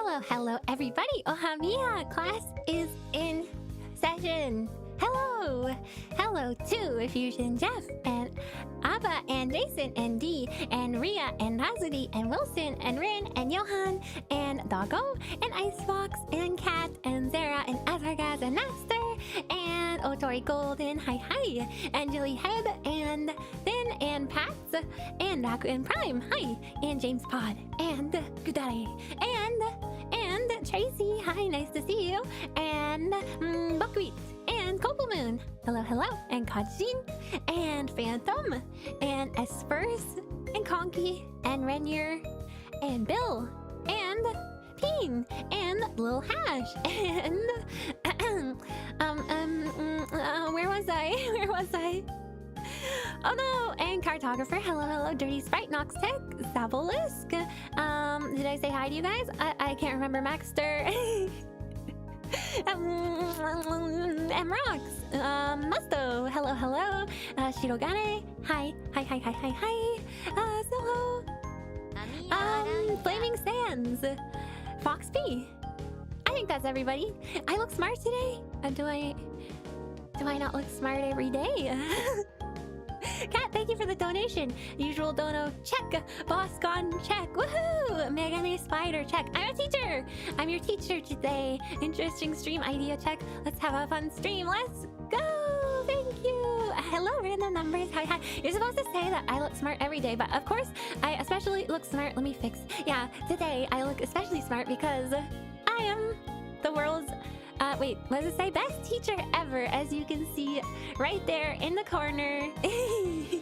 Hello everybody! Amiya class is in session! Hello to Fusion Jeff and Abba and Jason and Dee and Ria and Razudi and Wilson and Rin and Johan and Doggo and Icebox and Kat and Zara and Azargaz and Master and Otori Golden, hi, and Jilly Head and Finn and Pats and Raku and Prime, hi, and James Pod and Gudare and Tracy, hi, nice to see you, and Buckwheat and Copal Moon, hello, and Kajin and Phantom and Espers and Conky and Renier and Bill and Peen and Lil Hash and where was I? Oh no! And Cartographer, hello, Dirty Sprite, Nox Tech, Sabolisk. Did I say hi to you guys? I can't remember. Maxter. Mrox, Musto, hello, Shirogane, hi, Soho, Flaming Sands, Fox P. I think that's everybody. I look smart today. Do I not look smart every day? Kat, thank you for the donation. Usual dono, check. Boss gone, check. Woohoo! Megane Spider, check. I'm a teacher. I'm your teacher today. Interesting stream idea, check. Let's have a fun stream. Let's go. Thank you. Hello, random numbers. Hi. You're supposed to say that I look smart every day, but of course, I especially look smart. Let me fix. Yeah, today I look especially smart because I am the world's wait, what does it say? Best teacher ever, as you can see right there in the corner. You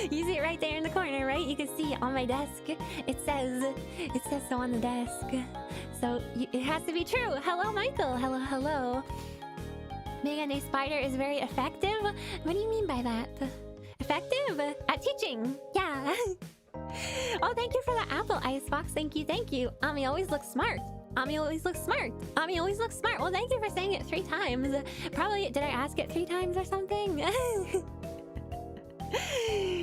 see it right there in the corner, right? You can see it on my desk. It says so on the desk. So it has to be true. Hello, Michael. Hello. Megane Spider is very effective. What do you mean by that? Effective at teaching. Yeah. Oh, thank you for the apple, Icebox. Thank you. Ami always looks smart. Ami always looks smart. Well, thank you for saying it 3 times. Probably, did I ask it 3 times or something?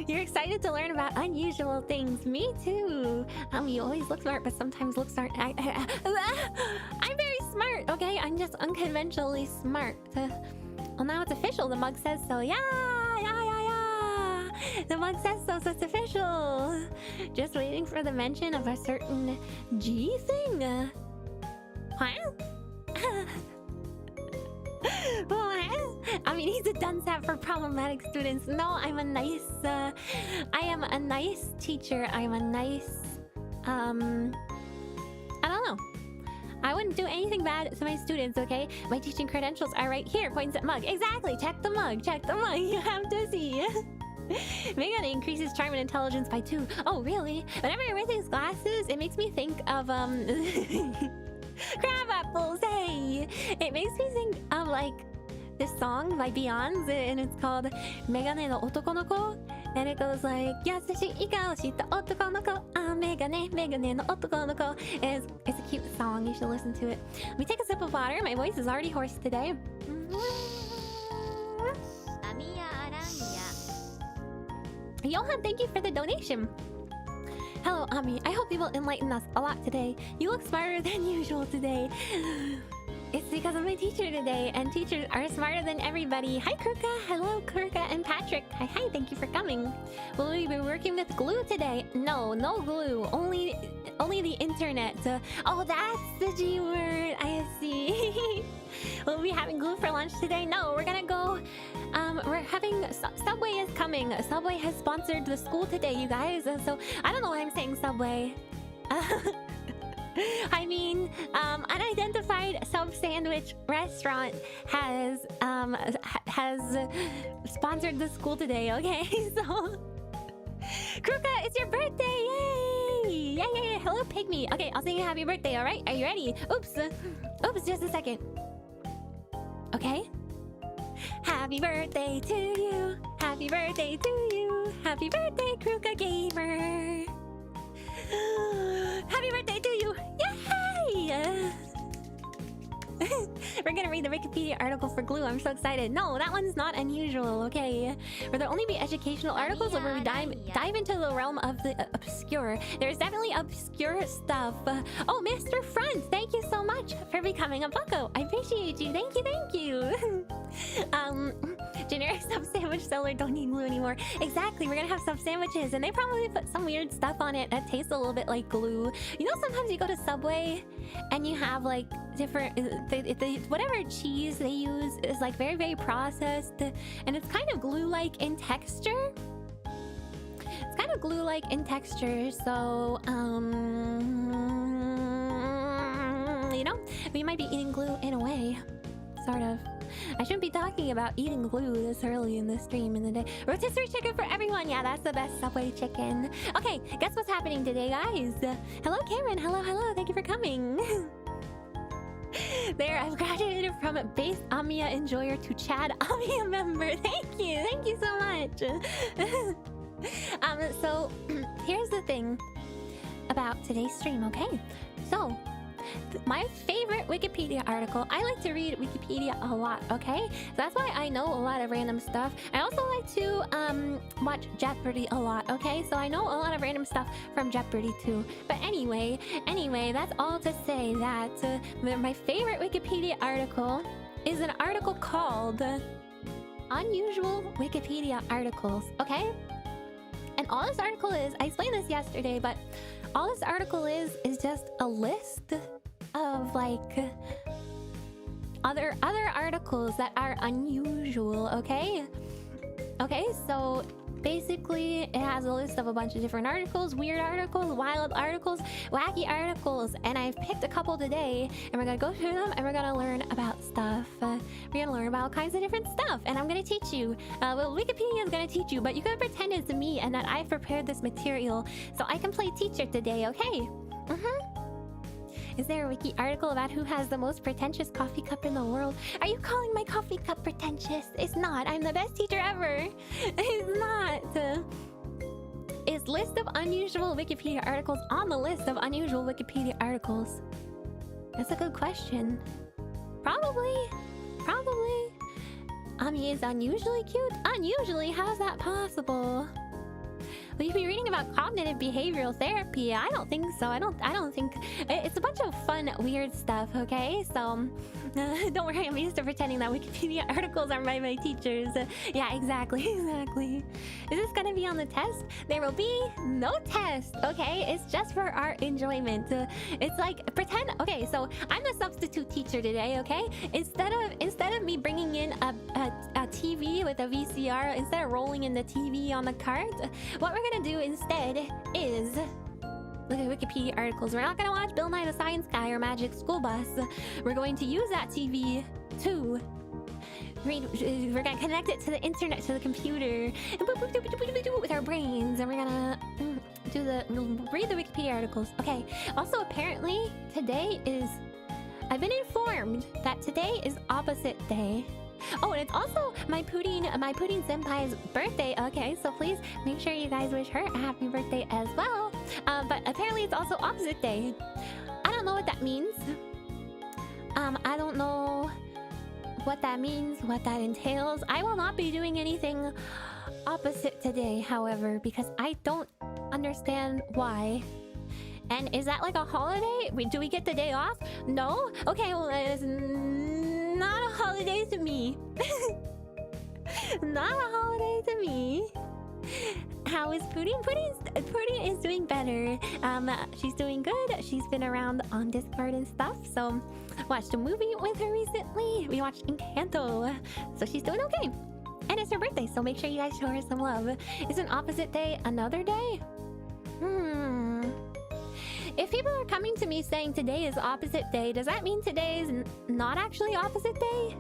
You're excited to learn about unusual things. Me too. You always look smart, but sometimes look smart. I'm very smart, okay? I'm just unconventionally smart. Well, now it's official. The mug says so. Yeah. The mug says so it's official. Just waiting for the mention of a certain G thing. What? I mean, he's a dunce hat for problematic students. No, I am a nice teacher. I'm a nice, I don't know. I wouldn't do anything bad to my students, okay? My teaching credentials are right here. Points at mug. Exactly. Check the mug. You have to see. Megane increases charm and intelligence by 2. Oh, really? Whenever you're wearing these glasses, it makes me think of, crab apples, hey! It makes me think of, like, this song by Beyonce, and it's called Megane no Otoko no Ko, and it goes like, Yasashii ikao shita otoko no ko, megane no otoko no ko. It's a cute song, you should listen to it. Let me take a sip of water, my voice is already hoarse today. Amiya Aranha. Johan, thank you for the donation. Hello, Ami. I hope you will enlighten us a lot today. You look smarter than usual today. It's because of my teacher today, and teachers are smarter than everybody. Hi, Kruka. Hello, Kruka and Patrick. Hi, thank you for coming. Will we be working with glue today? No glue. Only the internet. Oh, that's the G word. I see. Will we be having glue for lunch today? No, we're gonna go. We're having Subway is coming. Subway has sponsored the school today, you guys. So I don't know why I'm saying Subway. I mean, unidentified sub sandwich restaurant has sponsored the school today. Okay, so Kruka, it's your birthday! Yay! Yeah! Hello, Pygmy. Okay, I'll sing you happy birthday. All right, are you ready? Oops, just a second. Okay. Happy birthday to you. Happy birthday to you. Happy birthday, Kruka Gamer. Happy birthday to you. Yay! We're gonna read the Wikipedia article for glue. I'm so excited. No, that one's not unusual, okay? Where there'll only be educational articles where we dive into the realm of the obscure. There's definitely obscure stuff. Oh, Mr. Front, thank you so much for becoming a bucko. I appreciate you. Thank you, thank you. Generic sub sandwich seller don't need glue anymore. Exactly, we're gonna have sub sandwiches, and they probably put some weird stuff on it that tastes a little bit like glue. You know, sometimes you go to Subway and you have like different whatever cheese they use is like very, very processed, and it's kind of glue-like in texture. It's kind of glue-like in texture, so you know, we might be eating glue in a way, sort of. I shouldn't be talking about eating glue this early in the stream in the day. Rotisserie chicken for everyone. Yeah, that's the best Subway chicken. Okay, guess what's happening today, guys? Hello, Cameron. Hello, hello. Thank you for coming. There, I've graduated from base Amiya enjoyer to Chad Amiya member. Thank you so much. So here's the thing about today's stream, okay? So my favorite Wikipedia article, I like to read Wikipedia a lot, okay? So that's why I know a lot of random stuff. I also like to watch Jeopardy a lot, okay? So I know a lot of random stuff from Jeopardy too. But anyway, that's all to say that my favorite Wikipedia article is an article called Unusual Wikipedia Articles, okay? And all this article is, I explained this yesterday, but all this article is just a list of like other articles that are unusual, okay? Okay, so basically it has a list of a bunch of different articles, weird articles, wild articles, wacky articles, and I've picked a couple today, and we're gonna go through them and we're gonna learn about stuff. We're gonna learn about all kinds of different stuff, and I'm gonna teach you. Well, Wikipedia is gonna teach you, but you can pretend it's me and that I've prepared this material so I can play teacher today, okay? Is there a wiki article about who has the most pretentious coffee cup in the world? Are you calling my coffee cup pretentious? It's not. I'm the best teacher ever. It's not. Is list of unusual Wikipedia articles on the list of unusual Wikipedia articles? That's a good question. Probably. Ami is unusually cute? Unusually? How's that possible? Will you be reading about cognitive behavioral therapy? I don't think so. I don't think it's a bunch of fun, weird stuff. Okay, so don't worry. I'm used to pretending that Wikipedia articles are by my teachers. Yeah, exactly. Is this gonna be on the test? There will be no test. Okay, it's just for our enjoyment. It's like pretend. Okay, so I'm the substitute teacher today. Okay, instead of me bringing in a TV with a VCR, instead of rolling in the TV on the cart, what we're gonna do instead is look at Wikipedia articles. We're not gonna watch Bill Nye the Science Guy or Magic School Bus. We're going to use that TV to read. We're gonna connect it to the internet, to the computer, and with our brains, and we're gonna read the Wikipedia articles. Okay. Also, apparently today is. I've been informed that today is opposite day. Oh, and it's also my Pudding Senpai's birthday. Okay, so please make sure you guys wish her a happy birthday as well. But apparently it's also opposite day. I don't know what that means. I don't know what that means, what that entails. I will not be doing anything opposite today, however, because I don't understand why. And is that like a holiday? Do we get the day off? No? Okay, well, it's not a holiday to me. Not a holiday to me. How is Pudding? Pudding is doing better. She's doing good. She's been around on Discord and stuff. So watched a movie with her recently. We watched Encanto. So she's doing okay. And it's her birthday, so make sure you guys show her some love. Is an opposite day another day? If people are coming to me saying today is opposite day, does that mean today is not actually opposite day?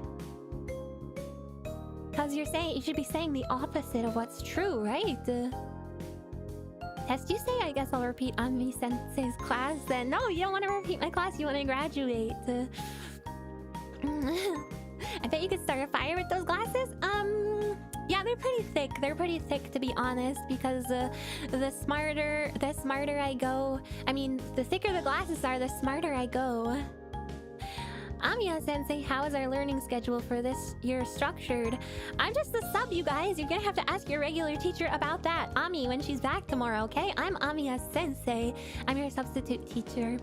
Because you should be saying the opposite of what's true, right? Test you say? I guess I'll repeat Anvi Sensei's class then. No, you don't want to repeat my class, you want to graduate. I bet you could start a fire with those glasses. Yeah, they're pretty thick. They're pretty thick, to be honest, because the smarter I go. I mean, the thicker the glasses are, the smarter I go. Amiya Sensei, how is our learning schedule for this year structured? I'm just the sub, you guys. You're gonna have to ask your regular teacher about that. Ami, when she's back tomorrow, okay? I'm Amiya Sensei. I'm your substitute teacher.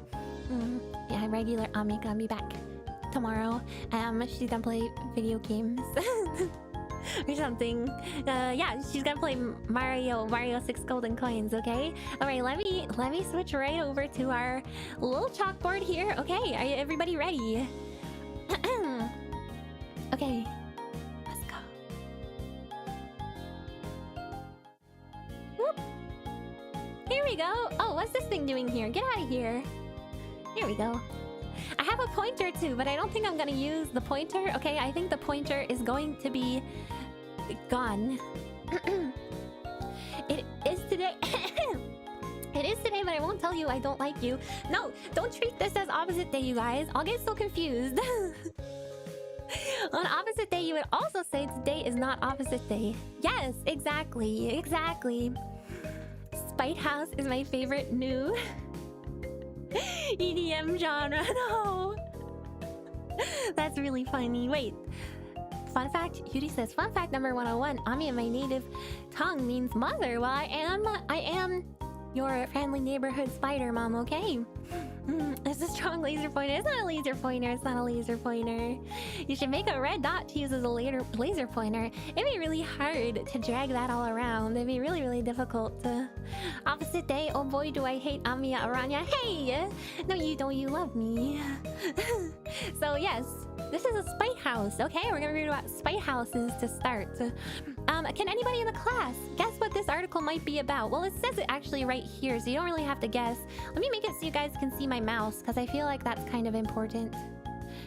Yeah, regular Ami gonna be back tomorrow. She's gonna play video games. Or something. Yeah, she's gonna play Mario 6 Golden Coins, okay? Alright, let me switch right over to our little chalkboard here. Okay, are everybody ready? Okay, let's go. Whoop. Here we go. Oh, what's this thing doing here? Get out of here. Here we go. I have a pointer too, but I don't think I'm gonna use the pointer. Okay, I think the pointer is going to be gone. It is today. It is today, but I won't tell you I don't like you. No, don't treat this as opposite day, you guys. I'll get so confused. On opposite day, you would also say today is not opposite day. Yes, exactly, exactly. Spite House is my favorite new EDM genre. No, that's really funny. Wait, fun fact. Yuri says, fun fact number 101. Ami in my native tongue means mother. Well, I am your friendly neighborhood spider mom. Okay. It's a strong laser pointer. It's not a laser pointer. It's not a laser pointer. You should make a red dot to use as a laser pointer. It'd be really hard to drag that all around. It'd be really, really difficult to... Opposite day. Oh boy, do I hate Amiya Aranha. Hey! No, you don't. You love me. So yes, this is a spite house. Okay, we're gonna read about spite houses to start. Can anybody in the class guess what this article might be about? Well, it says it actually right here, so you don't really have to guess. Let me make it so you guys can see my mouse, because I feel like that's kind of important.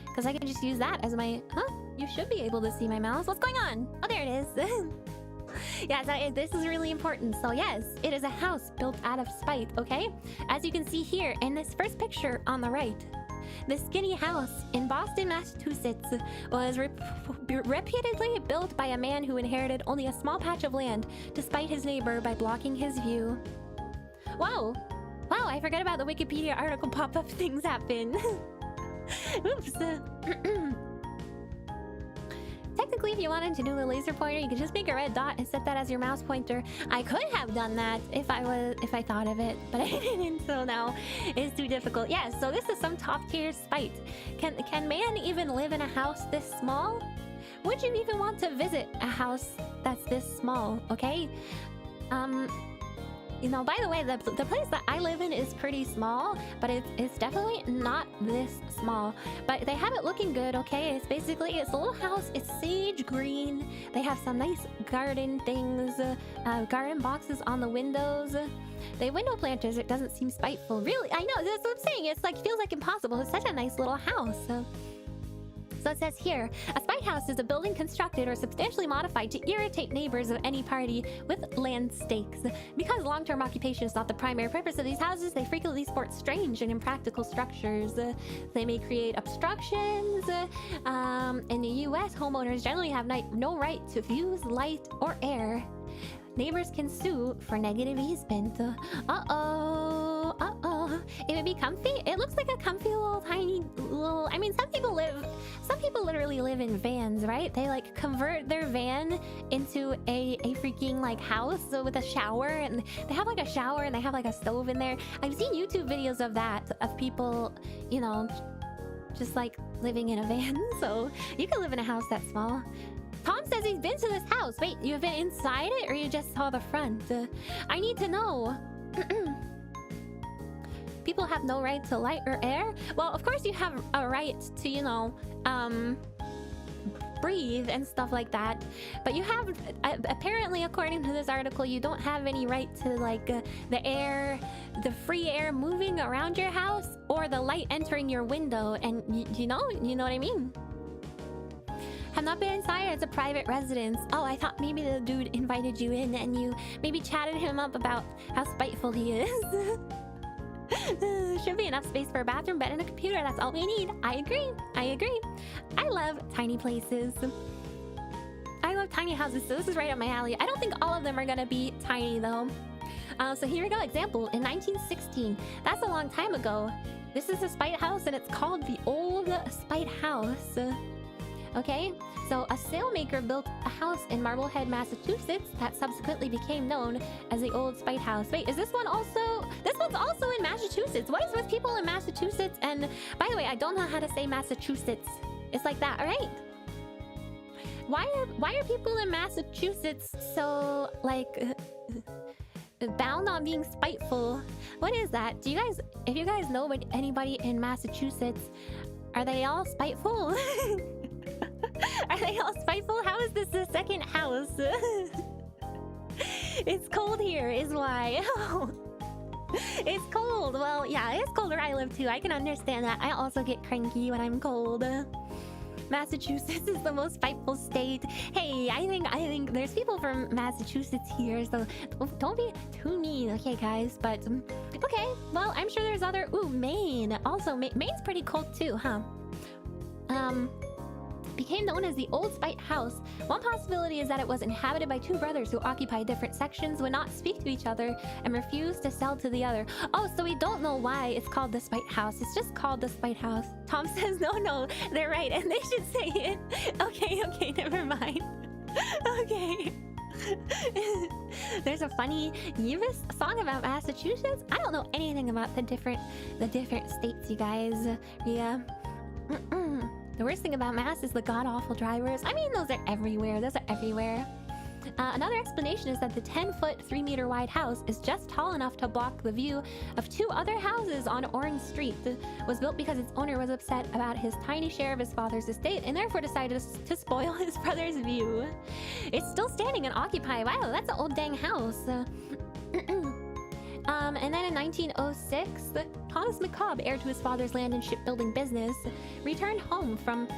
Because I can just use that as my... Huh? You should be able to see my mouse. What's going on? Oh, there it is. Yeah, so this is really important. So yes, it is a house built out of spite, okay? As you can see here in this first picture on the right, the skinny house in Boston, Massachusetts was reputedly built by a man who inherited only a small patch of land to spite his neighbor by blocking his view. Whoa! Wow, I forgot about the Wikipedia article pop-up things happen. Oops. Technically, if you wanted to do a laser pointer, you could just make a red dot and set that as your mouse pointer. I could have done that if I thought of it, but I didn't, so now it's too difficult. Yeah, so this is some top tier spite. Can man even live in a house this small? Would you even want to visit a house that's this small, okay? You know, by the way, the place that I live in is pretty small, but it's definitely not this small. But they have it looking good, okay? It's basically, it's a little house, it's sage green. They have some nice garden things, garden boxes on the windows. They window planters, it doesn't seem spiteful. Really, I know, that's what I'm saying. It's like, feels like impossible. It's such a nice little house. So it says here, a spite house is a building constructed or substantially modified to irritate neighbors of any party with land stakes. Because long-term occupation is not the primary purpose of these houses, they frequently sport strange and impractical structures. They may create obstructions. In the US, homeowners generally have no right to use light or air. Neighbors can sue for negative easement. Uh-oh. It would be comfy. It looks like a comfy little tiny little... I mean, some people literally live in vans, right? They like convert their van into a freaking like house with a shower, and they have like a shower and they have like a stove in there. I've seen YouTube videos of that, of people, you know, just like living in a van. So you can live in a house that small. Tom says he's been to this house. Wait, you've been inside it or you just saw the front? I need to know. People have no right to light or air? Well, of course you have a right to, you know, breathe and stuff like that. But you have, apparently according to this article, you don't have any right to like the air, the free air moving around your house or the light entering your window. And you know what I mean? Have not been inside. It's a private residence. Oh, I thought maybe the dude invited you in and you maybe chatted him up about how spiteful he is. Should be enough space for a bathroom, bed, and a computer. That's all we need. I agree. I love tiny places. I love tiny houses, so this is right up my alley. I don't think all of them are gonna be tiny though. So here we go. Example, in 1916. That's a long time ago. This is a spite house and it's called the Old Spite House. Okay, so a sailmaker built a house in Marblehead, Massachusetts that subsequently became known as the Old Spite House. Wait, is this one also? This one's also in Massachusetts. What is with people in Massachusetts? And by the way, I don't know how to say Massachusetts. It's like that, all right? Why are people in Massachusetts so like bound on being spiteful? What is that? Do you guys, if you guys know anybody in Massachusetts, are they all spiteful? Are they all spiteful? How is this the second house? It's cold here is why. It's cold. Well, yeah, it's cold where I live too. I can understand that. I also get cranky when I'm cold. Massachusetts is the most spiteful state. Hey, I think there's people from Massachusetts here, so don't be too mean, okay, guys? But okay, well, I'm sure there's other. Ooh, Maine. Also, Maine's pretty cold too, huh? Became known as the Old Spite House. One possibility is that it was inhabited by two brothers who occupied different sections, would not speak to each other, and refused to sell to the other. Oh, so we don't know why it's called the Spite House. It's just called the Spite House. Tom says, no, they're right, and they should say it. Okay, never mind. Okay. There's a funny Yevis song about Massachusetts. I don't know anything about the different states, you guys. Yeah. The worst thing about Mass is the god-awful drivers. I mean, those are everywhere. Another explanation is that the 10-foot, 3-meter-wide house is just tall enough to block the view of two other houses on Orange Street. It was built because its owner was upset about his tiny share of his father's estate and therefore decided to spoil his brother's view. It's still standing and occupied. Wow, that's an old dang house. And then in 1906, Thomas McCobb, heir to his father's land and shipbuilding business, returned home from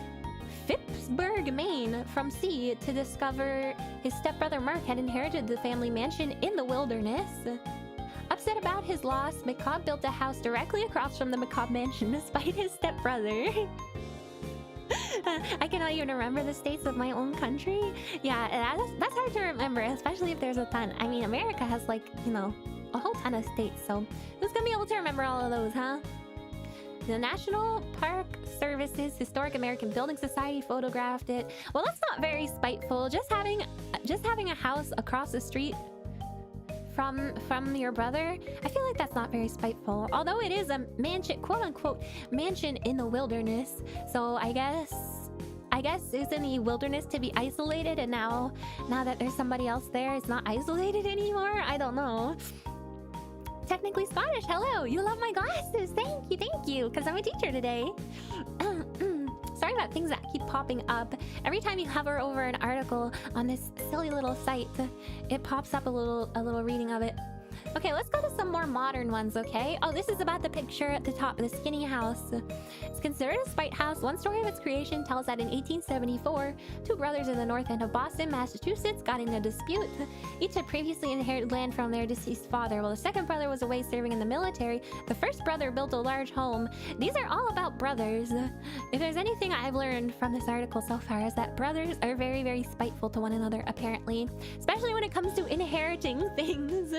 Phippsburg, Maine, from sea to discover his stepbrother Mark had inherited the family mansion in the wilderness. Upset about his loss, McCobb built a house directly across from the McCobb mansion despite his stepbrother. I cannot even remember the states of my own country. Yeah, that's hard to remember, especially if there's a ton. I mean, America has, like, you know, a whole ton of states, so who's gonna be able to remember all of those, huh? The National Park Service's Historic American Building Society photographed it. Well, that's not very spiteful. Just having a house across the street from your brother, I feel like that's not very spiteful. Although it is a mansion, quote unquote, mansion in the wilderness. So I guess isn't the wilderness to be isolated, and now that there's somebody else there, it's not isolated anymore? I don't know. Technically Scottish, hello! You love my glasses! Thank you! Because I'm a teacher today. Sorry about things that keep popping up. Every time you hover over an article on this silly little site, it pops up a little reading of it. Okay, let's go to some more modern ones, okay? Oh, this is about the picture at the top, the skinny house. It's considered a spite house. One story of its creation tells that in 1874, two brothers in the north end of Boston, Massachusetts, got in a dispute. Each had previously inherited land from their deceased father. While the second brother was away serving in the military, the first brother built a large home. These are all about brothers. If there's anything I've learned from this article so far, is that brothers are very, very spiteful to one another, apparently. Especially when it comes to inheriting things.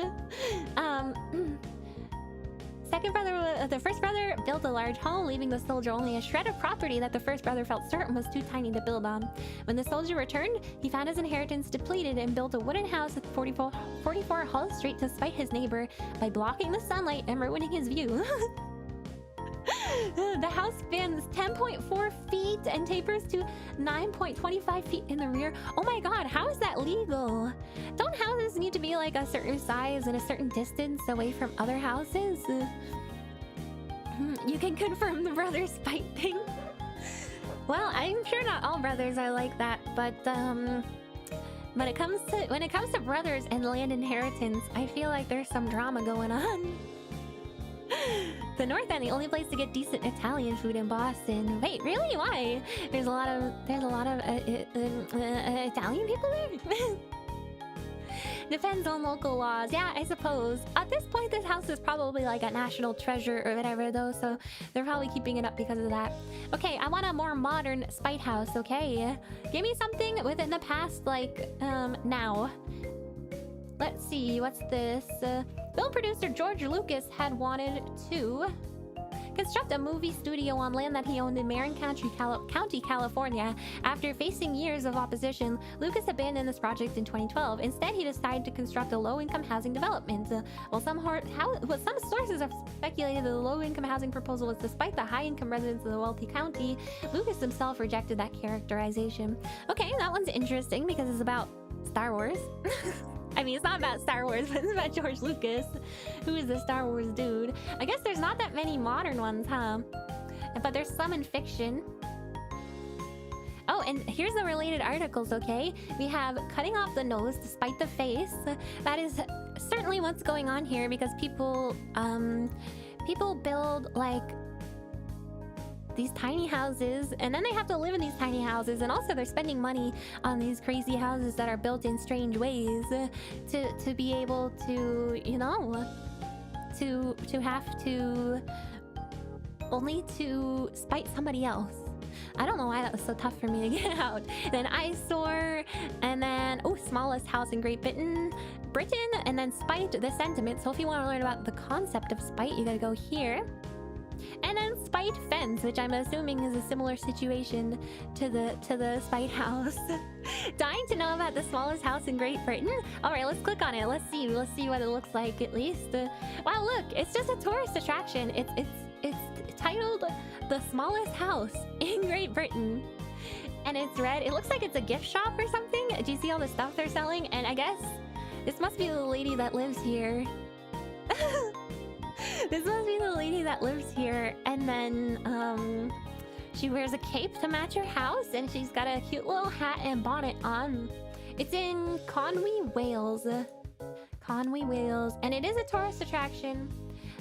The first brother built a large home, leaving the soldier only a shred of property that the first brother felt certain was too tiny to build on. When the soldier returned, he found his inheritance depleted and built a wooden house at 44 Hull Street to spite his neighbor by blocking the sunlight and ruining his view. The house spans 10.4 feet and tapers to 9.25 feet in the rear. Oh my god, how is that legal? Don't houses need to be like a certain size and a certain distance away from other houses? You can confirm the brother spite thing. Well, I'm sure not all brothers are like that, but when it comes to brothers and land inheritance, I feel like there's some drama going on. The North End, the only place to get decent Italian food in Boston. Wait, really? Why? There's a lot of Italian people there? Depends on local laws. Yeah, I suppose. At this point, this house is probably like a national treasure or whatever, though, so they're probably keeping it up because of that. Okay, I want a more modern spite house, okay? Give me something within the past, like, now. let's see, what's this? Film producer George Lucas had wanted to construct a movie studio on land that he owned in Marin County, California. After facing years of opposition, Lucas abandoned this project in 2012. Instead, he decided to construct a low-income housing development. While some sources have speculated that the low-income housing proposal was despite the high-income residents of the wealthy county, Lucas himself rejected that characterization. Okay, that one's interesting because it's about Star Wars. I mean, it's not about Star Wars, but it's about George Lucas, who is the Star Wars dude. I guess there's not that many modern ones, huh? But there's some in fiction. Oh, and here's the related articles, okay? We have cutting off the nose despite the face. That is certainly what's going on here because people build, like, these tiny houses, and then they have to live in these tiny houses, and also they're spending money on these crazy houses that are built in strange ways to be able to, you know, to have to only to spite somebody else. I don't know why that was so tough for me to get out. Then eyesore, and then smallest house in Great Britain, and then spite the sentiment. So if you want to learn about the concept of spite, you gotta go here. And then Spite Fence, which I'm assuming is a similar situation to the Spite House. Dying to know about the smallest house in Great Britain? Alright, let's click on it. Let's see what it looks like at least. Wow, look, it's just a tourist attraction. It's titled The Smallest House in Great Britain. And it's red. It looks like it's a gift shop or something. Do you see all the stuff they're selling? And I guess this must be the lady that lives here. This must be the lady that lives here, and then she wears a cape to match her house, and she's got a cute little hat and bonnet on. It's in Conwy, Wales. Conwy, Wales, and it is a tourist attraction,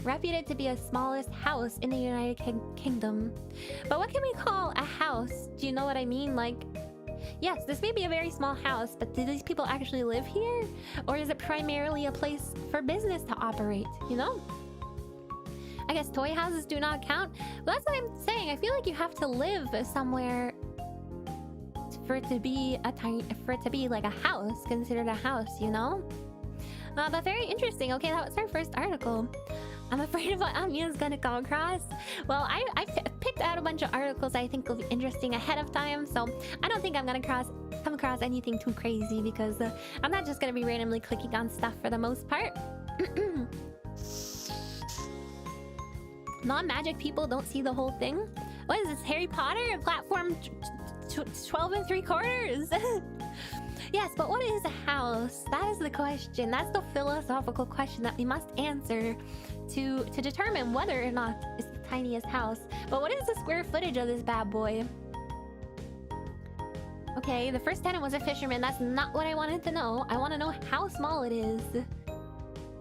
reputed to be the smallest house in the United Kingdom. But what can we call a house? Do you know what I mean? Like, yes, this may be a very small house, but do these people actually live here? Or is it primarily a place for business to operate, you know? I guess toy houses do not count. Well, that's what I'm saying. I feel like you have to live somewhere for it to be like a house, considered a house, you know? But very interesting. Okay, that was our first article. I'm afraid of what Amiya's gonna come across. Well, I picked out a bunch of articles I think will be interesting ahead of time, so I don't think I'm gonna come across anything too crazy because I'm not just gonna be randomly clicking on stuff for the most part. Non-magic people don't see the whole thing. What is this, Harry Potter and platform 12 3/4? Yes, but what is a house? That is the question. That's the philosophical question that we must answer to determine whether or not it's the tiniest house. But what is the square footage of this bad boy? Okay, the first tenant was a fisherman. That's not what I wanted to know. I want to know how small it is.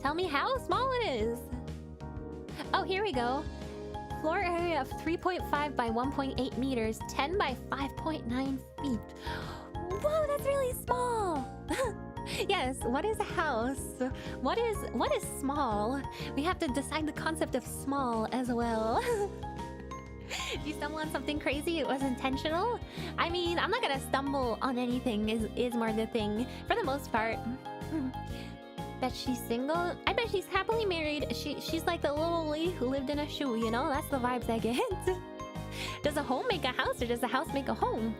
Tell me how small it is. Oh, here we go. Floor area of 3.5 by 1.8 meters, 10 by 5.9 feet. Whoa, that's really small. Yes, what is a house? What is small? We have to decide the concept of small as well. If you stumble on something crazy, it was intentional. I mean, I'm not gonna stumble on anything is more the thing for the most part. Bet she's single. I bet she's happily married. She's like the little lady who lived in a shoe, you know? That's the vibes I get. Does a home make a house or does a house make a home?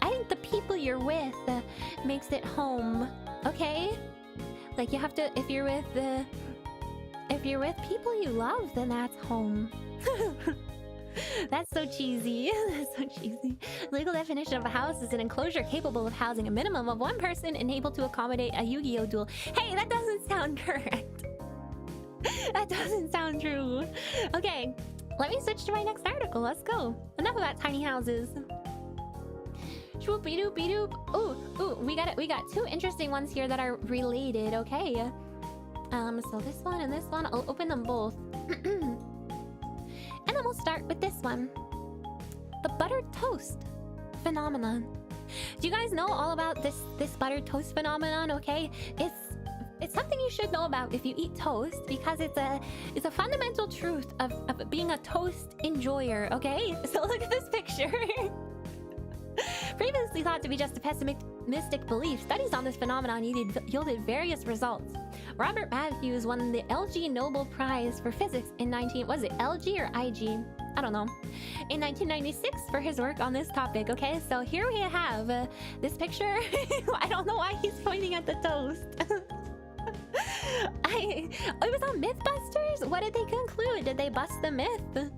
I think the people you're with makes it home. Okay? Like you have to, if you're with people you love, then that's home. That's so cheesy. That's so cheesy. Legal definition of a house is an enclosure capable of housing a minimum of one person and able to accommodate a Yu-Gi-Oh duel. Hey, that doesn't sound correct. That doesn't sound true. Okay, let me switch to my next article. Let's go. Enough about tiny houses. Shwoop-be-doop-be-doop. Ooh, we got two interesting ones here that are related. Okay. So this one and this one, I'll open them both. And then we'll start with this one. The buttered toast phenomenon. Do you guys know all about this buttered toast phenomenon? Okay, it's something you should know about if you eat toast because it's a fundamental truth of being a toast enjoyer. Okay, so look at this picture. Previous mostly thought to be just a pessimistic belief, studies on this phenomenon yielded various results. Robert Matthews won the LG Nobel Prize for Physics in was it LG or IG? I don't know. In 1996 for his work on this topic, okay? So here we have this picture. I don't know why he's pointing at the toast. It was on Mythbusters? What did they conclude? Did they bust the myth?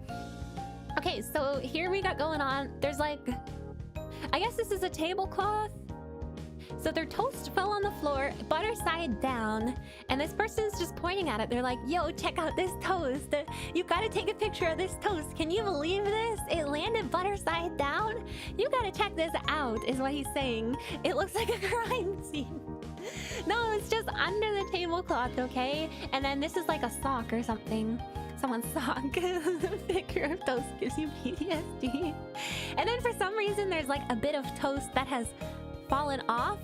Okay, so here we got going on. There's like, I guess this is a tablecloth. So their toast fell on the floor, butter side down, and this person's just pointing at it. They're like, yo, check out this toast. You gotta take a picture of this toast. Can you believe this? It landed butter side down? You gotta check this out, is what he's saying. It looks like a crime scene. No, it's just under the tablecloth, okay? And then this is like a sock or something. Someone's sock. Picture of toast gives you PTSD. And then for some reason, there's like a bit of toast that has fallen off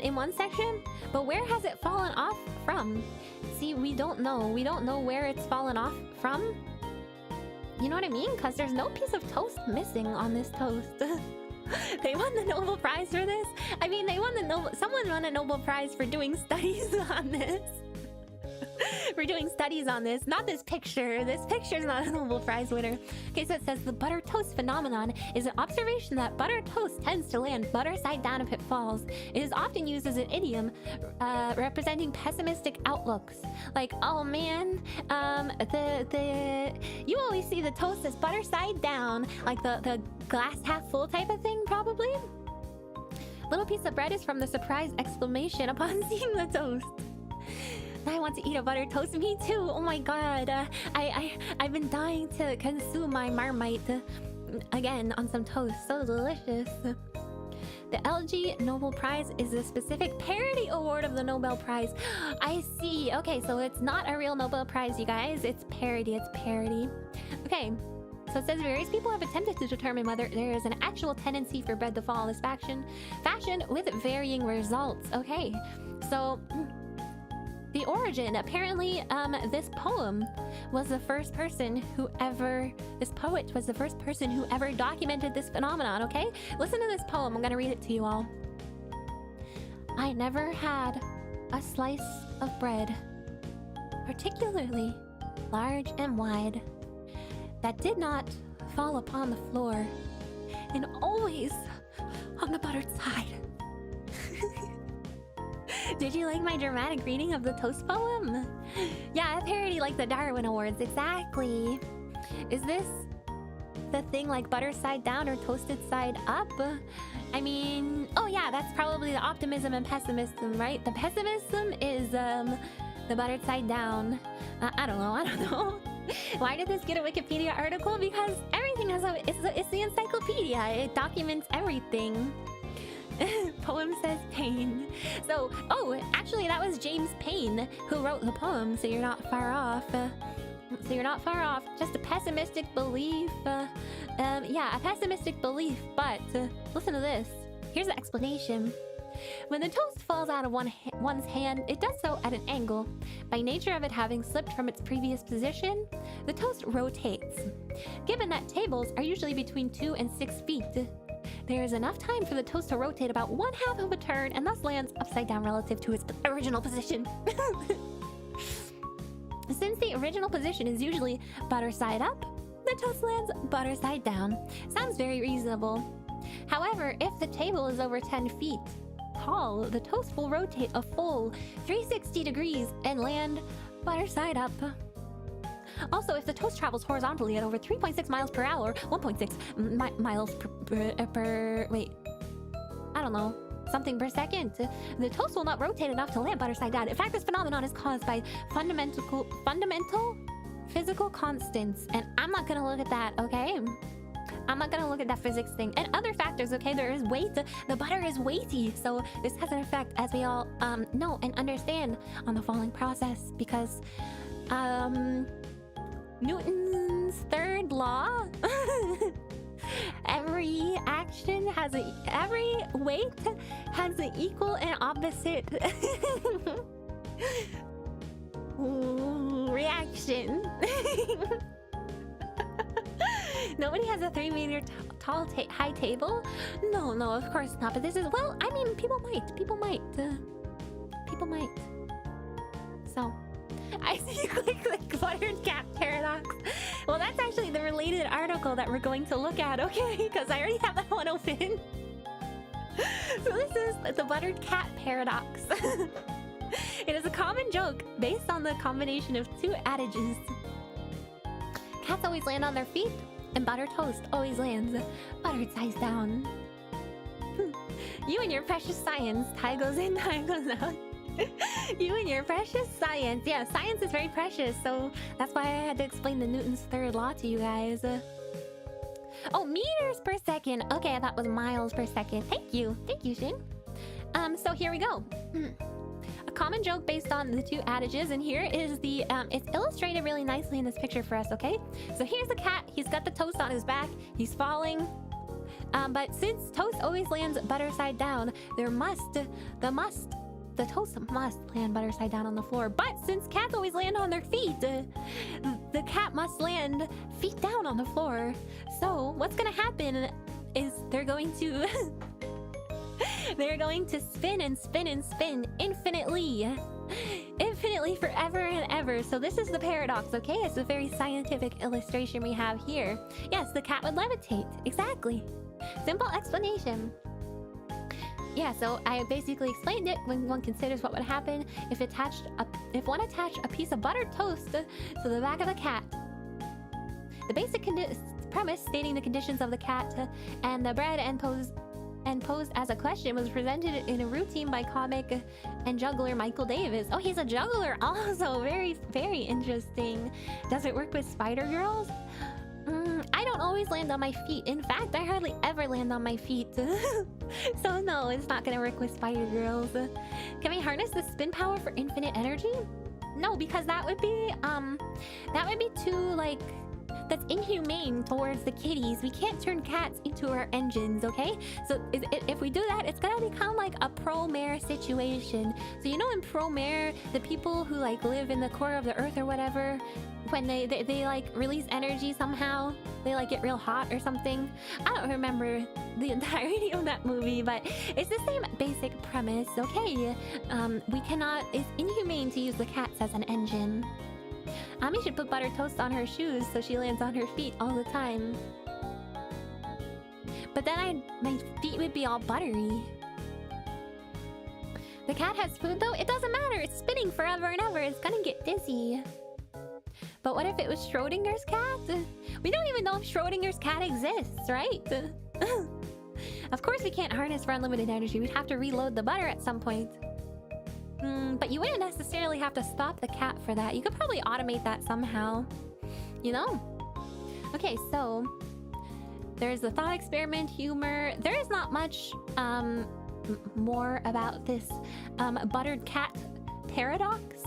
in one section, but where has it fallen off from? See, we don't know. We don't know where it's fallen off from. You know what I mean? Because there's no piece of toast missing on this toast. They won the Nobel Prize for this? I mean, someone won a Nobel Prize for doing studies on this. We're doing studies on this, not this picture. This picture's not a Nobel Prize winner. Okay, so it says the butter toast phenomenon is an observation that butter toast tends to land butter side down if it falls. It is often used as an idiom representing pessimistic outlooks. Like, oh man, you always see the toast as butter side down, like the glass half full type of thing, probably. Little piece of bread is from the surprise exclamation upon seeing the toast. I want to eat a buttered toast. Me too. Oh my god. I've been dying to consume my Marmite again on some toast. So delicious. The LG Nobel Prize is a specific parody award of the Nobel Prize. I see. Okay, so it's not a real Nobel Prize, you guys. It's parody. It's parody. Okay. So it says various people have attempted to determine whether there is an actual tendency for bread to fall in this fashion with varying results. Okay. So the origin, apparently, this poet was the first person who ever documented this phenomenon, okay? Listen to this poem, I'm gonna read it to you all. I never had a slice of bread, particularly large and wide, that did not fall upon the floor, and always on the buttered side. Did you like my dramatic reading of the toast poem? Yeah, a parody like the Darwin Awards, exactly. Is this the thing like butter side down or toasted side up? I mean, oh yeah, that's probably the optimism and pessimism, right? The pessimism is the buttered side down. I don't know. Why did this get a Wikipedia article? Because everything has it's the encyclopedia. It documents everything. Poem says Payne. So, oh, actually that was James Payne who wrote the poem, so you're not far off. Just a pessimistic belief. Yeah, a pessimistic belief, but listen to this. Here's the explanation. When the toast falls out of one's hand, it does so at an angle. By nature of it having slipped from its previous position, the toast rotates. Given that tables are usually between 2 and 6 feet, there is enough time for the toast to rotate about 1/2 of a turn and thus lands upside down relative to its original position. Since the original position is usually butter side up, the toast lands butter side down. Sounds very reasonable. However, if the table is over 10 feet tall, the toast will rotate a full 360 degrees and land butter side up. Also, if the toast travels horizontally at over 3.6 miles per hour, 1.6 miles per wait, I don't know, something per second, the toast will not rotate enough to land butter side down. In fact, this phenomenon is caused by fundamental physical constants, and I'm not gonna look at that, okay? I'm not gonna look at that physics thing. And other factors, okay? There is weight. The butter is weighty, so this has an effect, as we all know and understand, on the falling process, because Newton's third law. Every weight has an equal and opposite reaction. Nobody has a 3 meter high table? No, no, of course not. But this is, well, I mean, people might. People might. So, I see you click the buttered cat paradox. Well, that's actually the related article that we're going to look at, okay? Because I already have that one open. So this is the buttered cat paradox. It is a common joke based on the combination of two adages. Cats always land on their feet, and buttered toast always lands buttered size down. You and your precious science. Tie goes in, tie goes out. You and your precious science. Yeah, science is very precious, so that's why I had to explain the Newton's third law to you guys. Oh, meters per second. Okay, I thought it was miles per second. Thank you, Shin. So here we go. A common joke based on the two adages, and here is the it's illustrated really nicely in this picture for us. Okay, so here's the cat. He's got the toast on his back. He's falling. But since toast always lands butter side down, the toast must land butter side down on the floor. But since cats always land on their feet, the cat must land feet down on the floor. So what's gonna happen is they're going to spin and spin and spin infinitely forever and ever. So this is the paradox, okay? It's a very scientific illustration we have here. Yes, the cat would levitate. Exactly. Simple explanation. Yeah, so I basically explained it when one considers what would happen if one attached a piece of buttered toast to the back of a cat. The basic premise stating the conditions of the cat and the bread and posed as a question was presented in a routine by comic and juggler Michael Davis. Oh, he's a juggler also. Very, very interesting. Does it work with spider girls? I don't always land on my feet. In fact, I hardly ever land on my feet. So no, it's not gonna work with spider girls. Can we harness the spin power for infinite energy? No, because that would be too, like, that's inhumane towards the kitties. We can't turn cats into our engines, okay? So if we do that, it's gonna become like a pro-mare situation. So you know in pro-mare, the people who like live in the core of the earth or whatever, when they like release energy somehow, they like get real hot or something. I don't remember the entirety of that movie, but it's the same basic premise, okay? It's inhumane to use the cats as an engine. Ami should put buttered toast on her shoes so she lands on her feet all the time. But then my feet would be all buttery. The cat has food though? It doesn't matter, it's spinning forever and ever, it's gonna get dizzy. But what if it was Schrodinger's cat? We don't even know if Schrodinger's cat exists, right? Of course we can't harness for unlimited energy, we'd have to reload the butter at some point. But you wouldn't necessarily have to stop the cat for that. You could probably automate that somehow, you know? Okay, so there's the thought experiment, humor. There is not much more about this buttered cat paradox.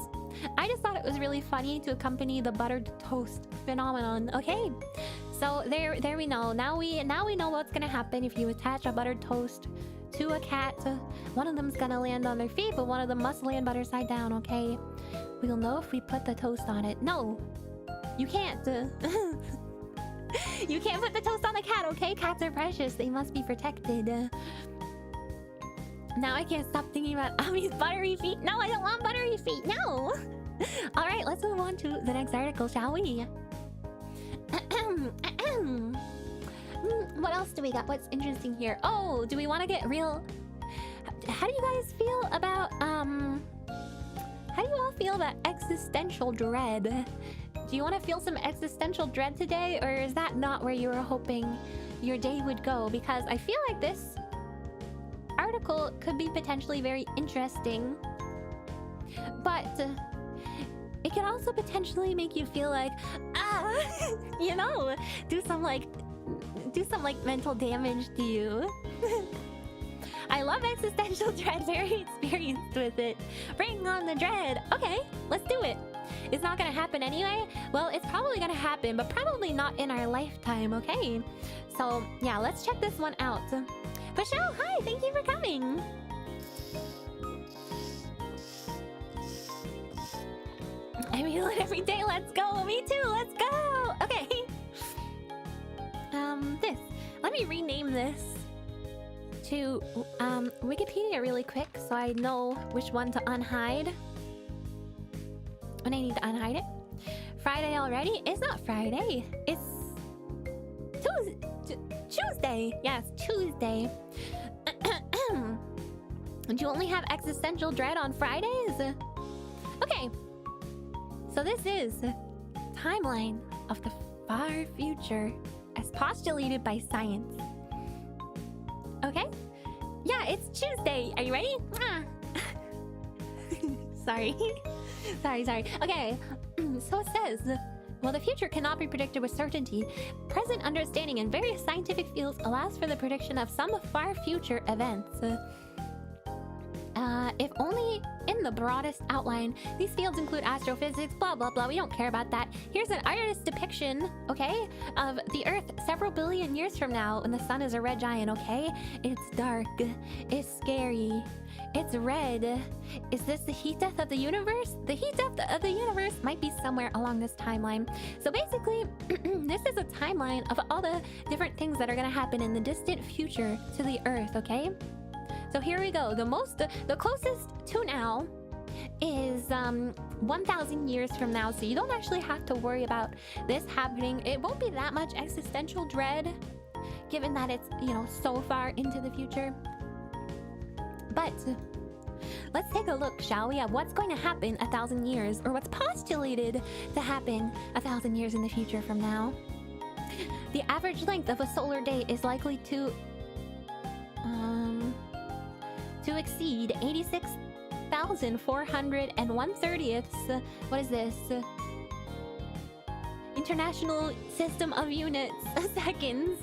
I just thought it was really funny to accompany the buttered toast phenomenon. Okay, so there we know. Now we know what's gonna happen if you attach a buttered toast to a cat. One of them's gonna land on their feet, but one of them must land butter side down, okay? We'll know if we put the toast on it. No, you can't. You can't put the toast on the cat, okay? Cats are precious. They must be protected. Now I can't stop thinking about Ami's buttery feet. No, I don't want buttery feet. No. All right, let's move on to the next article, shall we? What else do we got? What's interesting here? Oh, do we want to get real? How do you guys feel about how do you all feel about existential dread? Do you want to feel some existential dread today, or is that not where you were hoping your day would go? Because I feel like this article could be potentially very interesting, but it could also potentially make you feel like, you know, do some mental damage to you. I love existential dread, very experienced with it. Bring on the dread. Okay, let's do it. It's not gonna happen anyway. Well, it's probably gonna happen, but probably not in our lifetime, okay? So yeah, let's check this one out. Michelle, hi, thank you for coming. I feel it every day, let's go. Me too, let's go. Okay. Let Let me rename this to Wikipedia really quick so I know which one to unhide when I need to unhide it. Friday already? It's not Friday. It's Tuesday. Yes, Tuesday. Do you only have existential dread on Fridays? Okay. So this is timeline of the far future as postulated by science. Okay? Yeah, it's Tuesday. Are you ready? Sorry. sorry. Okay. So it says, while the future cannot be predicted with certainty, present understanding in various scientific fields allows for the prediction of some far future events. If only in the broadest outline. These fields include astrophysics, blah blah blah. We don't care about that. Here's an artist's depiction, okay, of the Earth several billion years from now when the sun is a red giant, okay? It's dark. It's scary. It's red. Is this the heat death of the universe? The heat death of the universe might be somewhere along this timeline. So basically, this is a timeline of all the different things that are gonna happen in the distant future to the Earth, okay? So here we go. The closest to now is 1,000 years from now. So you don't actually have to worry about this happening. It won't be that much existential dread, given that it's, you know, so far into the future. But let's take a look, shall we, at what's going to happen 1,000 years, or what's postulated to happen 1,000 years in the future from now. The average length of a solar day is likely to exceed 86,401/30ths. What is this? International System of Units seconds.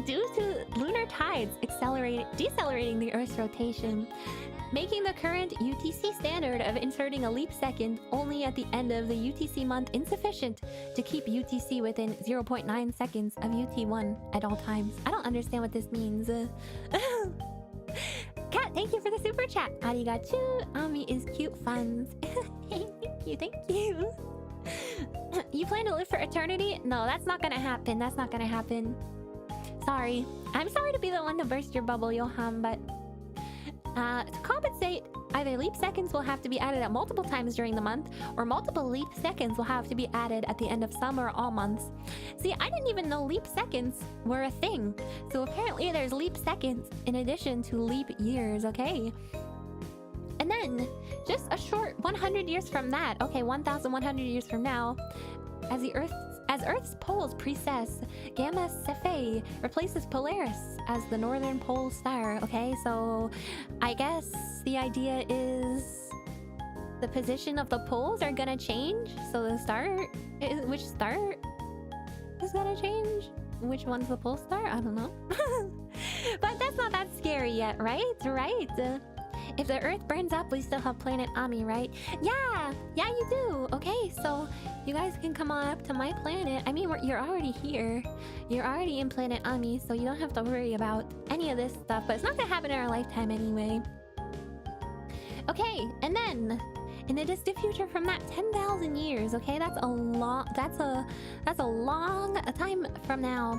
Due to lunar tides decelerating the Earth's rotation, making the current UTC standard of inserting a leap second only at the end of the UTC month insufficient to keep UTC within 0.9 seconds of UT1 at all times. I don't understand what this means. Kat, thank you for the super chat. Arigatou. Ami is cute funds. Thank you. You plan to live for eternity? No, that's not gonna happen. That's not gonna happen. Sorry. I'm sorry to be the one to burst your bubble, Johan, but to compensate, either leap seconds will have to be added at multiple times during the month, or multiple leap seconds will have to be added at the end of some or all months. See, I didn't even know leap seconds were a thing. So apparently there's leap seconds in addition to leap years, okay? And then, just a short 100 years from that, okay, 1,100 years from now, as Earth's poles precess, Gamma Cephei replaces Polaris as the northern pole star. Okay, so I guess the idea is the position of the poles are gonna change. So the star, which star is gonna change? Which one's the pole star? I don't know. But that's not that scary yet, right? Right? If the Earth burns up, we still have planet Ami, right? Yeah, you do. Okay, so you guys can come on up to my planet. I mean, you're already here. You're already in planet Ami, so you don't have to worry about any of this stuff. But it's not gonna happen in our lifetime anyway. Okay, and then in the distant future from that, 10,000 years. Okay, that's a long time from now.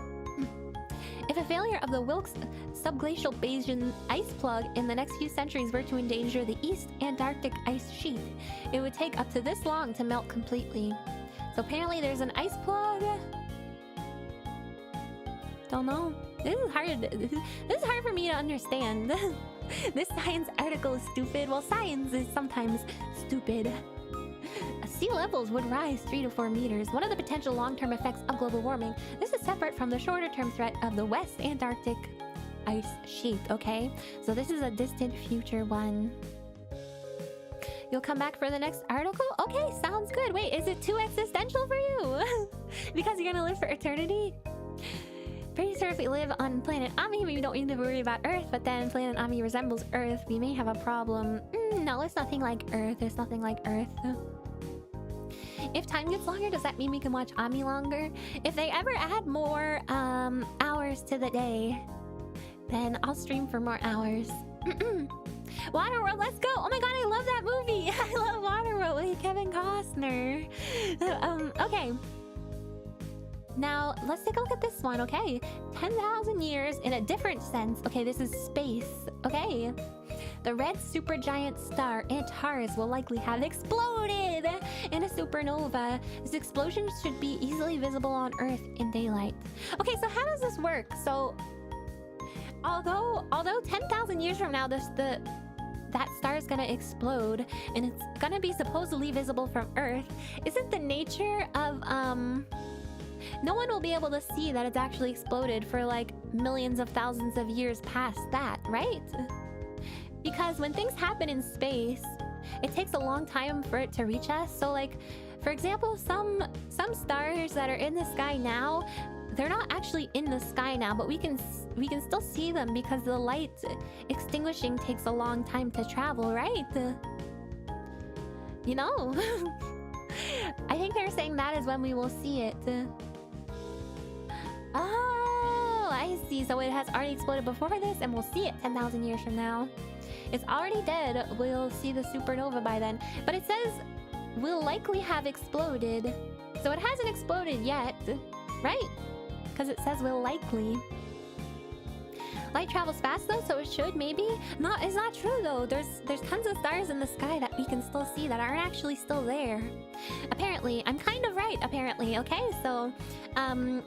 If a failure of the Wilkes subglacial Bayesian ice plug in the next few centuries were to endanger the East Antarctic ice sheet, it would take up to this long to melt completely. So apparently there's an ice plug. Don't know. This is hard for me to understand. This science article is stupid. Well, science is sometimes stupid. Sea levels would rise 3 to 4 meters. One of the potential long-term effects of global warming. This is separate from the shorter-term threat of the West Antarctic ice sheet, okay? So this is a distant future one. You'll come back for the next article? Okay, sounds good. Wait, is it too existential for you? Because you're gonna live for eternity? Pretty sure if we live on planet Ami, we don't need to worry about Earth, but then planet Ami resembles Earth. We may have a problem. No, it's nothing like Earth. It's nothing like Earth. If time gets longer, does that mean we can watch Ami longer? If they ever add more hours to the day, then I'll stream for more hours. Waterworld, let's go! Oh my god, I love that movie! I love Waterworld with Kevin Costner. Okay. Now, let's take a look at this one, okay? 10,000 years in a different sense. Okay, this is space, okay? The red supergiant star Antares will likely have exploded in a supernova. This explosion should be easily visible on Earth in daylight. Okay, so how does this work? So, although 10,000 years from now, that star is gonna explode and it's gonna be supposedly visible from Earth, isn't the nature of no one will be able to see that it's actually exploded for like millions of thousands of years past that, right? Because when things happen in space, it takes a long time for it to reach us. So like, for example, some stars that are in the sky now, they're not actually in the sky now, but we can still see them because the light extinguishing takes a long time to travel, right? You know? I think they're saying that is when we will see it. Oh, I see. So it has already exploded before this, and we'll see it 10,000 years from now. It's already dead. We'll see the supernova by then. But it says will likely have exploded. So it hasn't exploded yet, right? Because it says will likely. Light travels fast though, so it should maybe. No, it's not true though. There's tons of stars in the sky that we can still see that aren't actually still there. Apparently, I'm kind of right. Apparently, okay. So, aren't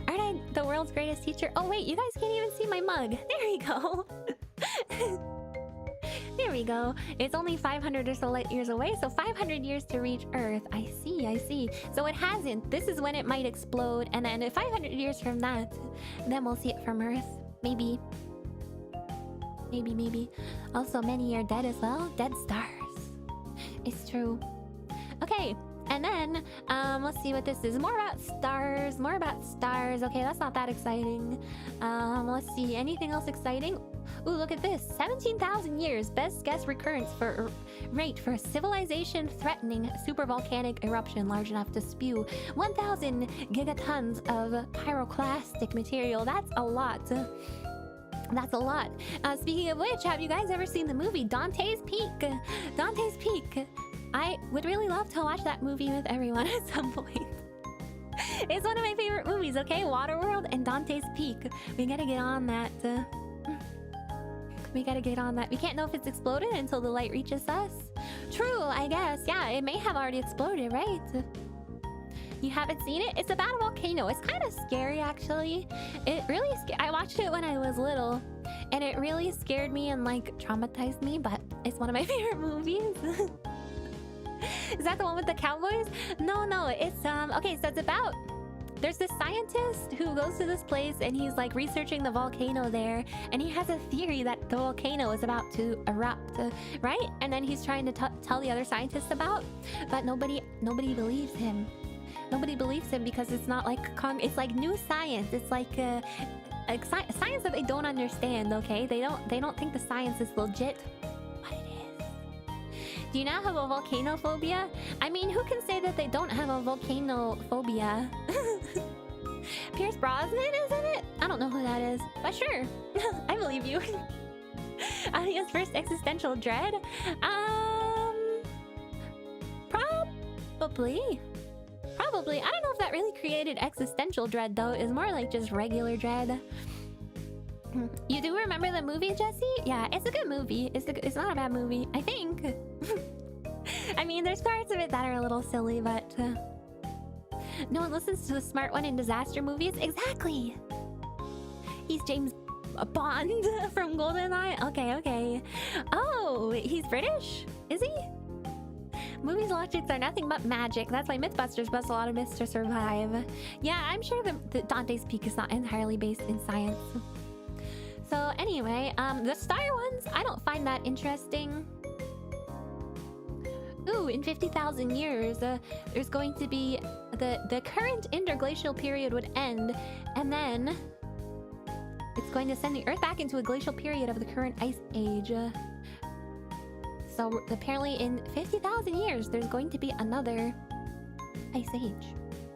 I the world's greatest teacher? Oh wait, you guys can't even see my mug. There we go. There we go. It's only 500 or so light years away, so 500 years to reach Earth. I see, I see. So it hasn't. This is when it might explode, and then 500 years from that, then we'll see it from Earth. Maybe. Maybe. Also, many are dead as well. Dead stars. It's true. Okay, and then, let's see what this is. More about stars. Okay, that's not that exciting. Let's see. Anything else exciting? Ooh, look at this. 17,000 years. Best guess recurrence rate for a civilization-threatening supervolcanic eruption large enough to spew 1,000 gigatons of pyroclastic material. That's a lot. That's a lot. Speaking of which, have you guys ever seen the movie Dante's Peak? Dante's Peak. I would really love to watch that movie with everyone at some point. It's one of my favorite movies, okay? Waterworld and Dante's Peak. We gotta get on that. We gotta get on that. We can't know if it's exploded until the light reaches us. True, I guess. Yeah, it may have already exploded, right? You haven't seen it? It's about a volcano. It's kind of scary, actually. It really I watched it when I was little, and it really scared me and like traumatized me, but it's one of my favorite movies. Is that the one with the cowboys? No, it's okay, so it's about there's this scientist who goes to this place and he's like researching the volcano there, and he has a theory that the volcano is about to erupt, right? And then he's trying to tell the other scientists about, but nobody believes him. Nobody believes him because it's not like it's like new science. It's like science that they don't understand. Okay, they don't think the science is legit, but it is. Do you now have a volcano phobia? I mean, who can say that they don't have a volcano phobia? Pierce Brosnan, isn't it? I don't know who that is, but sure, I believe you. His first existential dread? Probably. I don't know if that really created existential dread, though. It's more like just regular dread. You do remember the movie, Jesse? Yeah, it's a good movie. It's not a bad movie, I think. I mean, there's parts of it that are a little silly, but... no one listens to the smart one in disaster movies? Exactly! He's James Bond from GoldenEye? Okay. Oh, he's British? Is he? Movies' logics are nothing but magic. That's why Mythbusters bust a lot of myths to survive. Yeah, I'm sure the Dante's Peak is not entirely based in science. So anyway, the star ones, I don't find that interesting. Ooh, in 50,000 years, there's going to be... The current interglacial period would end, and then... it's going to send the Earth back into a glacial period of the current ice age. So apparently in 50,000 years, there's going to be another ice age.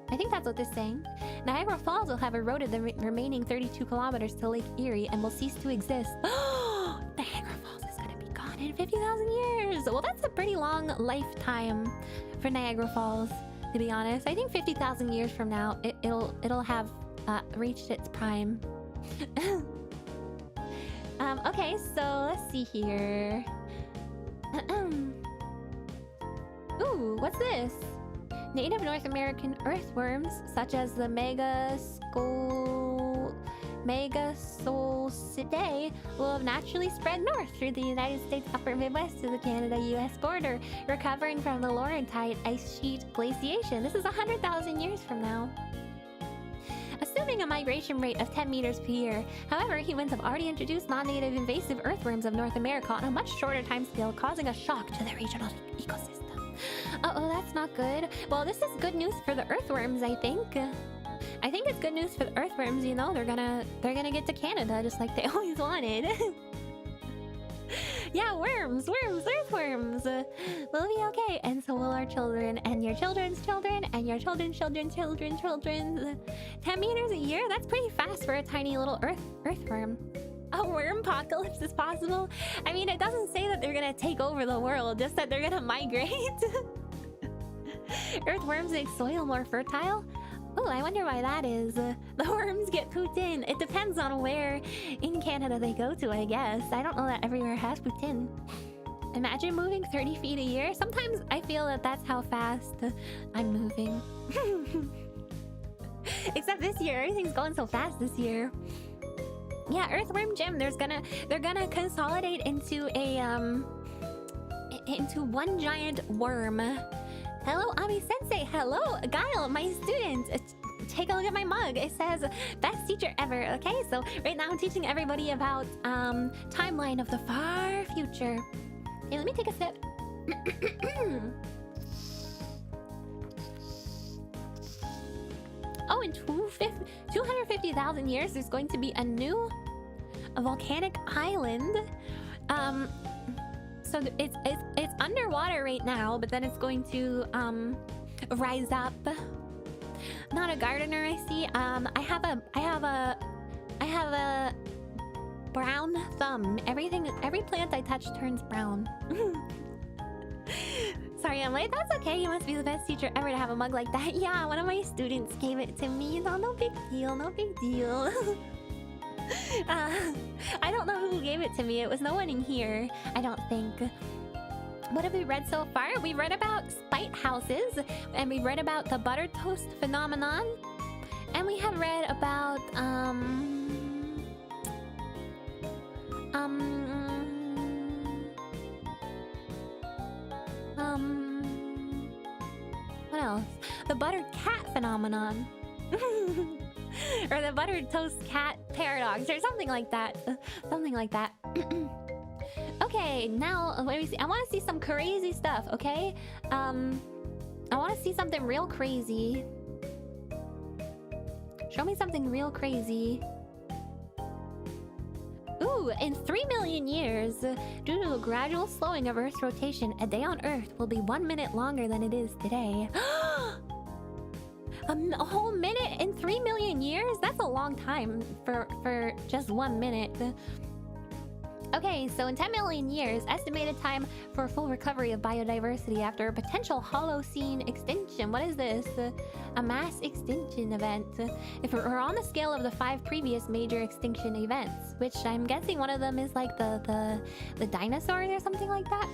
I think that's what this is saying. Niagara Falls will have eroded the remaining 32 kilometers to Lake Erie and will cease to exist. Niagara Falls is going to be gone in 50,000 years. Well, that's a pretty long lifetime for Niagara Falls. to be honest. I think 50,000 years from now, it'll have reached its prime. Okay, so let's see here. Ooh, what's this? Native North American earthworms, such as the Megasolcidae, will have naturally spread north through the United States upper Midwest to the Canada-US border, recovering from the Laurentide ice sheet glaciation. This is 100,000 years from now. Assuming a migration rate of 10 meters per year. However, humans have already introduced non-native invasive earthworms of North America on a much shorter timescale, causing a shock to the regional ecosystem. Uh-oh, that's not good. Well, this is good news for the earthworms, I think. I think it's good news for the earthworms, you know, they're gonna get to Canada just like they always wanted. Yeah, worms, earthworms. We'll be okay, and so will our children, and your children's children, and your children's children's. 10 meters a year? That's pretty fast for a tiny little earthworm. A worm apocalypse is possible? I mean, it doesn't say that they're gonna take over the world, just that they're gonna migrate. Earthworms make soil more fertile? Oh, I wonder why that is. The worms get poutine. It depends on where in Canada they go to, I guess. I don't know that everywhere has poutine. Imagine moving 30 feet a year. Sometimes I feel that that's how fast I'm moving. Except this year, everything's going so fast this year. Yeah, Earthworm Gym. They're gonna consolidate into a into one giant worm. Hello, Ami Sensei. Hello, Guile, my student. Take a look at my mug. It says best teacher ever. Okay, so right now I'm teaching everybody about timeline of the far future. Okay, let me take a sip. Oh, in 250,000 years, there's going to be a volcanic island. So it's underwater right now, but then it's going to rise up. Not a gardener, I see. I have a brown thumb. Every plant I touch turns brown. Sorry, I'm late. That's okay. You must be the best teacher ever to have a mug like that. Yeah, one of my students gave it to me. No big deal. No big deal. I don't know who gave it to me. It was no one in here, I don't think. What have we read so far? We read about spite houses, and we read about the butter toast phenomenon, and we have read about what else? The buttered cat phenomenon. Or the buttered toast cat paradox, or something like that. Something like that. Okay, now let me see. I want to see some crazy stuff, okay? I want to see something real crazy. Show me something real crazy. Ooh, in 3 million years, due to a gradual slowing of Earth's rotation, a day on Earth will be 1 minute longer than it is today. A whole minute in 3 million years? That's a long time for just 1 minute. Okay, so in 10 million years, estimated time for full recovery of biodiversity after a potential Holocene extinction. What is this? A mass extinction event. If we're on the scale of the 5 previous major extinction events, which I'm guessing one of them is like the dinosaurs or something like that.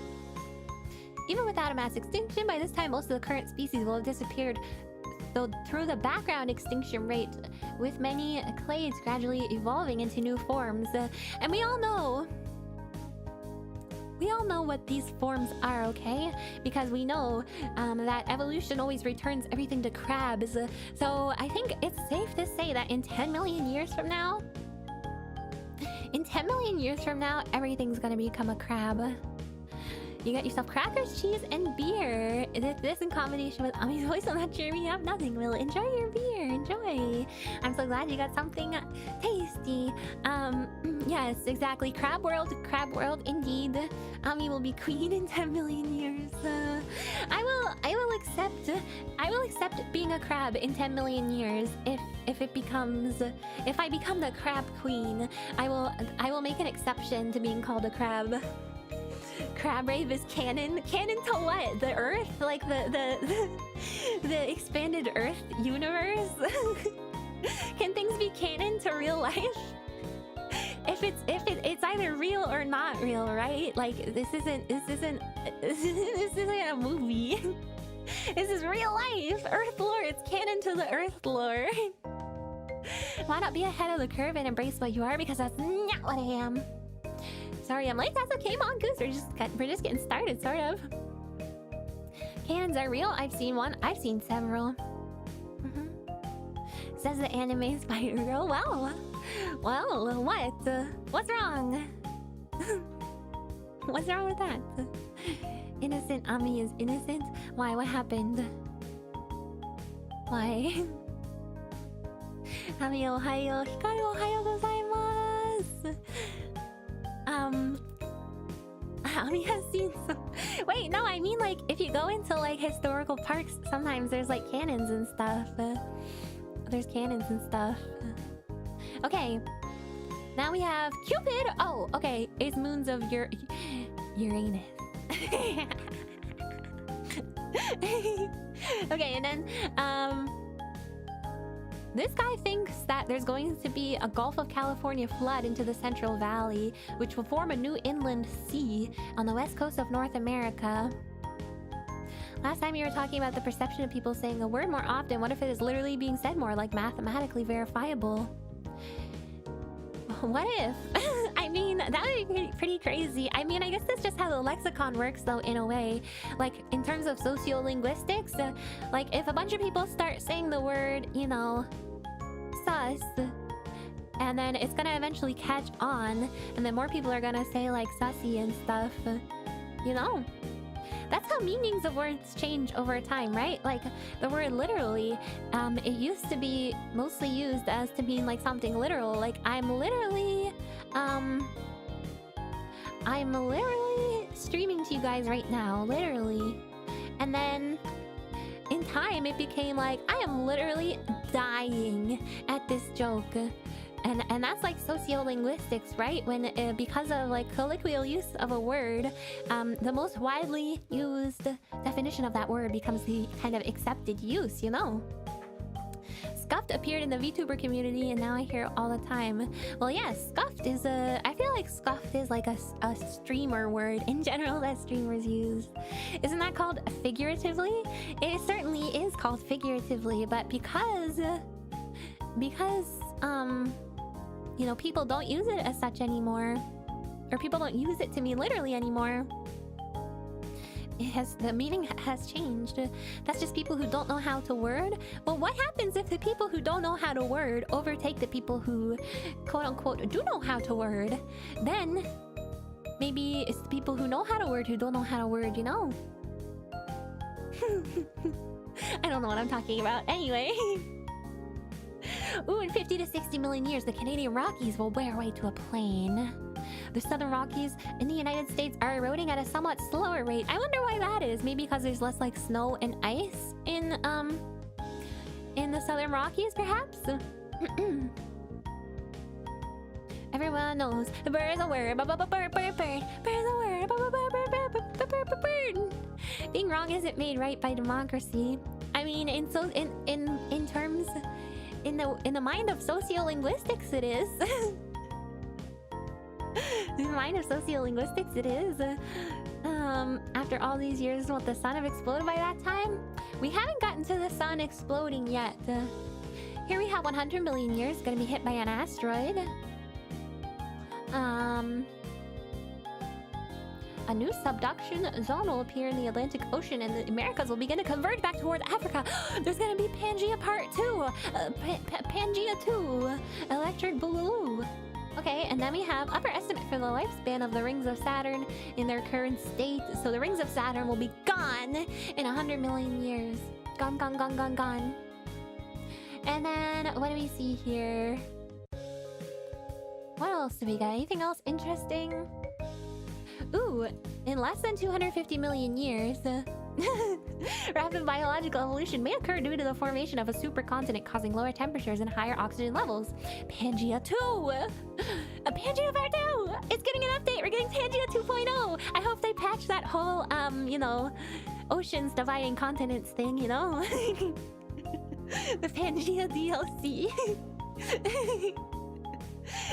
Even without a mass extinction, by this time most of the current species will have disappeared. So through the background extinction rate, with many clades gradually evolving into new forms. And we all know what these forms are, okay? Because we know that evolution always returns everything to crabs. So I think it's safe to say that in 10 million years from now, everything's gonna become a crab. You got yourself crackers, cheese, and beer. This in combination with Ami's voice will not cheer me up. Nothing will. Enjoy your beer. Enjoy. I'm so glad you got something tasty. Yes, exactly. Crab world, indeed. Ami will be queen in 10 million years. I will accept being a crab in 10 million years if I become the crab queen. I will make an exception to being called a crab. Crab rave is canon. Canon to what? The Earth? Like the the expanded Earth universe? Can things be canon to real life? If it's either real or not real, right? Like this isn't a movie. This is real life. Earth lore. It's canon to the Earth lore. Why not be ahead of the curve and embrace what you are? Because that's not what I am. Sorry, I'm late. That's okay, Mongoose. We're just getting started, sort of. Canons are real. I've seen one. I've seen several. Says the anime spider girl. Well, what? What's wrong? What's wrong with that? Innocent Ami is innocent? Why? What happened? Why? Ami ohayo. Hikaru ohayo gozaimasu. Ami has seen some... Wait, no, I mean like if you go into like historical parks, sometimes there's like cannons and stuff. There's cannons and stuff. Okay. Now we have Cupid. Oh, okay. It's moons of Uranus. Okay, and then this guy thinks that there's going to be a Gulf of California flood into the Central Valley, which will form a new inland sea on the west coast of North America. Last time you were talking about the perception of people saying a word more often. What if it is literally being said more, like mathematically verifiable? What if? I mean, that would be pretty crazy. I mean, I guess that's just how the lexicon works, though, in a way. Like, in terms of sociolinguistics, like, if a bunch of people start saying the word, you know, sus, and then it's gonna eventually catch on, and then more people are gonna say, like, sussy and stuff, you know? That's how meanings of words change over time, right? Like, the word literally, it used to be mostly used as to mean like something literal. Like, I'm literally streaming to you guys right now, literally. And then in time, it became like, I am literally dying at this joke. And that's like sociolinguistics, right? When because of like colloquial use of a word, the most widely used definition of that word becomes the kind of accepted use, you know? Scuffed appeared in the VTuber community, and now I hear it all the time. Well, yes, scuffed is I feel like scuffed is like a streamer word in general that streamers use. Isn't that called figuratively? It certainly is called figuratively, but because you know, people don't use it as such anymore, or people don't use it to mean literally anymore. The meaning has changed. That's just people who don't know how to word. Well, what happens if the people who don't know how to word overtake the people who, quote unquote, do know how to word? Then maybe it's the people who know how to word who don't know how to word, you know? I don't know what I'm talking about. Anyway. Ooh, in 50 to 60 million years, the Canadian Rockies will wear away to a plain. The Southern Rockies in the United States are eroding at a somewhat slower rate. I wonder why that is. Maybe because there's less like snow and ice in the Southern Rockies, perhaps? Everyone knows the bird is a word. Bird is a word. Being wrong isn't made right by democracy. I mean, in terms, in the mind of sociolinguistics, it is. In the mind of sociolinguistics, it is. After all these years, won't the sun have exploded by that time? We haven't gotten to the sun exploding yet. Here we have 100 million years, gonna be hit by an asteroid. A new subduction zone will appear in the Atlantic Ocean, and the Americas will begin to converge back toward Africa. There's gonna be Pangea Part 2! Pangea 2! Electric Boogaloo! Okay, and then we have upper estimate for the lifespan of the rings of Saturn in their current state. So the rings of Saturn will be gone in 100 million years. Gone, gone, gone, gone, gone. And then, what do we see here? What else do we got? Anything else interesting? Ooh, in less than 250 million years, rapid biological evolution may occur due to the formation of a supercontinent causing lower temperatures and higher oxygen levels. Pangea 2! A Pangea Part 2! It's getting an update! We're getting Pangea 2.0! I hope they patch that whole, you know, oceans dividing continents thing, you know? The Pangea DLC.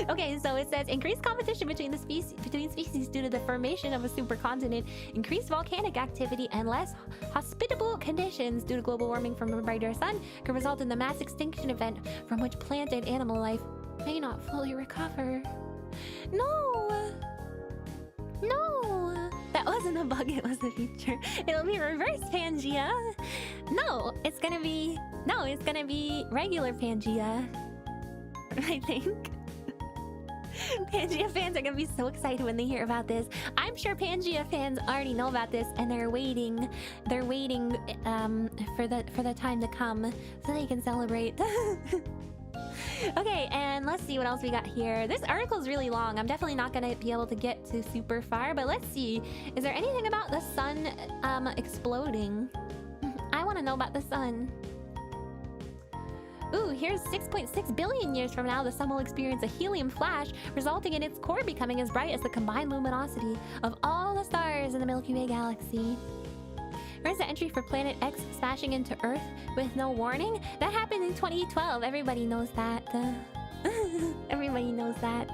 Okay, so it says increased competition between species due to the formation of a supercontinent, increased volcanic activity, and less hospitable conditions due to global warming from a brighter sun could result in the mass extinction event from which plant and animal life may not fully recover. No! No! That wasn't a bug, it was a feature. It'll be reverse Pangea. No, it's gonna be regular Pangea. I think. Pangea fans are gonna be so excited when they hear about this. I'm sure Pangea fans already know about this and they're waiting for the time to come so they can celebrate. Okay, and let's see what else we got here. This article is really long. I'm definitely not gonna be able to get to super far, but let's see. Is there anything about the sun exploding? I want to know about the sun. Ooh, here's 6.6 billion years from now, the sun will experience a helium flash, resulting in its core becoming as bright as the combined luminosity of all the stars in the Milky Way galaxy. Where's the entry for Planet X smashing into Earth with no warning? That happened in 2012. Everybody knows that. Everybody knows that.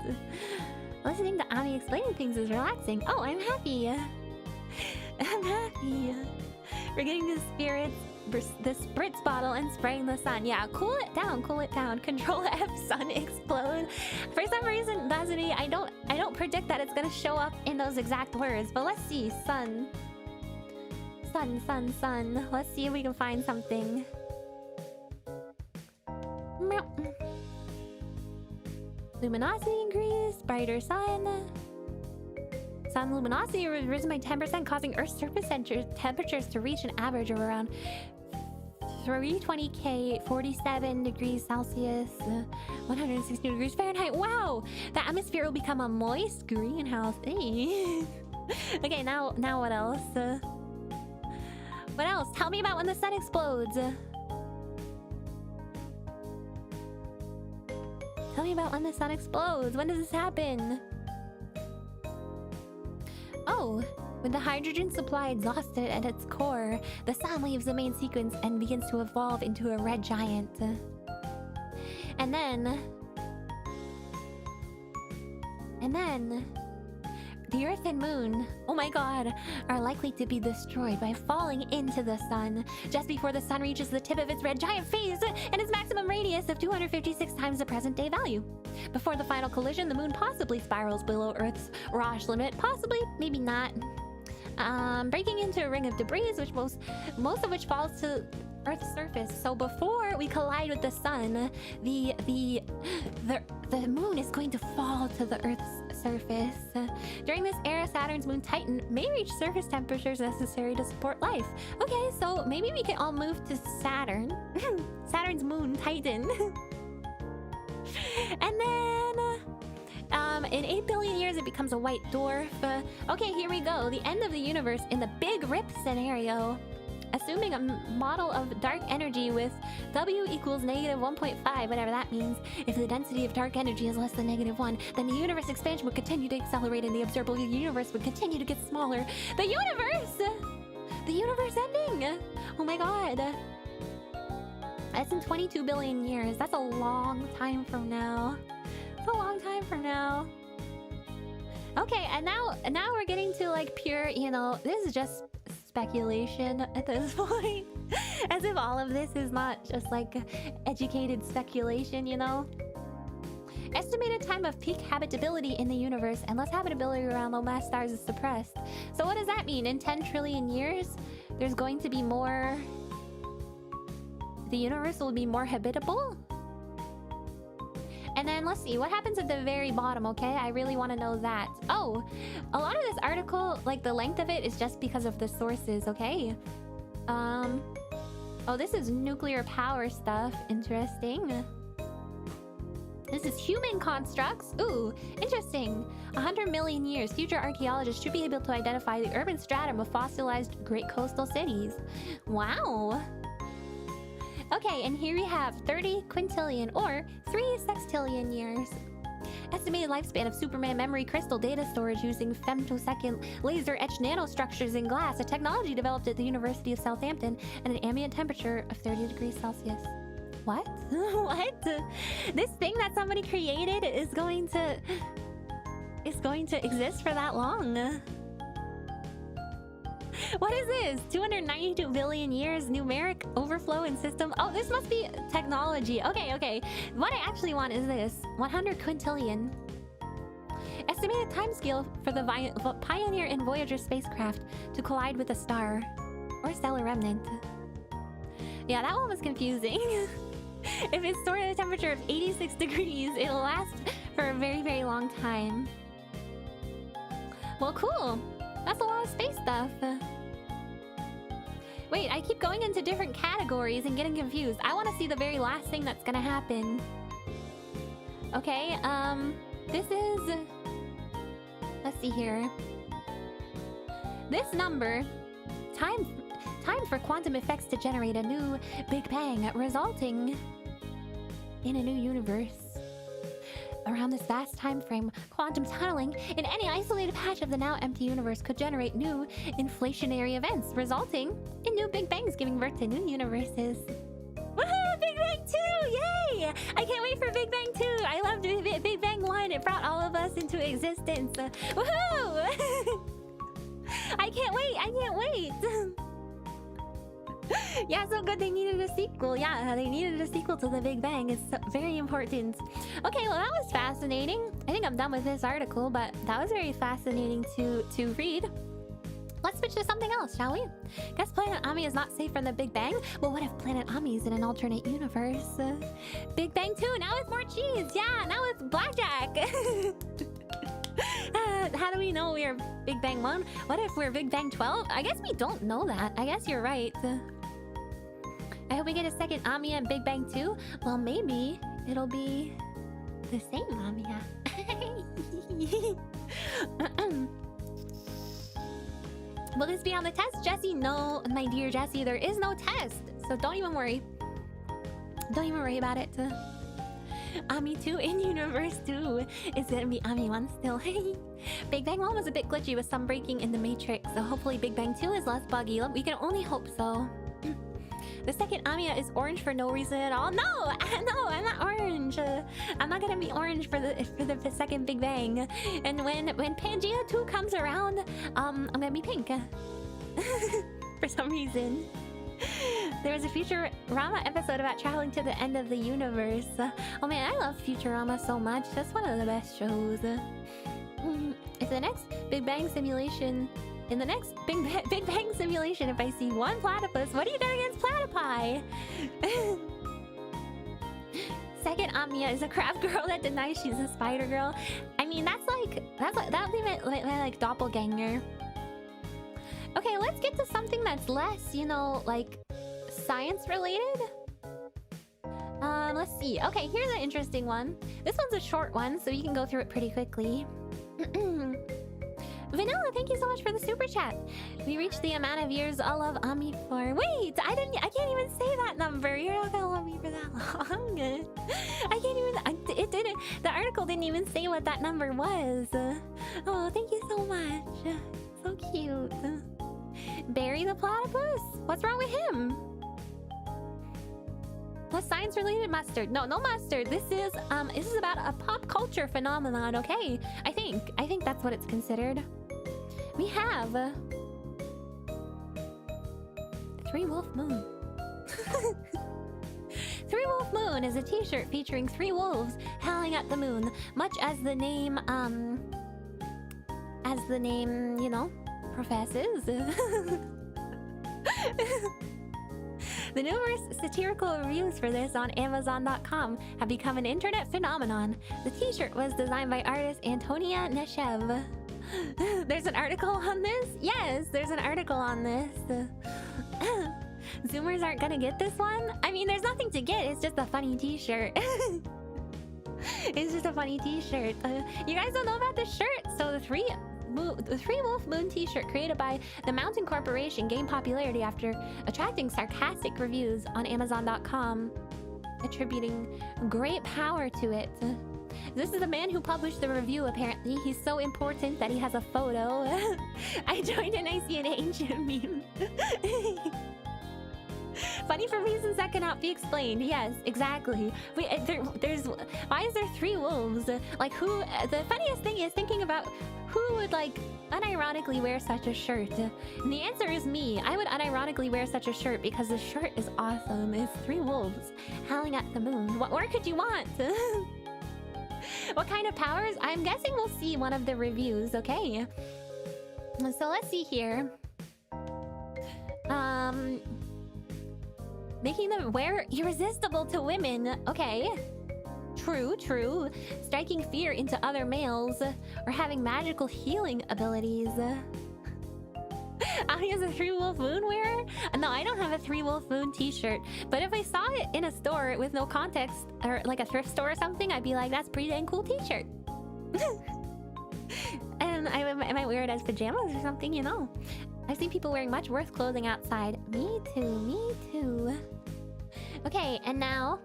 Listening to Ami explaining things is relaxing. Oh, I'm happy. I'm happy. We're getting the spritz bottle and spraying the sun. Yeah, cool it down, cool it down. Control F, sun explode. For some reason, Dazini, I don't predict that it's gonna show up in those exact words, but let's see. Sun. Sun, sun, sun. Let's see if we can find something. Luminosity increased, brighter sun. Sun luminosity risen by 10%, causing Earth's surface temperatures to reach an average of around 320 K, 47 degrees Celsius, 160 degrees Fahrenheit. Wow! The atmosphere will become a moist greenhouse. Hey. Okay, now what else? What else? Tell me about when the sun explodes. Tell me about when the sun explodes. When does this happen? Oh, when the hydrogen supply exhausted at its core, the sun leaves the main sequence and begins to evolve into a red giant. And then the Earth and Moon, oh my god, are likely to be destroyed by falling into the sun just before the sun reaches the tip of its red giant phase and its maximum radius of 256 times the present day value. Before the final collision, the moon possibly spirals below Earth's Roche limit, possibly, maybe not. Breaking into a ring of debris, which most of which falls to Earth's surface. So before we collide with the sun, the moon is going to fall to the Earth's surface. During this era, Saturn's moon Titan may reach surface temperatures necessary to support life. Okay, so maybe we can all move to Saturn. Saturn's moon Titan. And then in 8 billion years it becomes a white dwarf. Okay, here we go. The end of the universe in the Big Rip scenario. Assuming a model of dark energy with W equals -1.5, whatever that means. If the density of dark energy is less than -1, then the universe expansion would continue to accelerate and the observable universe would continue to get smaller. The universe! The universe ending! Oh my god. That's in 22 billion years. That's a long time from now. It's a long time from now. Okay, and now we're getting to like pure, you know, this is just speculation at this point. As if all of this is not just like educated speculation, you know? Estimated time of peak habitability in the universe and less habitability around low mass stars is suppressed. So what does that mean? In 10 trillion years, there's going to be more... The universe will be more habitable? And then let's see, what happens at the very bottom, okay? I really want to know that. Oh, a lot of this article, like the length of it is just because of the sources, okay? Oh, this is nuclear power stuff. Interesting. This is human constructs. Ooh, interesting. 100 million years, future archaeologists should be able to identify the urban stratum of fossilized great coastal cities. Wow. Okay, and here we have 30 quintillion or 3 sextillion years. Estimated lifespan of Superman memory crystal data storage using femtosecond laser etched nanostructures in glass, a technology developed at the University of Southampton at an ambient temperature of 30 degrees Celsius. What? What? This thing that somebody created is going to exist for that long? What is this? 292 billion years, numeric overflow in system. Oh, this must be technology. Okay. What I actually want is this. 100 quintillion. Estimated timescale for the Pioneer and Voyager spacecraft to collide with a star. Or stellar remnant. Yeah, that one was confusing. If it's stored at a temperature of 86 degrees, it'll last for a very, very long time. Well, cool. That's a lot of space stuff. Wait, I keep going into different categories and getting confused. I want to see the very last thing that's gonna happen. Okay, this is... Let's see here. This number... Time for quantum effects to generate a new Big Bang, resulting in a new universe. Around this vast time frame, quantum tunneling in any isolated patch of the now empty universe could generate new inflationary events, resulting in new Big Bangs, giving birth to new universes. Woohoo! Big Bang 2! Yay! I can't wait for Big Bang 2! I loved Big Bang 1. It brought all of us into existence. Woohoo! I can't wait! Yeah, so good they needed a sequel. Yeah, they needed a sequel to the Big Bang. It's so, very important. Okay, well that was fascinating. I think I'm done with this article, but that was very fascinating to read. Let's switch to something else, shall we? Guess Planet Ami is not safe from the Big Bang? Well, what if Planet Ami is in an alternate universe? Big Bang 2, now with more cheese! Yeah, now with blackjack! How do we know we're Big Bang 1? What if we're Big Bang 12? I guess we don't know that. I guess you're right. I hope we get a second Amiya and Big Bang 2. Well, maybe it'll be the same Amiya. Will this be on the test, Jessie? No, my dear Jessie, there is no test. So don't even worry. Don't even worry about it. Ami 2 in Universe 2 is gonna be Ami 1 still. Big Bang 1 was a bit glitchy with some breaking in the Matrix, so hopefully Big Bang 2 is less buggy. We can only hope so. The second Amiya is orange for no reason at all. No, I'm not orange. I'm not gonna be orange for the second Big Bang. And when Pangea 2 comes around, I'm gonna be pink. For some reason. There was a Futurama episode about traveling to the end of the universe. Oh man, I love Futurama so much. That's one of the best shows. If the next Big Bang simulation... In the next Big Bang simulation, if I see one platypus, what are you doing against platypi? Second Amiya is a crab girl that denies she's a spider girl. I mean, that would be my doppelganger. Okay, let's get to something that's less, you know, like science related. Let's see. Okay, here's an interesting one. This one's a short one, so you can go through it pretty quickly. Vanilla, thank you so much for the super chat. We reached the amount of years I'll love Ami for. Wait, I can't even say that number. You're not gonna love me for that long. I can't even. It didn't. The article didn't even say what that number was. Oh, thank you so much. So cute. Barry the platypus. What's wrong with him? What's science related? Mustard? No mustard. This is about a pop culture phenomenon. Okay, I think that's what it's considered. We have 3 Wolf Moon. 3 Wolf Moon is a t-shirt featuring 3 wolves howling at the moon, much as the name you know, professes. The numerous satirical reviews for this on Amazon.com have become an internet phenomenon. The t-shirt was designed by artist Antonia Neshev. There's an article on this? Yes, there's an article on this. Zoomers aren't gonna get this one? I mean, there's nothing to get, it's just a funny t-shirt. It's just a funny t-shirt. You guys don't know about this shirt? So the 3 Wolf Moon t-shirt created by the Mountain Corporation gained popularity after attracting sarcastic reviews on Amazon.com, attributing great power to it. This is the man who published the review, apparently. He's so important that he has a photo. I joined and I see an ancient meme. Funny for reasons that cannot be explained. Yes, exactly. Wait, there's... Why is there 3 wolves? Like, who... The funniest thing is thinking about who would, like, unironically wear such a shirt. And the answer is me. I would unironically wear such a shirt because the shirt is awesome. It's 3 wolves howling at the moon. What more could you want? What kind of powers? I'm guessing we'll see one of the reviews, okay? So let's see here. Making them wear irresistible to women. Okay. True, true. Striking fear into other males. Or having magical healing abilities. Amiya's a 3-wolf moon wearer? No, I don't have a 3-wolf moon t-shirt. But if I saw it in a store with no context, or like a thrift store or something, I'd be like, that's a pretty dang cool t-shirt. And I might wear it as pajamas or something, you know. I've seen people wearing much worse clothing outside. Me too, me too. Okay, and now...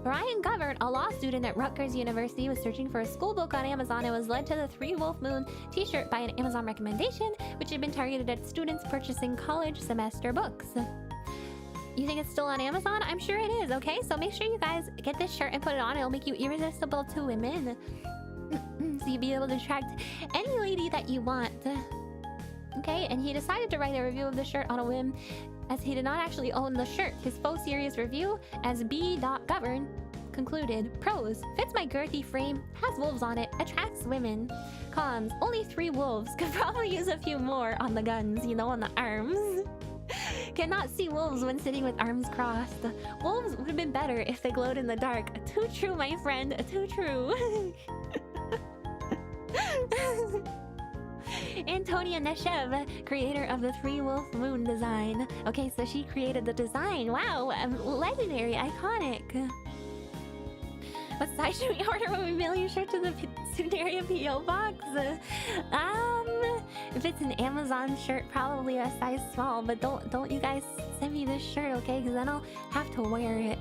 Brian Govern, a law student at Rutgers University, was searching for a school book on Amazon and was led to the 3-Wolf Moon t-shirt by an Amazon recommendation, which had been targeted at students purchasing college semester books. You think it's still on Amazon? I'm sure it is, okay? So make sure you guys get this shirt and put it on. It'll make you irresistible to women. So you'll be able to attract any lady that you want. Okay, and he decided to write a review of the shirt on a whim, as he did not actually own the shirt. His full series review, as B.Govern, concluded: Pros: fits my girthy frame, has wolves on it, attracts women. Cons: only 3 wolves, could probably use a few more on the guns, you know, on the arms. Cannot see wolves when sitting with arms crossed. Wolves would have been better if they glowed in the dark. Too true, my friend, too true. Antonia Neshev, creator of the 3-Wolf Moon design. Okay, so she created the design. Wow, legendary, iconic. What size should we order when we mail your shirt to the Tsunderia P.O. box? If it's an Amazon shirt, probably a size small. But don't you guys send me this shirt, okay? Because then I'll have to wear it.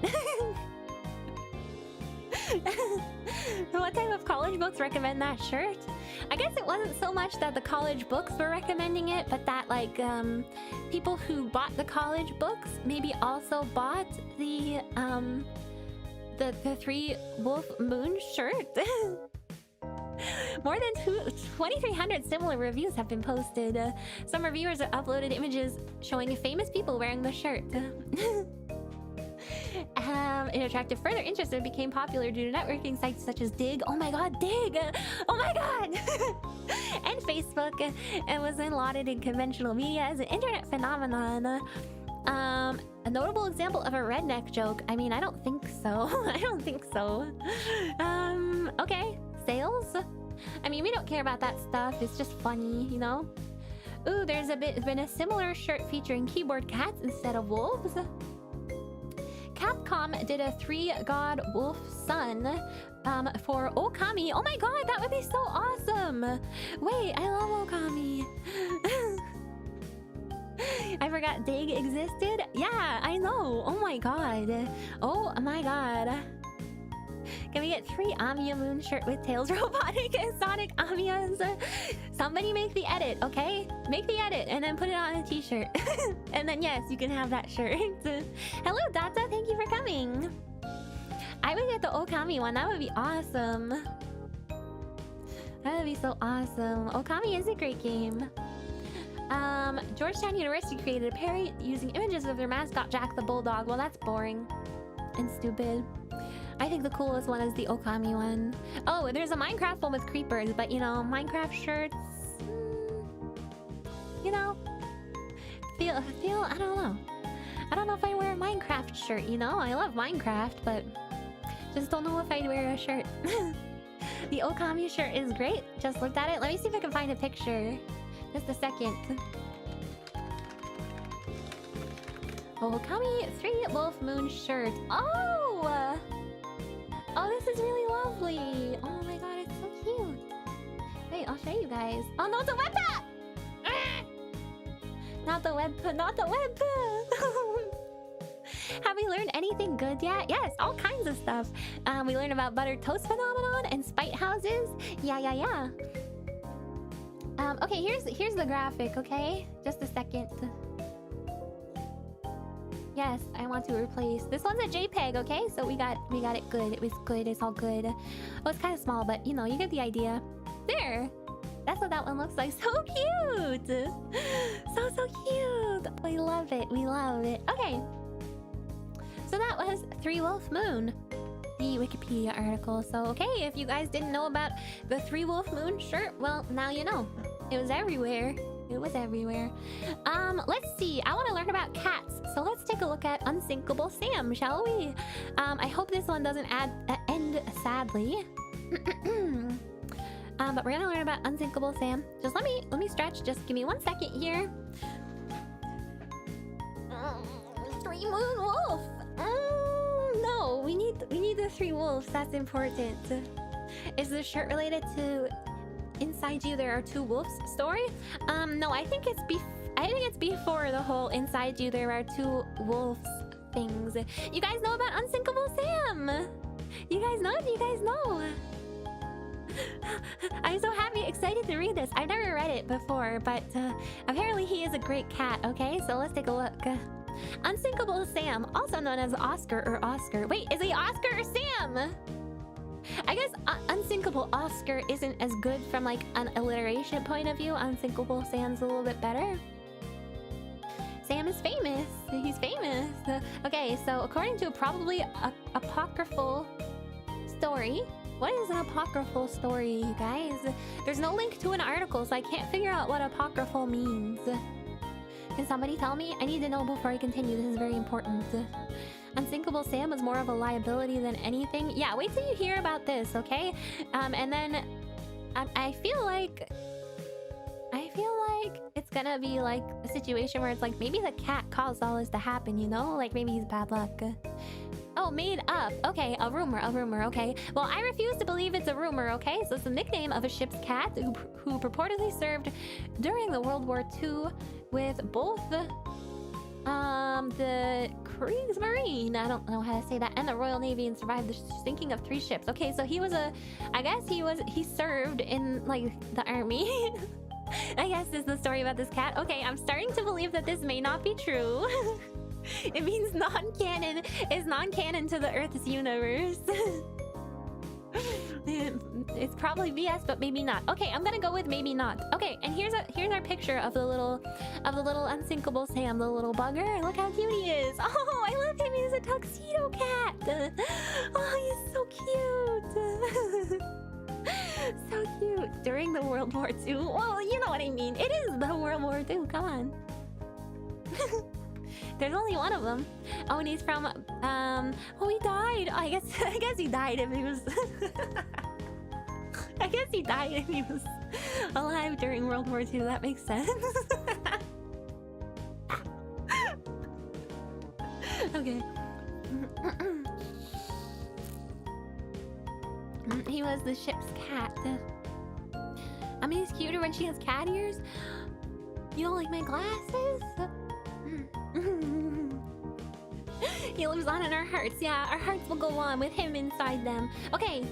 What type of college books recommend that shirt? I guess it wasn't so much that the college books were recommending it, but that like people who bought the college books maybe also bought the 3-Wolf Moon shirt. More than 2,300 similar reviews have been posted. Some reviewers have uploaded images showing famous people wearing the shirt. It attracted further interest and became popular due to networking sites such as Dig. Oh my god, Dig! Oh my god! And Facebook, and was then lauded in conventional media as an internet phenomenon. A notable example of a redneck joke. I mean, I don't think so. I don't think so. Okay. Sales? I mean, we don't care about that stuff. It's just funny, you know? Ooh, there's been a similar shirt featuring keyboard cats instead of wolves. Capcom did a 3-god wolf sun for Okami. Oh my god, that would be so awesome! Wait, I love Okami. I forgot Dig existed. Yeah, I know. Oh my god. Oh my god. Can we get 3 Amiya Moon shirt with Tails robotic and Sonic Amiyas? Somebody make the edit, okay? Make the edit and then put it on a t-shirt. And then yes, you can have that shirt. Hello Data, thank you for coming. I would get the Okami one, that would be awesome. That would be so awesome. Okami is a great game. Georgetown University created a parody using images of their mascot Jack the Bulldog. Well, that's boring and stupid. I think the coolest one is the Okami one. Oh, there's a Minecraft one with creepers, but you know, Minecraft shirts, you know, feel, I don't know. I don't know if I wear a Minecraft shirt, you know? I love Minecraft, but just don't know if I'd wear a shirt. The Okami shirt is great. Just looked at it. Let me see if I can find a picture. Just a second. Okami 3-Wolf Moon shirt. Oh! Oh, this is really lovely. Oh my god, it's so cute. Wait, I'll show you guys. Oh no, it's a webpack! Not the web, not the web. Have we learned anything good yet? Yes, all kinds of stuff. We learned about buttered toast phenomenon and spite houses. Yeah. Okay, here's the graphic, okay? Just a second. Yes, I want to replace. This one's a JPEG, okay? So we got it good. It was good. It's all good. Oh, it's kind of small, but you know, you get the idea. There. That's what that one looks like. So cute. So cute. We love it. We love it. Okay. So that was Three Wolf Moon, the Wikipedia article. So okay, if you guys didn't know about the Three Wolf Moon, sure. Well, now you know. It was everywhere. It was everywhere. Let's see. I want to learn about cats. So let's take a look at Unsinkable Sam, shall we? I hope this one doesn't end sadly. But we're gonna learn about Unsinkable Sam. Just let me stretch. Just give me 1 second here. Three Moon Wolf. No, we need the three wolves. That's important. Is the shirt related to Inside You There Are Two Wolves story? No, I think it's before the whole Inside You There Are Two Wolves things. You guys know about Unsinkable Sam? You guys know? Do you guys know? I'm so happy, excited to read this. I've never read it before, but apparently he is a great cat. Okay, so let's take a look. Unsinkable Sam, also known as Oscar or Oscar. Wait, is he Oscar or Sam? I guess Unsinkable Oscar isn't as good from like an alliteration point of view. Unsinkable Sam's a little bit better. Sam is famous. He's famous. Okay, so according to a probably apocryphal story. What is an apocryphal story, you guys? There's no link to an article, so I can't figure out what apocryphal means. Can somebody tell me? I need to know before I continue. This is very important. Unsinkable Sam is more of a liability than anything. Yeah, wait till you hear about this, okay? And then I feel like it's gonna be like a situation where it's like maybe the cat caused all this to happen, you know? Like maybe he's bad luck. Oh, made up. Okay, a rumor, okay. Well, I refuse to believe it's a rumor, okay? So it's the nickname of a ship's cat who purportedly served during the World War II with both the Kriegsmarine, I don't know how to say that, and the Royal Navy, and survived the sinking of 3 ships. Okay, so he served in like the army. I guess this is the story about this cat. Okay, I'm starting to believe that this may not be true. It means non-canon is non-canon to the Earth's universe. It's probably BS, but maybe not. Okay, I'm gonna go with maybe not. Okay, and here's our picture of the little Unsinkable Sam, the little bugger. Look how cute he is. Oh, I love him. He's a tuxedo cat. Oh, he's so cute. So cute. During the World War II. Well, you know what I mean. It is the World War II. Come on. There's only one of them. Oh, and he's from oh, he died. Oh, I guess he died if he was I guess he died if he was alive during World War II. That makes sense. Okay. He was the ship's cat. I mean, he's cuter when she has cat ears. You don't like my glasses? He lives on in our hearts. Yeah, our hearts will go on with him inside them. Okay,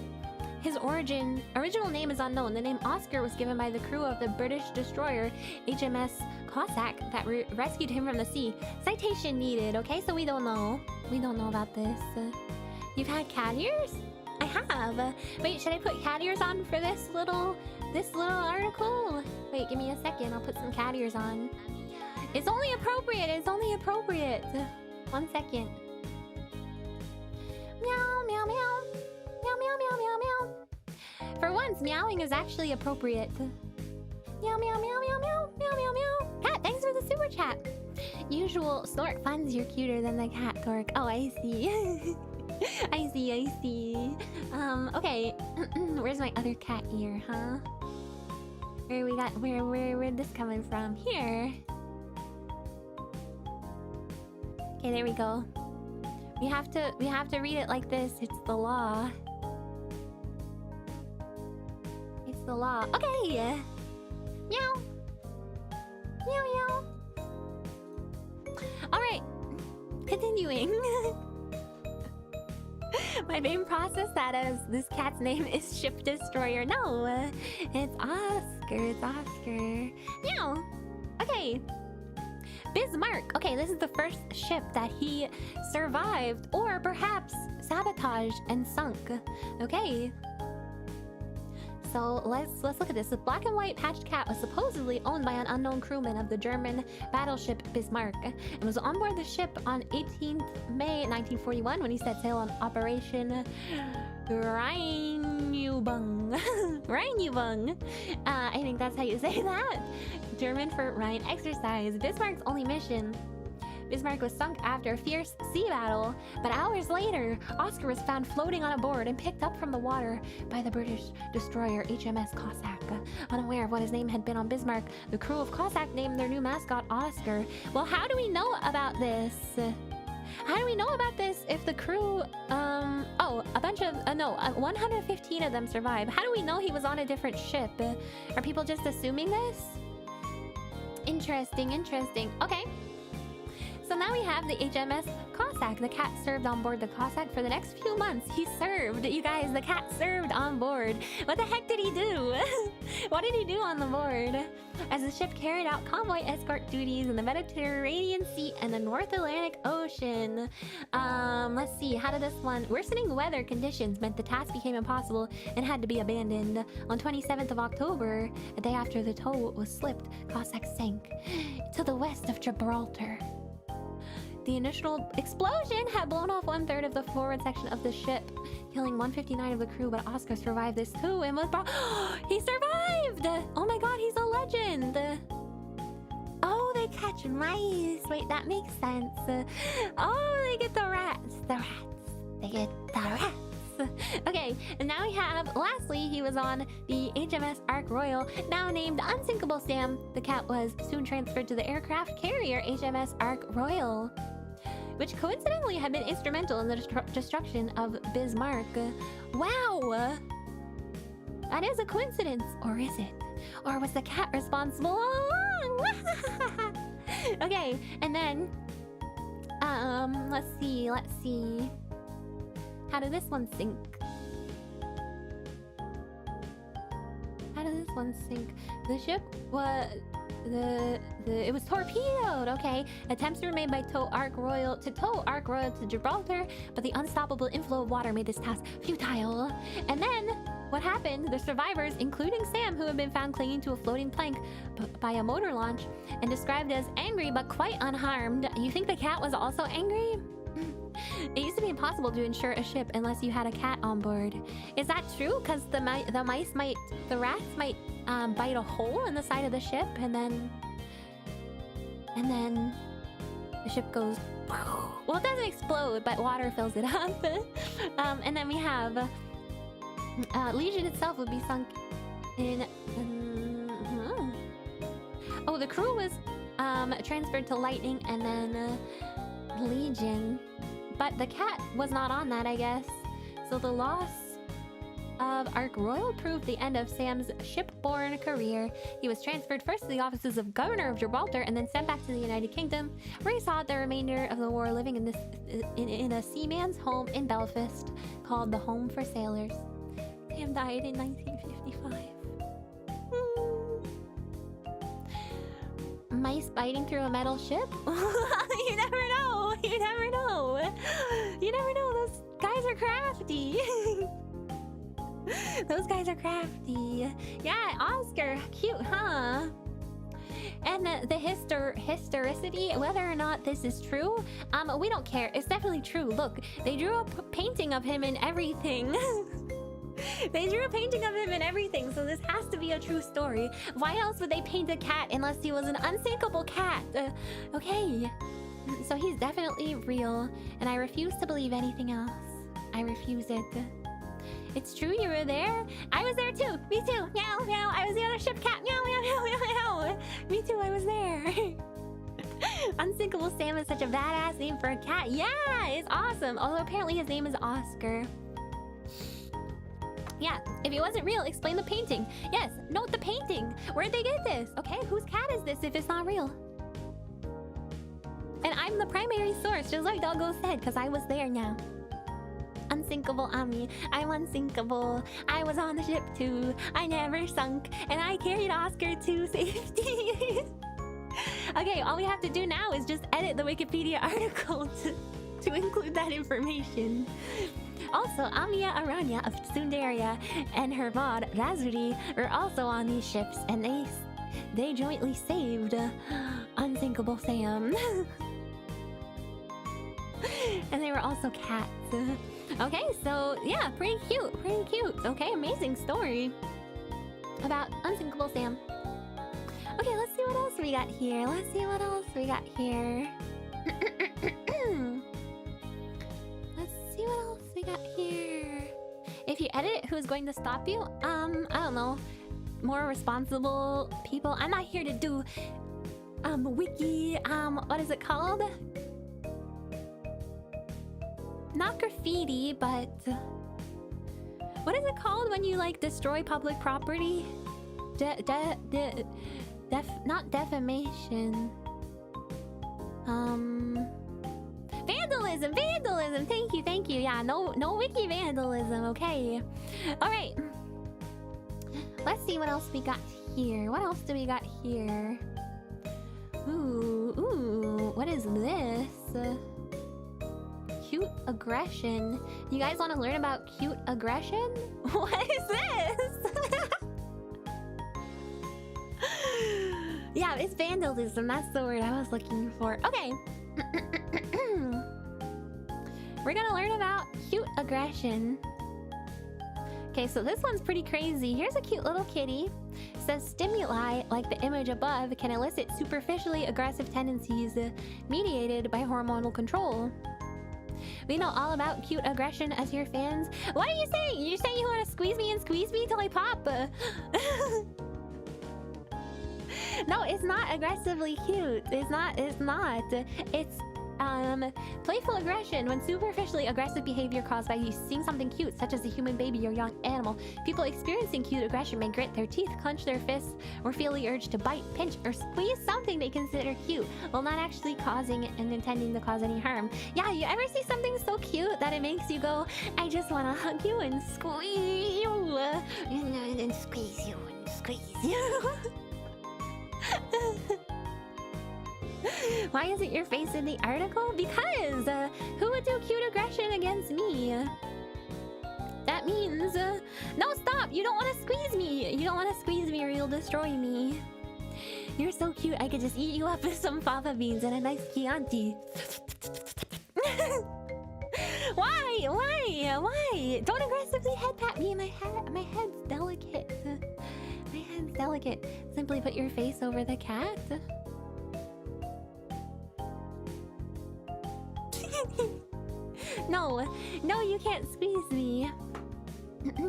his original name is unknown. The name Oscar was given by the crew of the British destroyer HMS Cossack that rescued him from the sea. Citation needed. Okay, so we don't know. We don't know about this. You've had cat ears? I have. Wait, should I put cat ears on for this little article? Wait, give me a second. I'll put some cat ears on. It's only appropriate. It's only appropriate. 1 second. Meow, meow, meow. Meow, meow, meow, meow, meow. For once, meowing is actually appropriate. Meow, meow, meow, meow, meow, meow, meow, meow. Cat, thanks for the super chat. Usual snort funds, you're cuter than the cat, Torque. Oh, I see. I see. Okay. Where's my other cat ear, huh? Where'd this coming from? Here. Okay, there we go. We have to read it like this. It's the law. It's the law. Okay. Meow. Meow meow. All right. Continuing. My brain processed that as this cat's name is Ship Destroyer. No, it's Oscar. It's Oscar. Meow. Okay. Bismarck. Okay, this is the first ship that he survived or perhaps sabotaged and sunk. Okay. So let's look at this. The black and white patched cat was supposedly owned by an unknown crewman of the German battleship Bismarck and was on board the ship on 18th May 1941 when he set sail on Operation Rheinübung. Rheinübung. I think that's how you say that. German for Rhine exercise. Bismarck's only mission. Bismarck was sunk after a fierce sea battle, but hours later, Oscar was found floating on a board and picked up from the water by the British destroyer HMS Cossack. Unaware of what his name had been on Bismarck, the crew of Cossack named their new mascot Oscar. Well, how do we know about this? How do we know about this if the crew, 115 of them survived. How do we know he was on a different ship? Are people just assuming this? Interesting, interesting. Okay. So now we have the HMS Cossack. The cat served on board the Cossack for the next few months. He served. You guys, the cat served on board. What the heck did he do? What did he do on the board? As the ship carried out convoy escort duties in the Mediterranean Sea and the North Atlantic Ocean. Let's see. How did this one... Worsening weather conditions meant the task became impossible and had to be abandoned. On 27th of October, a day after the tow was slipped, Cossack sank to the west of Gibraltar. The initial explosion had blown off 1/3 of the forward section of the ship, killing 159 of the crew, but Oscar survived this too and was brought... He survived! Oh my god, he's a legend! Oh, they catch mice! Wait, that makes sense. Oh, they get the rats. The rats. They get the rats. Okay, and now we have... Lastly, he was on the HMS Ark Royal, now named Unsinkable Sam. The cat was soon transferred to the aircraft carrier HMS Ark Royal, which coincidentally had been instrumental in the destruction of Bismarck. Wow! That is a coincidence, or is it? Or was the cat responsible all along? Okay, and then... let's see. How did this one sink? How did this one sink? The ship was... it was torpedoed. Okay, attempts were made by to tow Ark Royal to Gibraltar, but the unstoppable inflow of water made this task futile. And then what happened? The survivors, including Sam, who had been found clinging to a floating plank by a motor launch and described as angry but quite unharmed. You think the cat was also angry? It used to be impossible to insure a ship unless you had a cat on board. Is that true? Because the rats might bite a hole in the side of the ship, and then the ship goes... Well, it doesn't explode, but water fills it up. And then we have... Legion itself would be sunk in... Oh, the crew was transferred to Lightning and then Legion. But the cat was not on that, I guess. So the loss of Ark Royal proved the end of Sam's shipborne career. He was transferred first to the offices of Governor of Gibraltar and then sent back to the United Kingdom, where he saw the remainder of the war living in a seaman's home in Belfast called the Home for Sailors. Sam died in 1955. Mice biting through a metal ship? You never know! You never know! You never know! Those guys are crafty! Those guys are crafty. Yeah, Oscar. Cute, huh? And the historicity, whether or not this is true, we don't care. It's definitely true. Look, they drew a painting of him and everything. They drew a painting of him and everything, so this has to be a true story. Why else would they paint a cat unless he was an unsinkable cat? Okay. So he's definitely real, and I refuse to believe anything else. I refuse it. It's true you were there? I was there too! Me too! Meow, meow! I was the other ship cat! Meow, meow, meow, meow, meow! Me too, I was there! Unsinkable Sam is such a badass name for a cat. Yeah! It's awesome! Although apparently his name is Oscar. Yeah, if it wasn't real, explain the painting. Yes, note the painting. Where'd they get this? Okay, whose cat is this if it's not real? And I'm the primary source, just like Doggo said, because I was there now. Unsinkable Ami. I'm unsinkable. I was on the ship too. I never sunk. And I carried Oscar to safety. Okay, all we have to do now is just edit the Wikipedia article to include that information. Also, Amiya Aranha of Tsunderia and her mod, Razuri, were also on these ships, and they jointly saved Unsinkable Sam. And they were also cats. Okay, so yeah, pretty cute. Okay, amazing story about Unsinkable Sam. Okay, let's see what else we got here. If you edit, who's going to stop you? I don't know. More responsible people. I'm not here to do wiki, what is it called? Not graffiti, but what is it called when you like destroy public property? Not defamation. Vandalism. Thank you. Yeah, no wiki vandalism. Okay. All right. Let's see what else we got here. What else do we got here? Ooh. What is this? Cute aggression. You guys want to learn about cute aggression? What is this? Yeah, it's vandalism. That's the word I was looking for. Okay. We're gonna learn about cute aggression. Okay, so this one's pretty crazy. Here's a cute little kitty. It says stimuli, like the image above, can elicit superficially aggressive tendencies mediated by hormonal control. We know all about cute aggression as your fans. What are you saying? You're saying you want to squeeze me till I pop? No, it's not aggressively cute. It's not. It's playful aggression, when superficially aggressive behavior caused by you seeing something cute, such as a human baby or young animal. People experiencing cute aggression may grit their teeth, clench their fists, or feel the urge to bite, pinch, or squeeze something they consider cute, while not actually causing and intending to cause any harm. Yeah, you ever see something so cute that it makes you go, I just want to hug you and squeeze you, and squeeze you and squeeze you. Why isn't your face in the article? Because who would do cute aggression against me? That means no, stop! You don't want to squeeze me. You don't want to squeeze me or you'll destroy me. You're so cute. I could just eat you up with some fava beans and a nice Chianti. Why? Don't aggressively head pat me. My head's delicate. My head's delicate. Simply put your face over the cat. No, you can't squeeze me.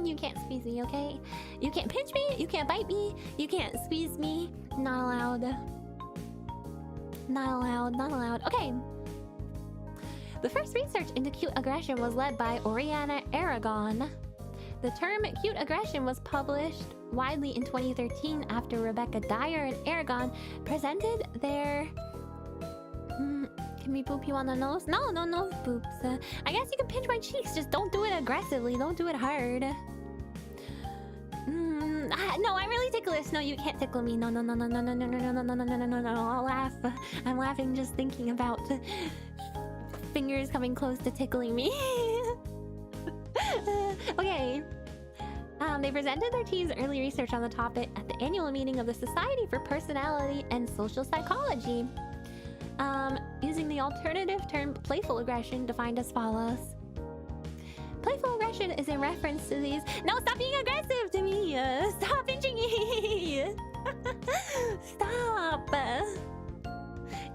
You can't squeeze me, okay? You can't pinch me, you can't bite me, you can't squeeze me. Not allowed. Not allowed. Okay. The first research into cute aggression was led by Oriana Aragon. The term cute aggression was published widely in 2013 after Rebecca Dyer and Aragon presented their... Can we boop you on the nose? No boops. I guess you can pinch my cheeks, just don't do it aggressively, don't do it hard. No, I'm really ticklish. No, you can't tickle me. No. I'll laugh. I'm laughing just thinking about fingers coming close to tickling me. Okay. They presented their team's early research on the topic at the annual meeting of the Society for Personality and Social Psychology. Using the alternative term playful aggression defined as follows. Playful aggression is in reference to these... No, stop being aggressive to me! Stop pinching me! Stop!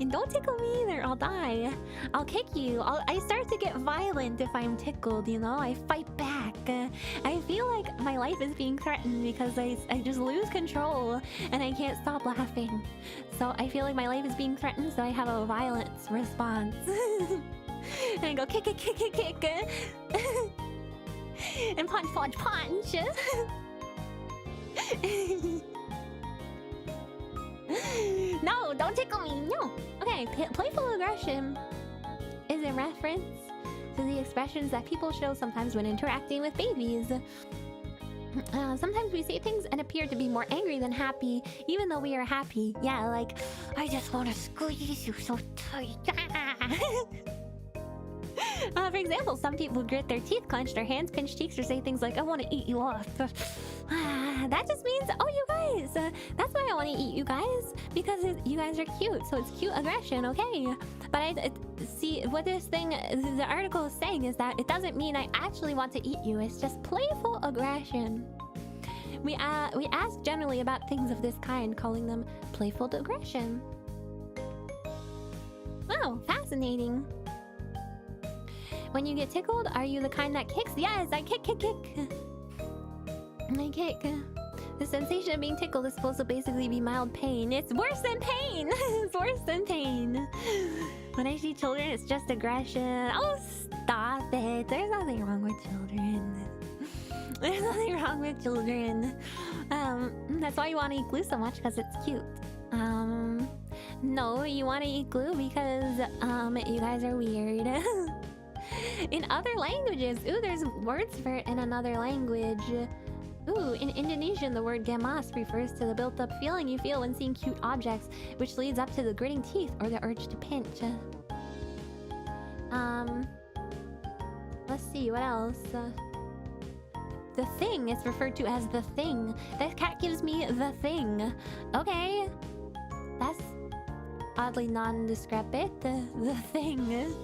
And don't tickle me either, I'll die. I'll kick you. I start to get violent if I'm tickled, you know? I fight back. I feel like my life is being threatened because I just lose control and I can't stop laughing. So I feel like my life is being threatened, so I have a violence response. And I go kick. And punch. No, don't tickle me. No. Okay, playful aggression is a reference to the expressions that people show sometimes when interacting with babies. Sometimes we say things and appear to be more angry than happy, even though we are happy. Yeah, like, I just want to squeeze you so tight. For example, some people grit their teeth, clench their hands, pinch cheeks, or say things like, I want to eat you off. That just means, oh, you guys, that's why I want to eat you guys, because you guys are cute, so it's cute aggression, okay? But I see what this thing, the article is saying is that it doesn't mean I actually want to eat you, it's just playful aggression. We ask generally about things of this kind, calling them playful aggression. Wow, fascinating. When you get tickled, are you the kind that kicks? Yes, I kick. I kick. The sensation of being tickled is supposed to basically be mild pain. It's worse than pain! It's worse than pain. When I see children, it's just aggression. Oh, stop it. There's nothing wrong with children. There's nothing wrong with children. That's why you want to eat glue so much, because it's cute. No, you want to eat glue because, you guys are weird. In other languages, ooh, there's words for it in another language. Ooh, in Indonesian, the word gemas refers to the built-up feeling you feel when seeing cute objects, which leads up to the gritting teeth or the urge to pinch. Let's see, what else? The thing is referred to as the thing. That cat gives me the thing. Okay. That's oddly nondescript. The thing.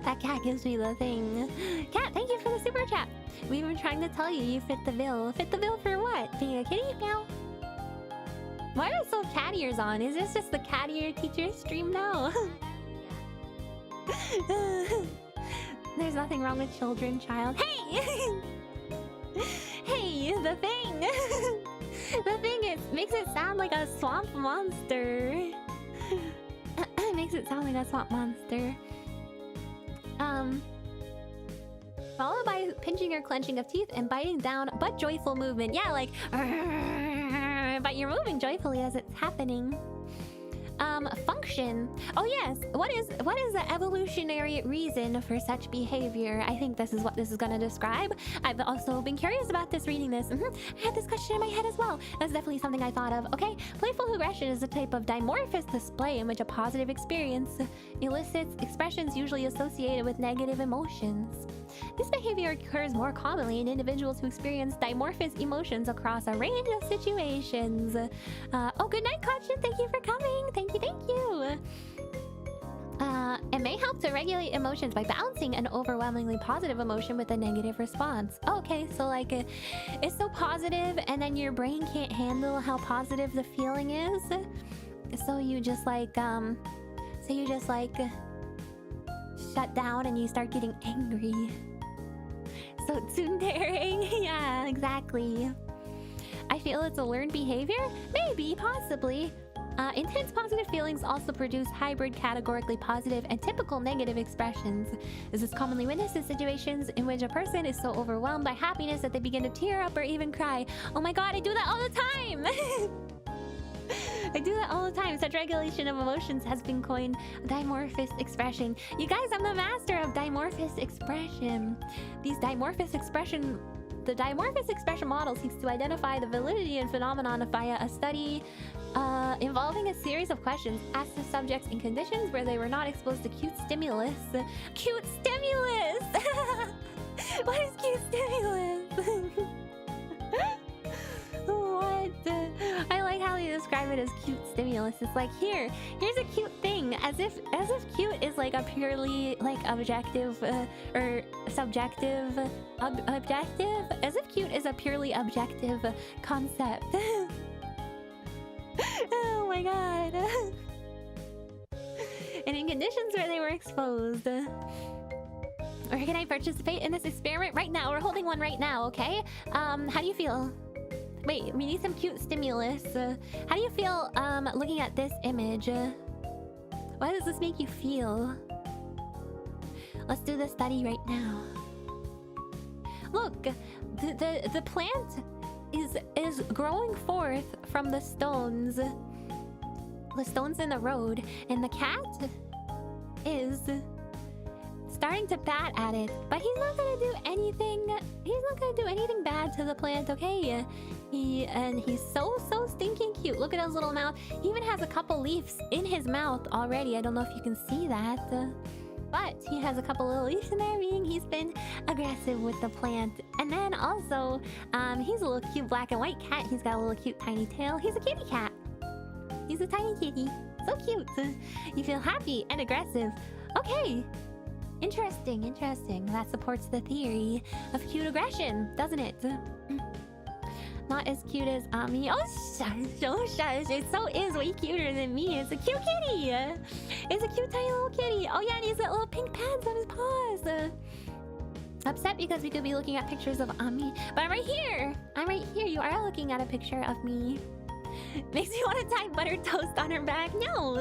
That cat gives me the thing. Cat, thank you for the super chat. We've been trying to tell you, you fit the bill. Fit the bill for what? Being a kitty? Meow. Why are so cat ears on? Is this just the cat ear teacher stream now? There's nothing wrong with children, child. Hey! Hey, the thing! The thing makes it sound like a swamp monster. Makes it sound like a swamp monster. Followed by pinching or clenching of teeth and biting down, but joyful movement. Yeah, like, but you're moving joyfully as it's happening. Function. Oh yes, what is the evolutionary reason for such behavior? I think this is what this is gonna describe. I've also been curious about this reading this. I had this question in my head as well. That's definitely something I thought of. Okay, playful aggression is a type of dimorphous display in which a positive experience elicits expressions usually associated with negative emotions. This behavior occurs more commonly in individuals who experience dimorphous emotions across a range of situations. Oh, good night, Caution. Thank you for coming. Thank you. It may help to regulate emotions by balancing an overwhelmingly positive emotion with a negative response. Okay, so like it's so positive and then your brain can't handle how positive the feeling is. So you just like shut down and you start getting angry. So Tsunderia, yeah, exactly. I feel it's a learned behavior? Maybe, possibly. Intense positive feelings also produce hybrid categorically positive and typical negative expressions. This is commonly witnessed in situations in which a person is so overwhelmed by happiness that they begin to tear up or even cry. Oh my god, I do that all the time! I do that all the time. Such regulation of emotions has been coined dimorphous expression. You guys, I'm the master of dimorphous expression. The dimorphous expression model seeks to identify the validity and phenomenon via a study involving a series of questions asked to subjects in conditions where they were not exposed to cute stimulus. Cute stimulus! What is cute stimulus? What? I like how you describe it as cute stimulus. It's like, here's a cute thing, as if cute is like a purely like objective or subjective objective, as if cute is a purely objective concept. Oh my god. And in conditions where they were exposed. Or can I participate in this experiment right now? We're holding one right now, okay? How do you feel? Wait, we need some cute stimulus. How do you feel looking at this image? What does this make you feel? Let's do the study right now. Look, the plant is growing forth from the stones. the stones in the road, and the cat is starting to bat at it, but he's not gonna do anything. He's not gonna do anything bad to the plant, okay? He's so stinking cute. Look at his little mouth. He even has a couple leaves in his mouth already. I don't know if you can see that, but he has a couple little leaves in there, meaning he's been aggressive with the plant. And then also, he's a little cute black and white cat. He's got a little cute tiny tail. He's a kitty cat. He's a tiny kitty. So cute. You feel happy and aggressive. Okay. Interesting. That supports the theory of cute aggression, doesn't it? Not as cute as Ami. Oh, shush. It so is way cuter than me. It's a cute kitty. It's a cute tiny little kitty. Oh yeah, and he's got little pink pads on his paws. Upset because we could be looking at pictures of Ami. But I'm right here. You are looking at a picture of me. Makes me want to tie buttered toast on her back. No.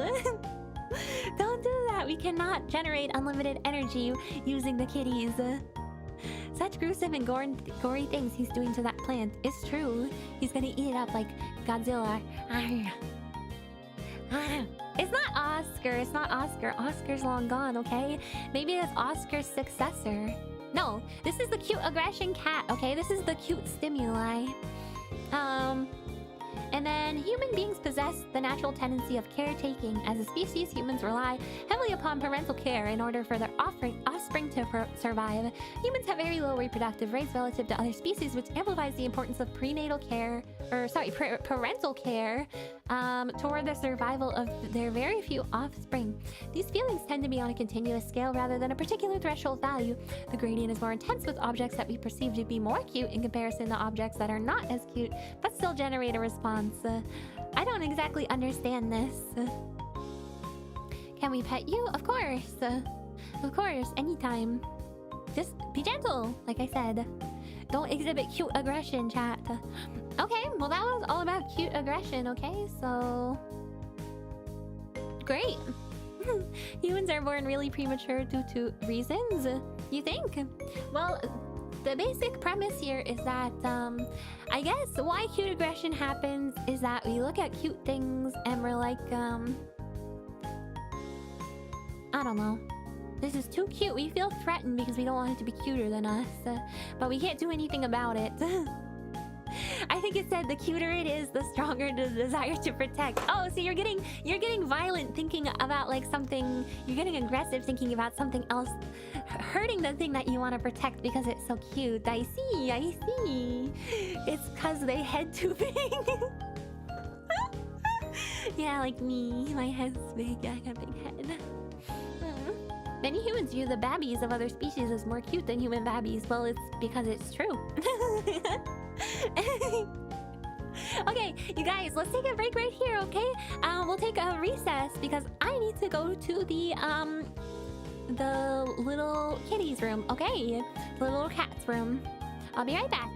Don't do that. We cannot generate unlimited energy using the kitties. Such gruesome and gory things he's doing to that plant. It's true. He's gonna eat it up like Godzilla. It's not Oscar. Oscar's long gone, okay? Maybe it's Oscar's successor. No, this is the cute aggression cat, okay? This is the cute stimuli. And then human beings possess the natural tendency of caretaking. As a species, humans rely heavily upon parental care in order for their offspring to survive. Humans have very low reproductive rates relative to other species, which amplifies the importance of parental care toward the survival of their very few offspring. These feelings tend to be on a continuous scale rather than a particular threshold value. The gradient is more intense with objects that we perceive to be more cute in comparison to objects that are not as cute, but still generate a response. I don't exactly understand this. Can we pet you? Of course. Of course, anytime. Just be gentle, like I said. Don't exhibit cute aggression, chat. Okay, well that was all about cute aggression, okay? So... great. Humans are born really premature due to reasons, you think? Well, the basic premise here is that, I guess why cute aggression happens is that we look at cute things and we're like, I don't know. This is too cute. We feel threatened because we don't want it to be cuter than us, but we can't do anything about it. I think it said the cuter it is, the stronger the desire to protect. Oh, so you're getting violent thinking about like something. You're getting aggressive thinking about something else hurting the thing that you want to protect because it's so cute. I see. It's cause they head too big. Yeah, like me. My head's big. I got a big head. Many humans view the babbies of other species as more cute than human babbies. Well, it's because it's true. Okay, you guys, let's take a break right here, okay? We'll take a recess because I need to go to the little kitty's room, okay? The little cat's room. I'll be right back.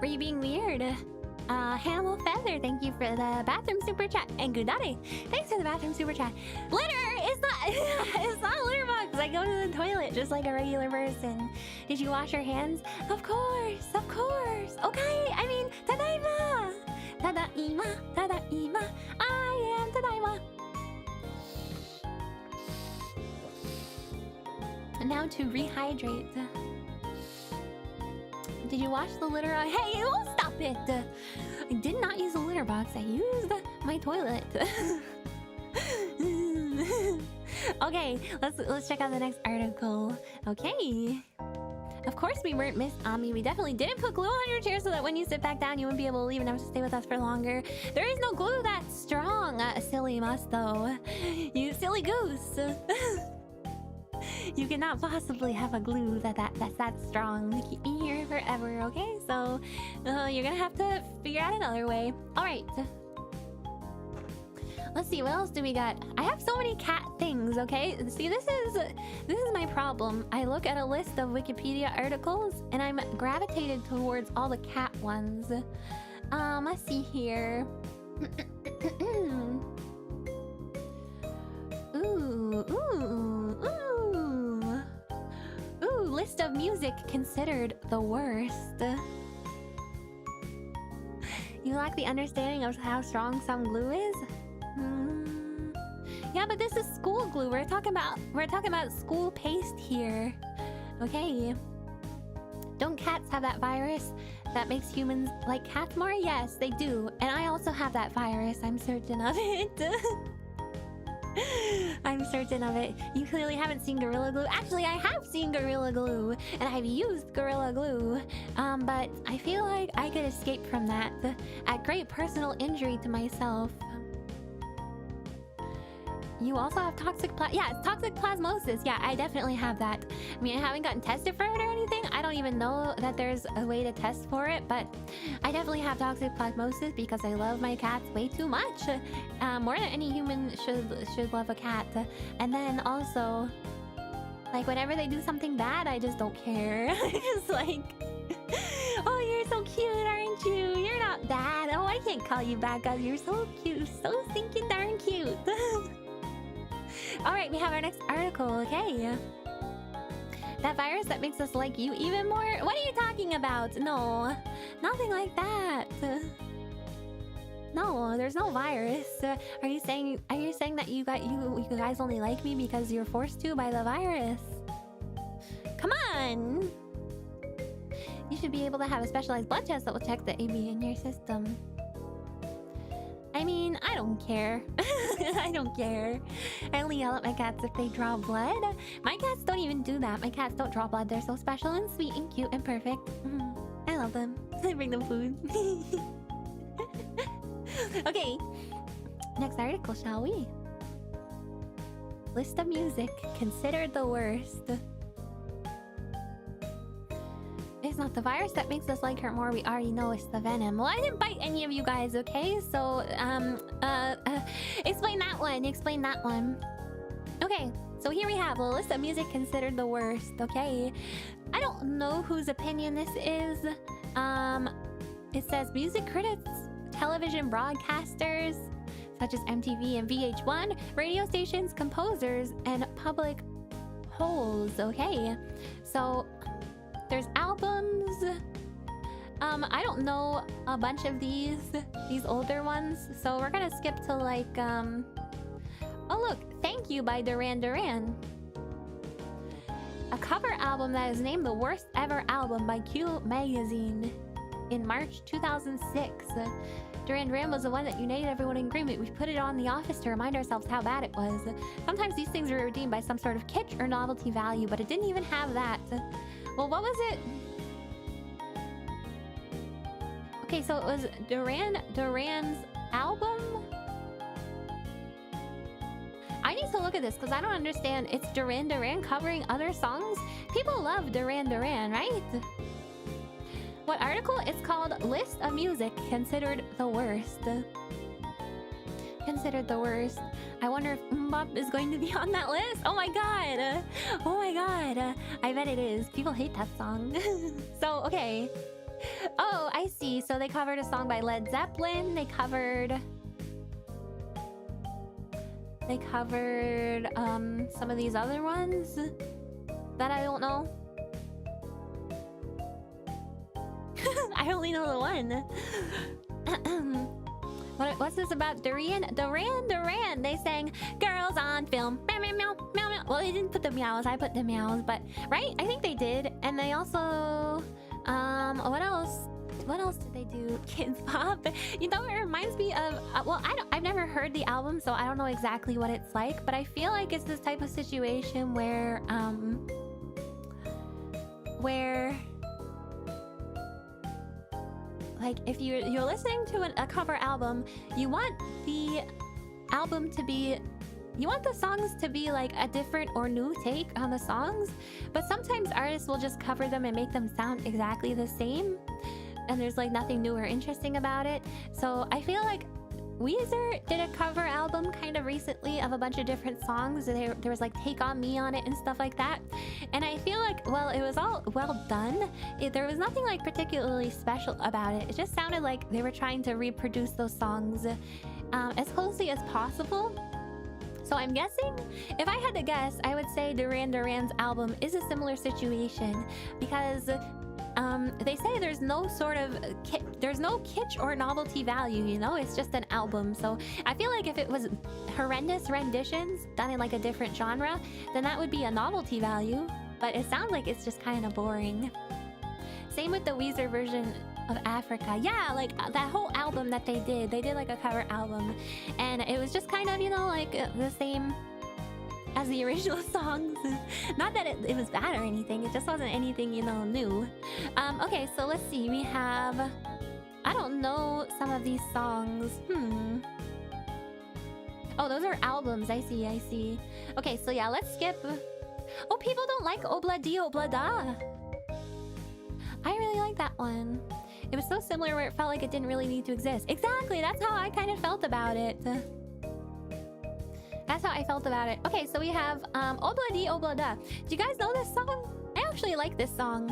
Were you being weird? Hannibal Feather, thank you for the bathroom super chat. And Gudade, thanks for the bathroom super chat. Litter is not it's not a litter box. I go to the toilet just like a regular person. Did you wash your hands? Of course, of course. Okay, I mean, tadaima. Tadaima, tadaima. I am tadaima. And now to rehydrate. Did you wash the litter? Hey, oh, stop it! I did not use a litter box. I used my toilet. Okay, let's check out the next article. Okay. Of course we weren't Miss Ami. We definitely didn't put glue on your chair so that when you sit back down, you wouldn't be able to leave and have to stay with us for longer. There is no glue that strong. Silly must though. You silly goose. You cannot possibly have a glue that's that strong to keep me here forever, okay? So, you're gonna have to figure out another way. Alright. Let's see, what else do we got? I have so many cat things, okay? See, this is my problem. I look at a list of Wikipedia articles, and I'm gravitated towards all the cat ones. Let's see here. List of music considered the worst. You lack the understanding of how strong some glue is? Yeah, but this is school glue. We're talking about school paste here. Okay. Don't cats have that virus that makes humans like cats more? Yes, they do. And I also have that virus. I'm certain of it. I'm certain of it. You clearly haven't seen Gorilla Glue. Actually, I have seen Gorilla Glue, and I've used Gorilla Glue. But I feel like I could escape from that at great personal injury to myself. You also have toxic toxic plasmosis. Yeah, I definitely have that. I mean, I haven't gotten tested for it or anything. I don't even know that there's a way to test for it, but I definitely have toxic plasmosis because I love my cats way too much. More than any human should love a cat. And then also, like, whenever they do something bad, I just don't care. It's like, oh, you're so cute, aren't you? You're not bad. Oh, I can't call you bad because you're so cute. So stinking darn cute. Alright, we have our next article, okay. That virus that makes us like you even more? What are you talking about? No, nothing like that. No, there's no virus. Are you saying that you guys only like me because you're forced to by the virus? Come on! You should be able to have a specialized blood test that will check the AB in your system. I mean, I don't care. I don't care. I only yell at my cats if they draw blood. My cats don't even do that. My cats don't draw blood. They're so special and sweet and cute and perfect. I love them. I bring them food. Okay. Next article, shall we? List of music considered the worst. It's not the virus that makes us like her more. We already know it's the venom. Well, I didn't bite any of you guys, okay? So, explain that one. Explain that one. Okay, so here we have a list of music considered the worst, okay? I don't know whose opinion this is. It says music critics, television broadcasters, such as MTV and VH1, radio stations, composers, and public polls, okay? So, there's albums. I don't know a bunch of these older ones, so we're gonna skip to like oh look, Thank You by Duran Duran. A cover album that is named the worst ever album by Q Magazine in March 2006. Duran Duran was the one that united everyone in agreement. We put it on The Office to remind ourselves how bad it was. Sometimes these things are redeemed by some sort of kitsch or novelty value, but it didn't even have that. Well, what was it? Okay, so it was Duran's album? I need to look at this because I don't understand. It's Duran Duran covering other songs? People love Duran Duran, right? What article? It's called List of Music Considered the Worst. Considered the worst. I wonder if Mbop is going to be on that list. Oh my god. Oh my god. I bet it is. People hate that song. So, okay. Oh, I see. So they covered a song by Led Zeppelin. They covered some of these other ones that I don't know. I only know the one. What's this about Duran? They sang "Girls on Film." Meow, meow, meow, meow, meow. Well, they didn't put the meows. I put the meows, but right? I think they did. And they also, what else? What else did they do? Kids Pop. You know, it reminds me of. Well, I've never heard the album, so I don't know exactly what it's like. But I feel like it's this type of situation where, like, if you're listening to a cover album, you want the album to be, you want the songs to be like a different or new take on the songs, but sometimes artists will just cover them and make them sound exactly the same, and there's like nothing new or interesting about it. So I feel like Weezer did a cover album kind of recently of a bunch of different songs. There was like Take On Me on it and stuff like that. And I feel like, well, it was all well done. There was nothing like particularly special about it. It just sounded like they were trying to reproduce those songs as closely as possible. So I'm guessing, if I had to guess, I would say Duran Duran's album is a similar situation, because they say there's no sort of there's no kitsch or novelty value, you know, it's just an album. So I feel like if it was horrendous renditions done in like a different genre, then that would be a novelty value, but it sounds like it's just kind of boring. Same with the Weezer version of Africa. Yeah, like that whole album that they did like a cover album, and it was just kind of, you know, like the same as the original songs. Not that it was bad or anything, it just wasn't anything, you know, new. Okay, so let's see, we have, I don't know some of these songs. Oh, those are albums. I see. Okay, so yeah, let's skip. Oh, people don't like Obla Di Obla Da. I really like that one. It was so similar where it felt like it didn't really need to exist. Exactly, that's how I kind of felt about it. That's how I felt about it. Okay, so we have Obla Di Obla Da. Do you guys know this song? I actually like this song.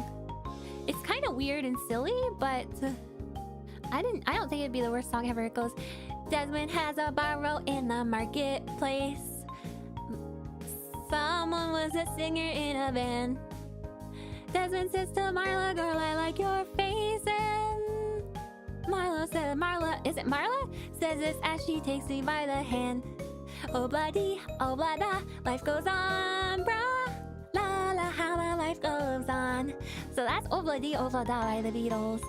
It's kind of weird and silly, but I don't think it'd be the worst song ever. It goes, Desmond has a barrow in the marketplace. Someone was a singer in a band. Desmond says to Marla, girl, I like your face. And Marla said, Marla, is it Marla? Says this as she takes me by the hand. Obla di, obla da, life goes on, brah. La la, how my life goes on. So that's Obla di, obla da by the Beatles.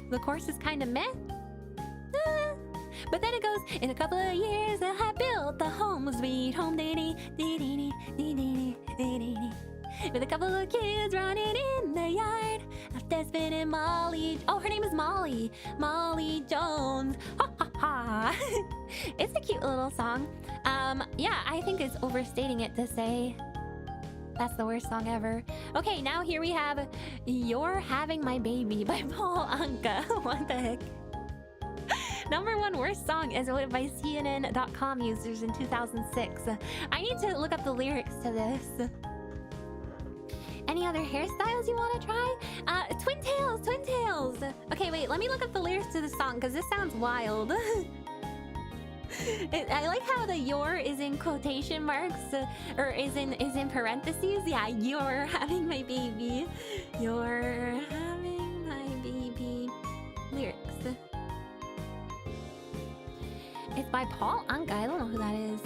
The chorus is kind of meh. But then it goes, in a couple of years, I built the home, sweet home, dee dee dee dee dee dee dee. With a couple of kids running in the yard. After spinning Molly. Oh, her name is Molly. Molly Jones. Ha ha ha. It's a cute little song. Yeah, I think it's overstating it to say that's the worst song ever. Okay, now here we have You're Having My Baby by Paul Anka. What the heck? #1 worst song as voted by CNN.com users in 2006. I need to look up the lyrics to this. Any other hairstyles you want to try? Twin tails. Okay, wait, let me look up the lyrics to the song because this sounds wild. I like how the "your" is in quotation marks, or is in parentheses. Yeah, you're having my baby. You're having my baby. Lyrics. It's by Paul Anka. I don't know who that is.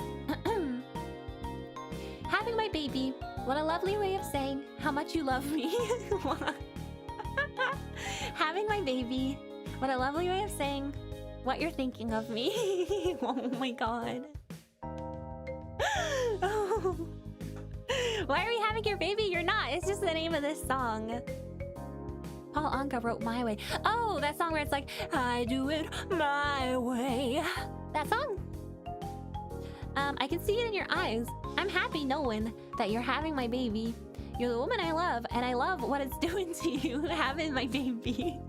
Having my baby. What a lovely way of saying how much you love me. Having my baby. What a lovely way of saying what you're thinking of me. Oh my god. Oh. Why are we having your baby? You're not. It's just the name of this song. Paul Anka wrote My Way. Oh, that song where it's like, I do it my way. That song. I can see it in your eyes. I'm happy knowing that you're having my baby. You're the woman I love, and I love what it's doing to you, having my baby.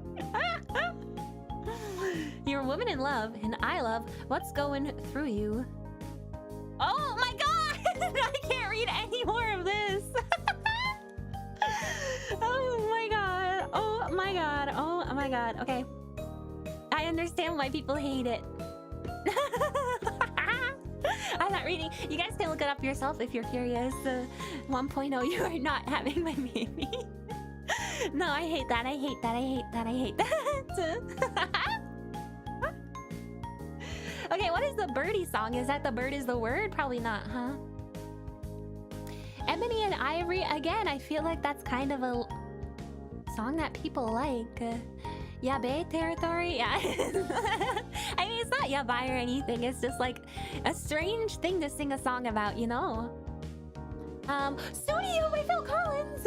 You're a woman in love, and I love what's going through you. Oh my god! I can't read any more of this. Oh my god. Oh my god. Oh my god, okay. I understand why people hate it. I'm not reading. You guys can look it up yourself if you're curious. 1.0, you are not having my baby. No, I hate that. I hate that. I hate that. I hate that. Okay, what is the birdie song? Is that the bird is the word? Probably not, huh? Ebony and Ivory. Again, I feel like that's kind of a song that people like. Yabe territory? Yeah. I mean, it's not yabai or anything. It's just like a strange thing to sing a song about, you know? Studio by Phil Collins!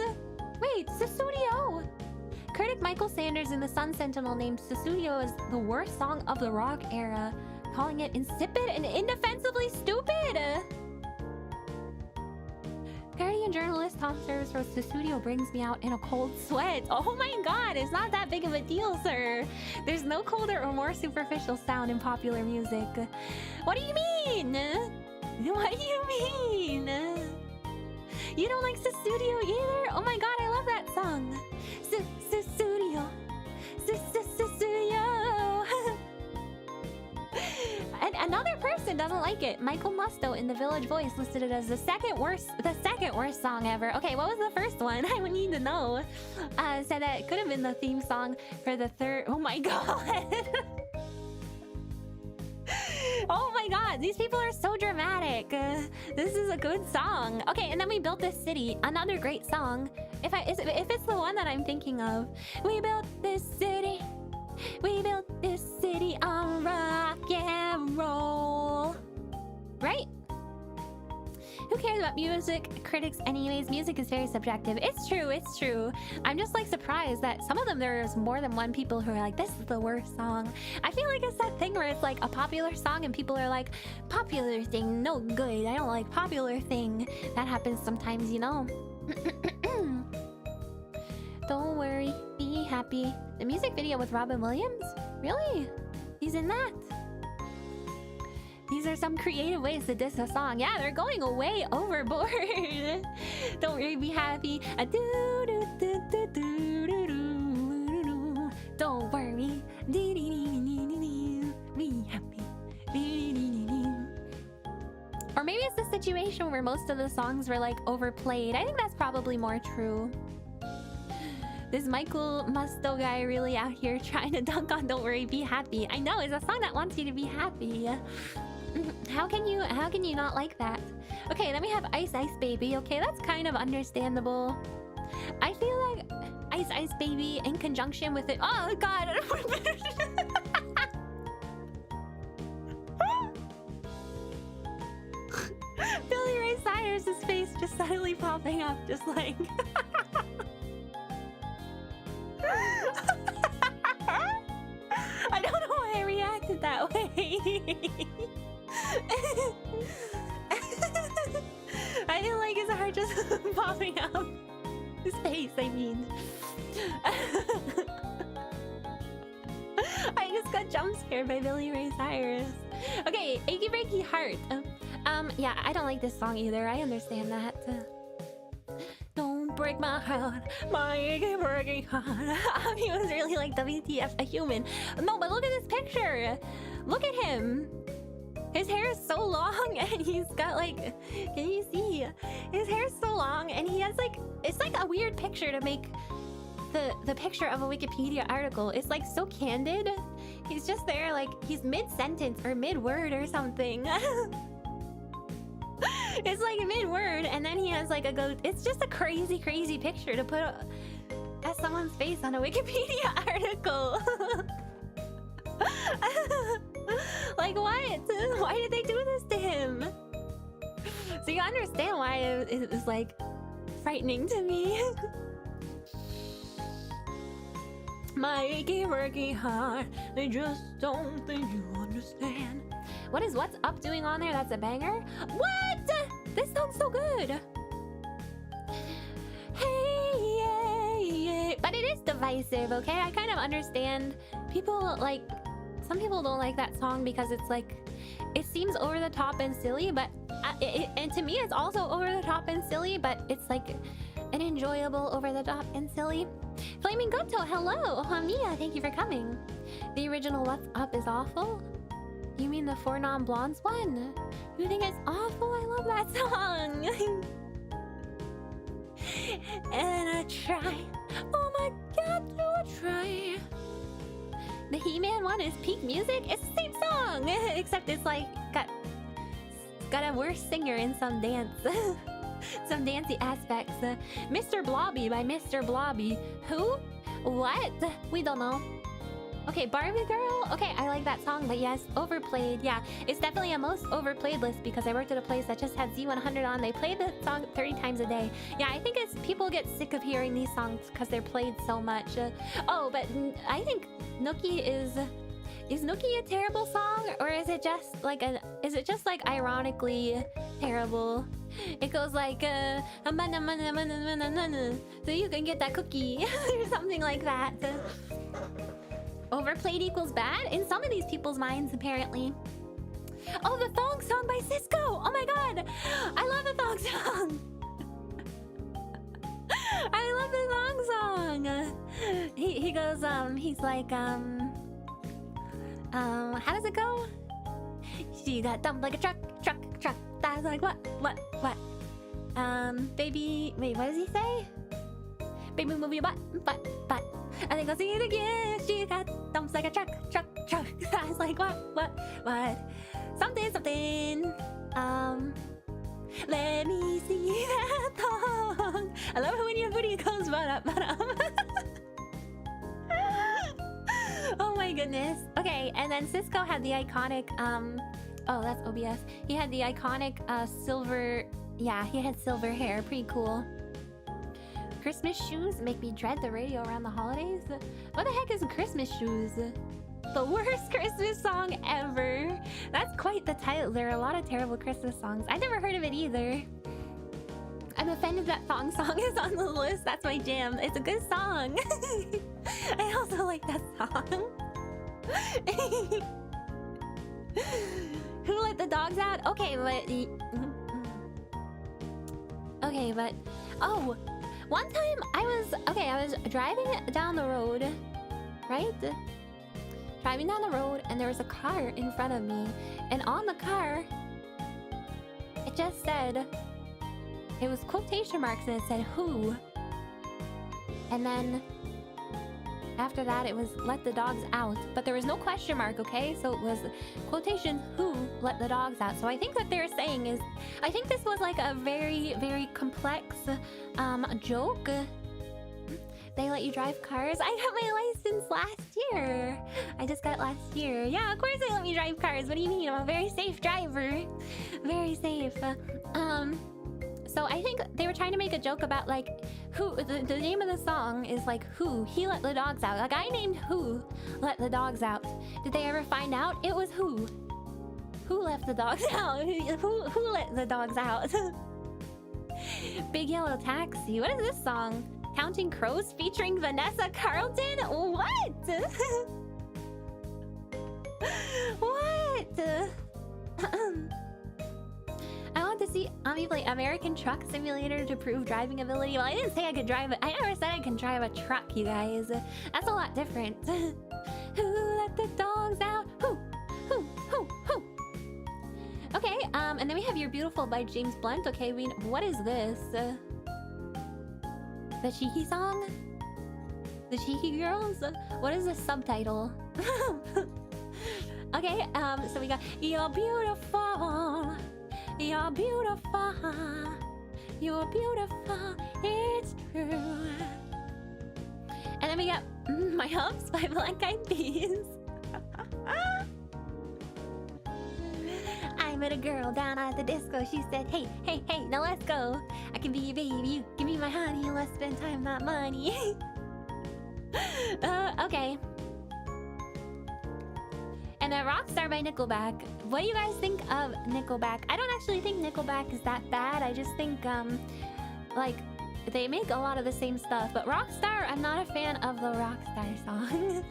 Wait, Studio! Critic Michael Sanders in the Sun Sentinel named Studio as the worst song of the rock era, calling it insipid and indefensibly stupid! Guardian journalist Tom Service wrote, "The studio brings me out in a cold sweat." Oh my god, it's not that big of a deal, sir. There's no colder or more superficial sound in popular music. What do you mean? What do you mean? You don't like the studio either? Oh my god, I love that song. Studio. Studio. And another person doesn't like it. Michael Musto in The Village Voice listed it as the second worst song ever. Okay, what was the first one? I would need to know. Said that it could have been the theme song for the third. Oh my god. Oh my god, these people are so dramatic. This is a good song. Okay, and then We Built This City, another great song. If it's the one that I'm thinking of. We built this city. We built this city on rock and roll. Right? Who cares about music critics anyways? Music is very subjective. It's true, it's true. I'm just like surprised that some of them, there's more than one people who are like, this is the worst song. I feel like it's that thing where it's like a popular song and people are like, popular thing, no good. I don't like popular thing. That happens sometimes, you know. Don't worry, be happy. The music video with Robin Williams? Really? He's in that? These are some creative ways to diss a song. Yeah, they're going way overboard. Don't worry, be happy. Don't worry, be happy. Or maybe it's the situation where most of the songs were like overplayed. I think that's probably more true. This Michael Musto guy really out here trying to dunk on Don't Worry, Be Happy. I know, it's a song that wants you to be happy. How can you not like that? Okay, then we have Ice Ice Baby. Okay, that's kind of understandable. I feel like Ice Ice Baby in conjunction with it. Oh god, Billy Ray Cyrus' face just suddenly popping up, just like I don't know why I reacted that way. I didn't like his heart just popping up. His face, I mean. I just got jump scared by Billy Ray Cyrus. Okay, Achy Breaky Heart. Yeah, I don't like this song either. I understand that. Don't break my heart, my achy breaky heart. He was really like WTF, a human. No, but look at this picture. Look at him. His hair is so long and he's got like, can you see? His hair is so long and he has like, it's like a weird picture to make the picture of a Wikipedia article. It's like so candid. He's just there like, he's mid-sentence or mid-word or something. It's like mid-word and then he has like a go. It's just a crazy picture to put as someone's face on a Wikipedia article. Like what? Why did they do this to him? So you understand why it was like frightening to me. My achy breaky heart, I just don't think you understand. What is What's Up doing on there? That's a banger. What? This sounds so good. Hey, yeah, yeah. But it is divisive, okay? I kind of understand. People like, some people don't like that song because it's like, it seems over the top and silly, but and to me it's also over the top and silly, but it's like an enjoyable over the top and silly. Flaming Goto, hello! Amiya, thank you for coming. The original What's Up is awful? You mean the Four Non-Blondes one? You think it's awful? I love that song! And I try. Oh my god, do I try? The He-Man one is peak music? It's the same song! Except it's like, got a worse singer in some dance. Some dancey aspects. Mr. Blobby by Mr. Blobby. Who? What? We don't know. Okay, Barbie Girl. Okay, I like that song, but yes, overplayed. Yeah, it's definitely a most overplayed list because I worked at a place that just had Z100 on. They play the song 30 times a day. Yeah, I think it's people get sick of hearing these songs because they're played so much. Oh, but I think Nookie is Nookie a terrible song, or is it just like ironically terrible? It goes like so you can get that cookie or something like that. Overplayed equals bad in some of these people's minds, apparently. Oh, the thong song by Cisco! Oh my god! I love the thong song! I love the thong song! He goes, he's like, how does it go? She got dumped like a truck. That's like, what? Baby, wait, what does he say? Baby, move your butt. I think I'll see it again. She got dumps like a truck. I was like, what? Something. Let me see that thong. I love it when your booty goes but Oh my goodness. Okay, and then Cisco had the iconic, oh, that's OBS. He had the iconic silver, yeah, he had silver hair. Pretty cool. Christmas shoes make me dread the radio around the holidays. What the heck is Christmas shoes? The worst Christmas song ever. That's quite the title. There are a lot of terrible Christmas songs. I never heard of it either. I'm offended that thong song is on the list. That's my jam. It's a good song. I also like that song. Who let the dogs out? Okay, but oh, one time I was driving down the road, right? Driving down the road, and there was a car in front of me, and on the car, it just said, it was quotation marks, and it said who, and then after that it was let the dogs out, but there was no question mark, okay? So it was quotation who let the dogs out. So I think what they're saying is, I think this was like a very, very complex joke. They let you drive cars? I got my license last year. I just got it last year. Yeah, of course they let me drive cars. What do you mean? I'm a very safe driver. Very safe. So I think they were trying to make a joke about like who, the name of the song is like who, he let the dogs out. A guy named Who let the dogs out. Did they ever find out? It was who. Who left the dogs out? Who let the dogs out? Big Yellow Taxi. What is this song? Counting Crows featuring Vanessa Carlton? What? What? I want to see Ami play American Truck Simulator to prove driving ability. Well, I didn't say I could drive it. I never said I can drive a truck, you guys. That's a lot different. Who let the dogs out? Who? Okay, and then we have You're Beautiful by James Blunt. Okay, what is this? The Cheeky song? The Cheeky Girls? What is the subtitle? Okay, so we got You're beautiful. You're beautiful. You're beautiful. It's true. And then we got My Humps by Black Eyed Peas. I met a girl down at the disco. She said, hey, now let's go. I can be your baby. You give me my honey. Let's spend time, not money. Okay. And then Rockstar by Nickelback. What do you guys think of Nickelback? I don't actually think Nickelback is that bad. I just think, like, they make a lot of the same stuff. But Rockstar, I'm not a fan of the Rockstar song.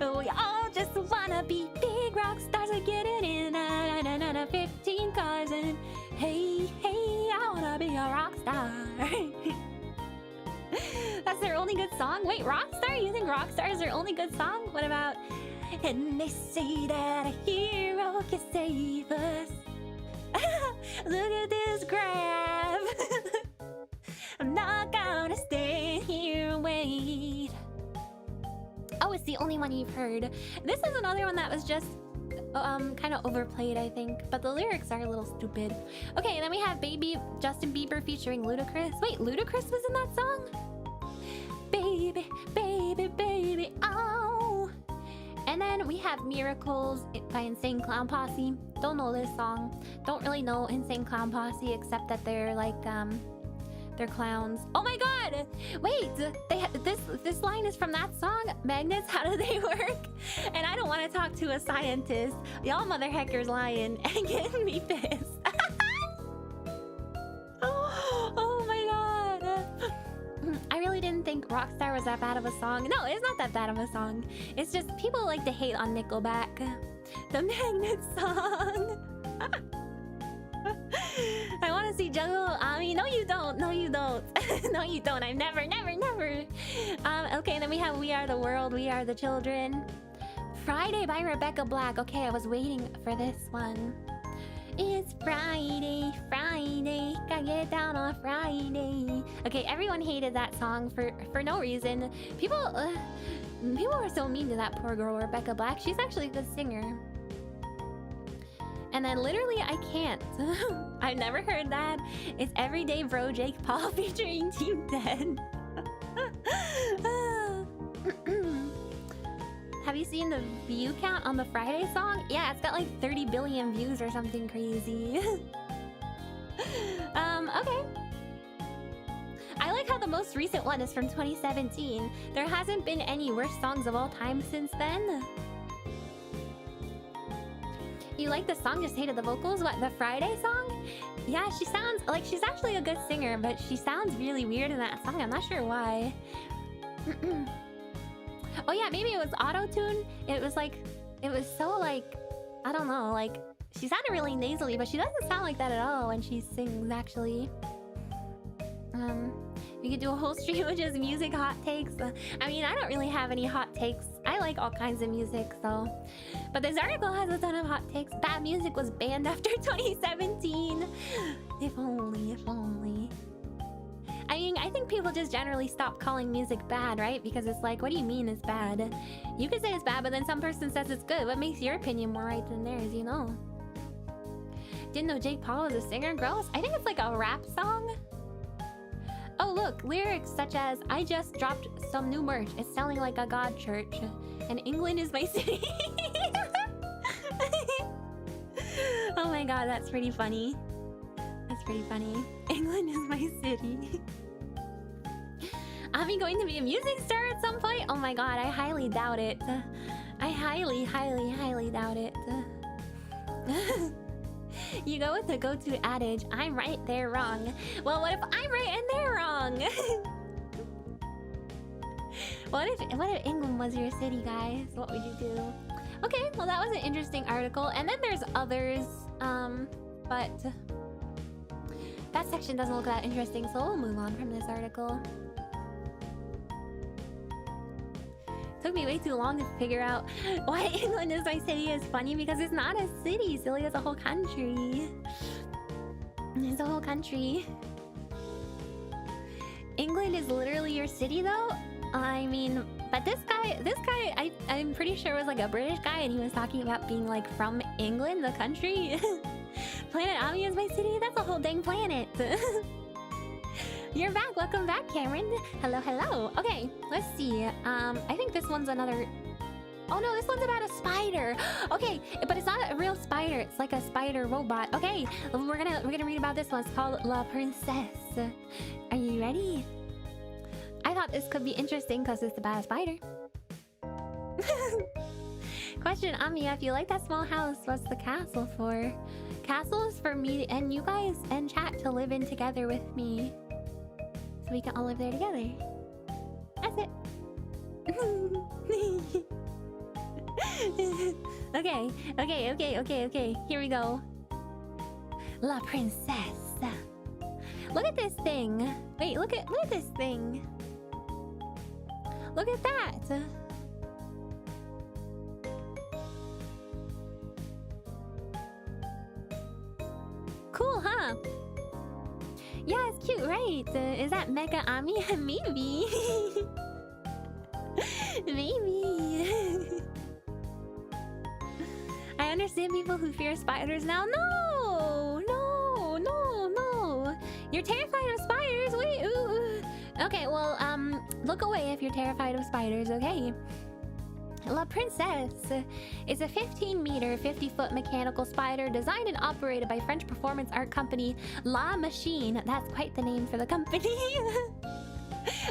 We all just wanna be big rock stars. We get it in 15 cars and hey, I wanna be a rock star. That's their only good song? Wait, Rockstar? You think Rockstar is their only good song? What about... And they say that a hero can save us. Look at this graph. I'm not gonna stay here and wait. Oh, it's the only one you've heard. This is another one that was just kind of overplayed, I think. But the lyrics are a little stupid. Okay, and then we have Baby Justin Bieber featuring Ludacris. Wait, Ludacris was in that song? Baby, baby, baby, oh. And then we have Miracles by Insane Clown Posse. Don't know this song. Don't really know Insane Clown Posse except that they're like they're clowns. Oh my god! Wait, this line is from that song. Magnets, how do they work? And I don't want to talk to a scientist. Y'all mother heckers lying and getting me pissed. Oh my god. I really didn't think Rockstar was that bad of a song. No, it's not that bad of a song. It's just people like to hate on Nickelback. The Magnet song. I want to see Jungle Ami. No, you don't. No, you don't. No, you don't. I've never. Okay, then we have We Are the World, We Are the Children. Friday by Rebecca Black. Okay, I was waiting for this one. It's Friday, Friday, gotta get down on Friday. Okay, everyone hated that song for no reason. People were so mean to that poor girl, Rebecca Black. She's actually a good singer. And then literally, I can't. I've never heard that. It's Everyday Bro Jake Paul featuring Team 10. Have you seen the view count on the Friday song? Yeah, it's got like 30 billion views or something crazy. Okay. I like how the most recent one is from 2017. There hasn't been any worst songs of all time since then. You like the song, just hated the vocals? What, the Friday song? Yeah, she sounds like she's actually a good singer, but she sounds really weird in that song. I'm not sure why. Oh yeah, maybe it was auto-tune. It was so like, I don't know, like, she sounded really nasally, but she doesn't sound like that at all when she sings, actually. We could do a whole stream of just music hot takes. I mean, I don't really have any hot takes. I like all kinds of music, so. But this article has a ton of hot takes. Bad music was banned after 2017. If only, if only. I mean, I think people just generally stop calling music bad, right? Because it's like, what do you mean it's bad? You could say it's bad, but then some person says it's good. What makes your opinion more right than theirs, you know? Didn't know Jake Paul was a singer? Gross. I think it's like a rap song. Oh look, lyrics such as, I just dropped some new merch. It's selling like a god church. And England is my city. Oh my god, that's pretty funny. That's pretty funny. England is my city. Am I going to be a music star at some point? Oh my god, I highly doubt it. I highly doubt it. You go with the go-to adage, I'm right, they're wrong. Well, what if I'm right and they're wrong? What if England was your city, guys? What would you do? Okay, well that was an interesting article. And then there's others, but that section doesn't look that interesting, so we'll move on from this article. Took me way too long to figure out why England is my city is funny, because it's not a city, silly. It's a whole country. It's a whole country. England is literally your city, though. I mean, but this guy, I'm pretty sure was like a British guy, and he was talking about being like from England, the country. Planet Amiya is my city. That's a whole dang planet. You're back. Welcome back, Cameron. Hello, hello. Okay, let's see. I think this one's another... Oh no, this one's about a spider. Okay, but it's not a real spider. It's like a spider robot. Okay, we're gonna read about this one. It's called La Princesse. Are you ready? I thought this could be interesting because it's about a spider. Question, Amiya, if you like that small house, what's the castle for? Castle is for me and you guys and chat to live in together with me. So we can all live there together. That's it. Okay. Here we go. La Princesse. Look at this thing. Wait, look at this thing. Look at that. Cool, huh? Yeah, it's cute, right? Is that Mega Amiya? Maybe. Maybe. I understand people who fear spiders now. No! No! No! No! You're terrified of spiders? Wait, ooh. Okay, well, look away if you're terrified of spiders, okay? La Princesse is a 15-meter, 50-foot mechanical spider designed and operated by French performance art company La Machine. That's quite the name for the company.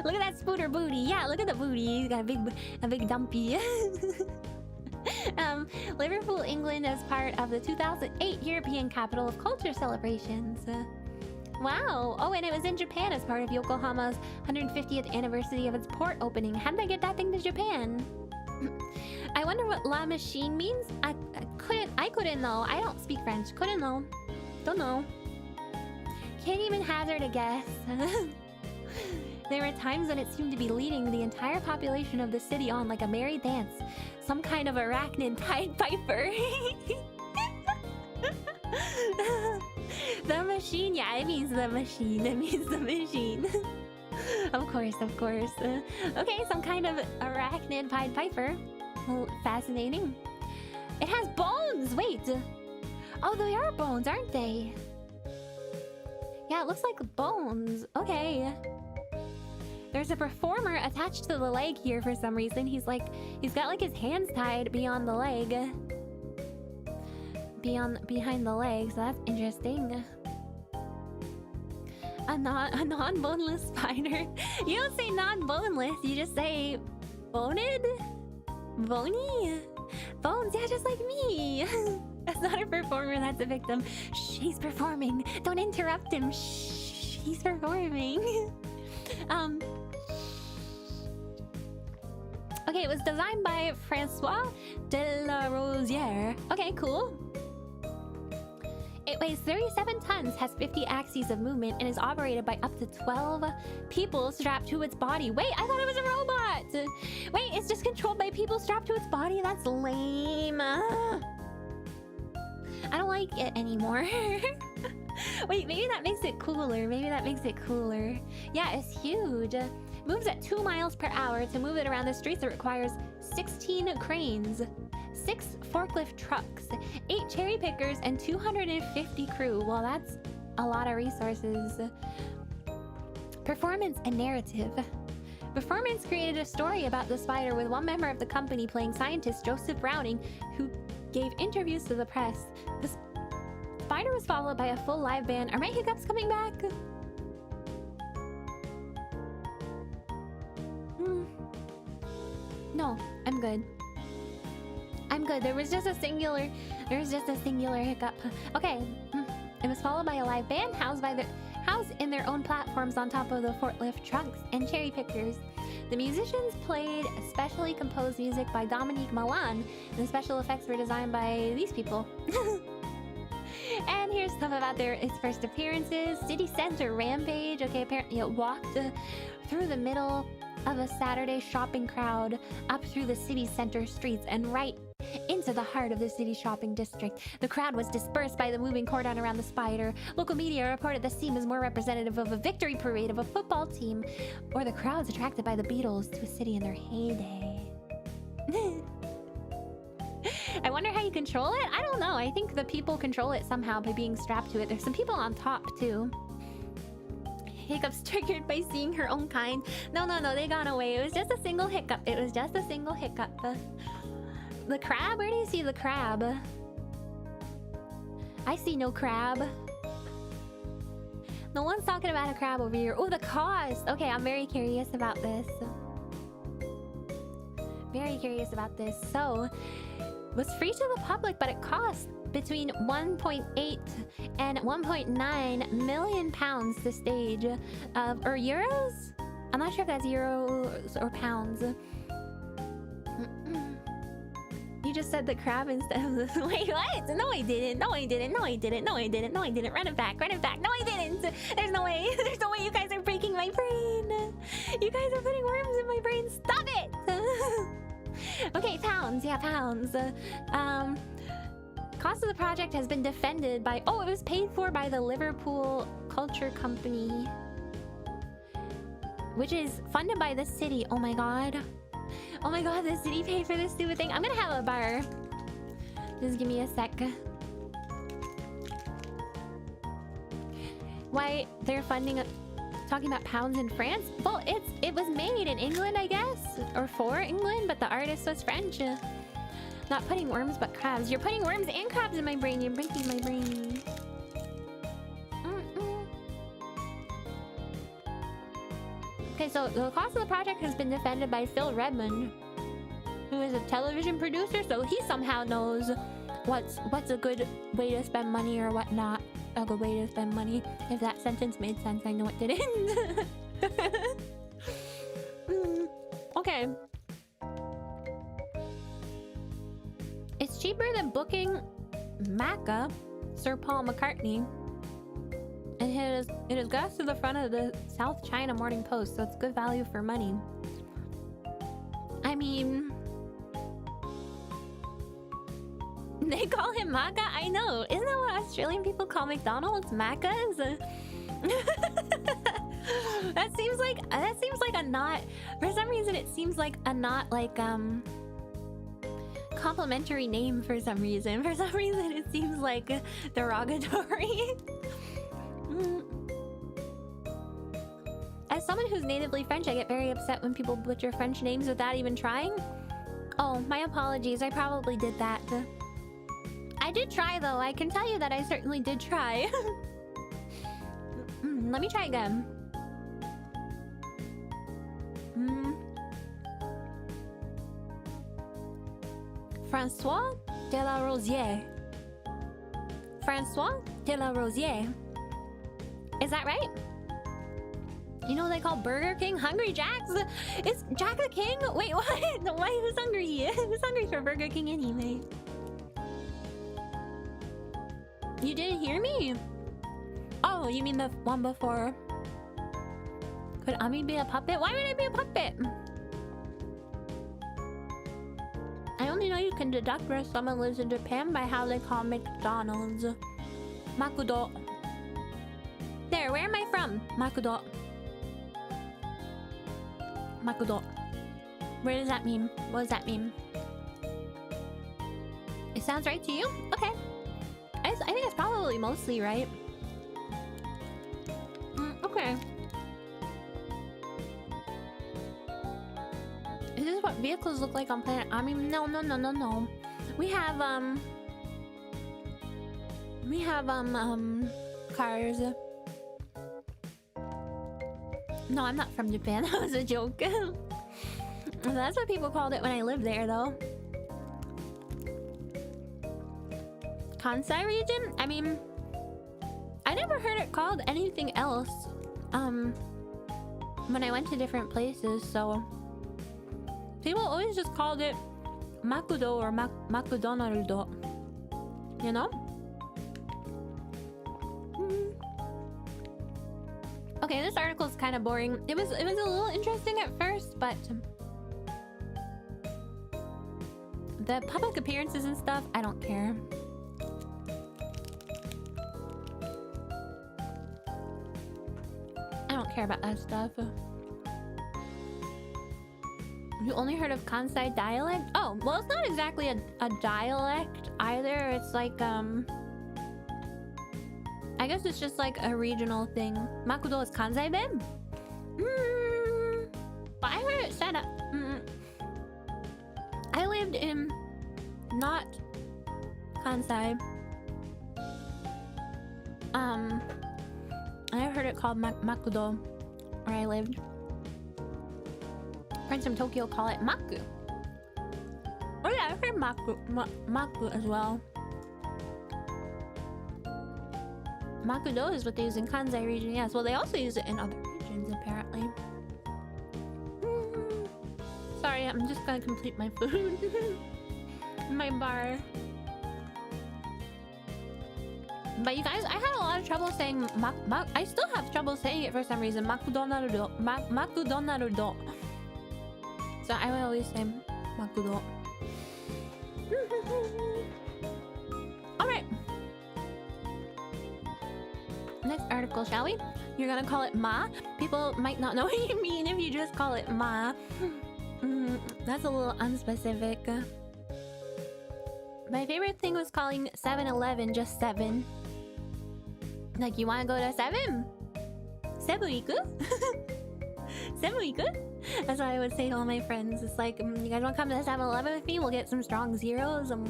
Look at that spooter booty. Yeah, look at the booty. He's got a big dumpy. Liverpool, England, as part of the 2008 European Capital of Culture celebrations. Wow. Oh, and it was in Japan as part of Yokohama's 150th anniversary of its port opening. How did they get that thing to Japan? I wonder what La Machine means. I couldn't know. I don't speak French. Couldn't know. Don't know. Can't even hazard a guess. There were times when it seemed to be leading the entire population of the city on like a merry dance. Some kind of arachnid Pied Piper. The machine. Yeah, it means the machine. It means the machine. Of course, of course. Okay, some kind of arachnid Pied Piper. Well, fascinating. It has bones! Wait! Oh, they are bones, aren't they? Yeah, it looks like bones. Okay. There's a performer attached to the leg here for some reason. He's got like his hands tied beyond the leg. Behind the leg, so that's interesting. A non-boneless spider. You don't say non-boneless, you just say boned? Bony? Bones, yeah, just like me. That's not a performer, that's a victim. Shh, he's performing. Don't interrupt him. Shh, he's performing. Okay, it was designed by Francois de la Rosière. Okay, cool. It weighs 37 tons, has 50 axes of movement, and is operated by up to 12 people strapped to its body. Wait, I thought it was a robot! Wait, it's just controlled by people strapped to its body? That's lame. I don't like it anymore. Wait, maybe that makes it cooler. Maybe that makes it cooler. Yeah, it's huge. Moves at 2 miles per hour. To move it around the streets, it requires 16 cranes, 6 forklift trucks, 8 cherry pickers, and 250 crew. Well, that's a lot of resources. Performance and narrative. Performance created a story about the spider with one member of the company playing scientist Joseph Browning, who gave interviews to the press. The spider was followed by a full live band. Are my hiccups coming back? No, I'm good. I'm good. There was just a singular hiccup. Okay. It was followed by a live band housed in their own platforms on top of the forklift trucks and cherry pickers. The musicians played specially composed music by Dominique Milan, and the special effects were designed by these people. And here's stuff about its first appearances. City Center Rampage. Okay, apparently it walked through the middle of a Saturday shopping crowd up through the city center streets and right into the heart of the city shopping district. The crowd was dispersed by the moving cordon around the spider. Local media reported the scene was more representative of a victory parade of a football team, or the crowds attracted by the Beatles to a city in their heyday. I wonder how you control it? I don't know. I think the people control it somehow by being strapped to it. There's some people on top too. Hiccups triggered by seeing her own kind. No, they got away. It was just a single hiccup. It was just a single hiccup. The crab? Where do you see the crab? I see no crab. No one's talking about a crab over here. Oh, the cost! Okay, I'm very curious about this. Very curious about this. So, it was free to the public, but it cost between 1.8 and 1.9 million pounds to stage. Or euros? I'm not sure if that's euros or pounds. You just said the crab instead of the... Wait, what? No, I didn't. No, I didn't. No, I didn't. No, I didn't. No, I didn't. Run it back. Run it back. No, I didn't. There's no way. There's no way you guys are breaking my brain. You guys are putting worms in my brain. Stop it. Okay, pounds. Yeah, pounds. Cost of the project has been defended by... Oh, it was paid for by the Liverpool Culture Company, which is funded by the city. Oh my god. Oh my god, the city paid for this stupid thing. I'm gonna have a bar. Just give me a sec. Why they're funding... Talking about pounds in France? Well, it was made in England, I guess. Or for England, but the artist was French. Not putting worms, but crabs. You're putting worms and crabs in my brain. You're breaking my brain. Okay, so the cost of the project has been defended by Phil Redmond, who is a television producer, so he somehow knows what's a good way to spend money or what not a good way to spend money. If that sentence made sense, I know it didn't. Okay. It's cheaper than booking Macca, Sir Paul McCartney. And it is got to the front of the South China Morning Post, so it's good value for money. I mean... They call him Macca? I know. Isn't that what Australian people call McDonald's? Maccas? That seems like a not... For some reason, it seems like a not, like, complimentary name for some reason. For some reason, it seems like derogatory. As someone who's natively French, I get very upset when people butcher French names without even trying. Oh, my apologies. I probably did that. I did try, though. I can tell you that I certainly did try. Let me try again. Francois de la Rosière. Francois de la Rosière. Is that right? You know what they call Burger King Hungry Jacks? Is Jack the King? Wait, what? Why? Who's hungry? Who's hungry for Burger King anyway? You didn't hear me? Oh, you mean the one before? Could Ami be a puppet? Why would I be a puppet? I only know you can deduct where someone lives in Japan by how they call McDonald's. Makudo. There, where am I from? Makudo. Makudo. Where does that mean? What does that mean? It sounds right to you? Okay. I think it's probably mostly right. Okay. Is this what vehicles look like on planet? I mean, no. We have cars. No, I'm not from Japan. That was a joke. That's what people called it when I lived there, though. Kansai region? I mean, I never heard it called anything else when I went to different places, so people always just called it Makudo or Makudonaldo. You know? Okay, this article is kind of boring. It was a little interesting at first, but the public appearances and stuff, I don't care. I don't care about that stuff. You only heard of Kansai dialect? Oh, well, it's not exactly a dialect either. It's like, I guess it's just like a regional thing. Makudo is Kansai ben? But I heard it said I lived in not Kansai. I heard it called Makudo where I lived. Friends from Tokyo call it Maku. Oh yeah, I've heard Maku as well. Makudo is what they use in Kansai region, yes. Well, they also use it in other regions, apparently. Sorry, I'm just gonna complete my food. My bar. But you guys, I had a lot of trouble saying I still have trouble saying it for some reason. Makudonarudo. Makudonarudo. So I will always say Makudo. Alright. Next article, shall we? You're gonna call it Ma? People might not know what you mean if you just call it Ma. That's a little unspecific. My favorite thing was calling 7-Eleven just 7. Like, you wanna go to 7? 7 iku? 7 iku? That's what I would say to all my friends. It's like, you guys wanna come to 7-Eleven with me? We'll get some strong zeros and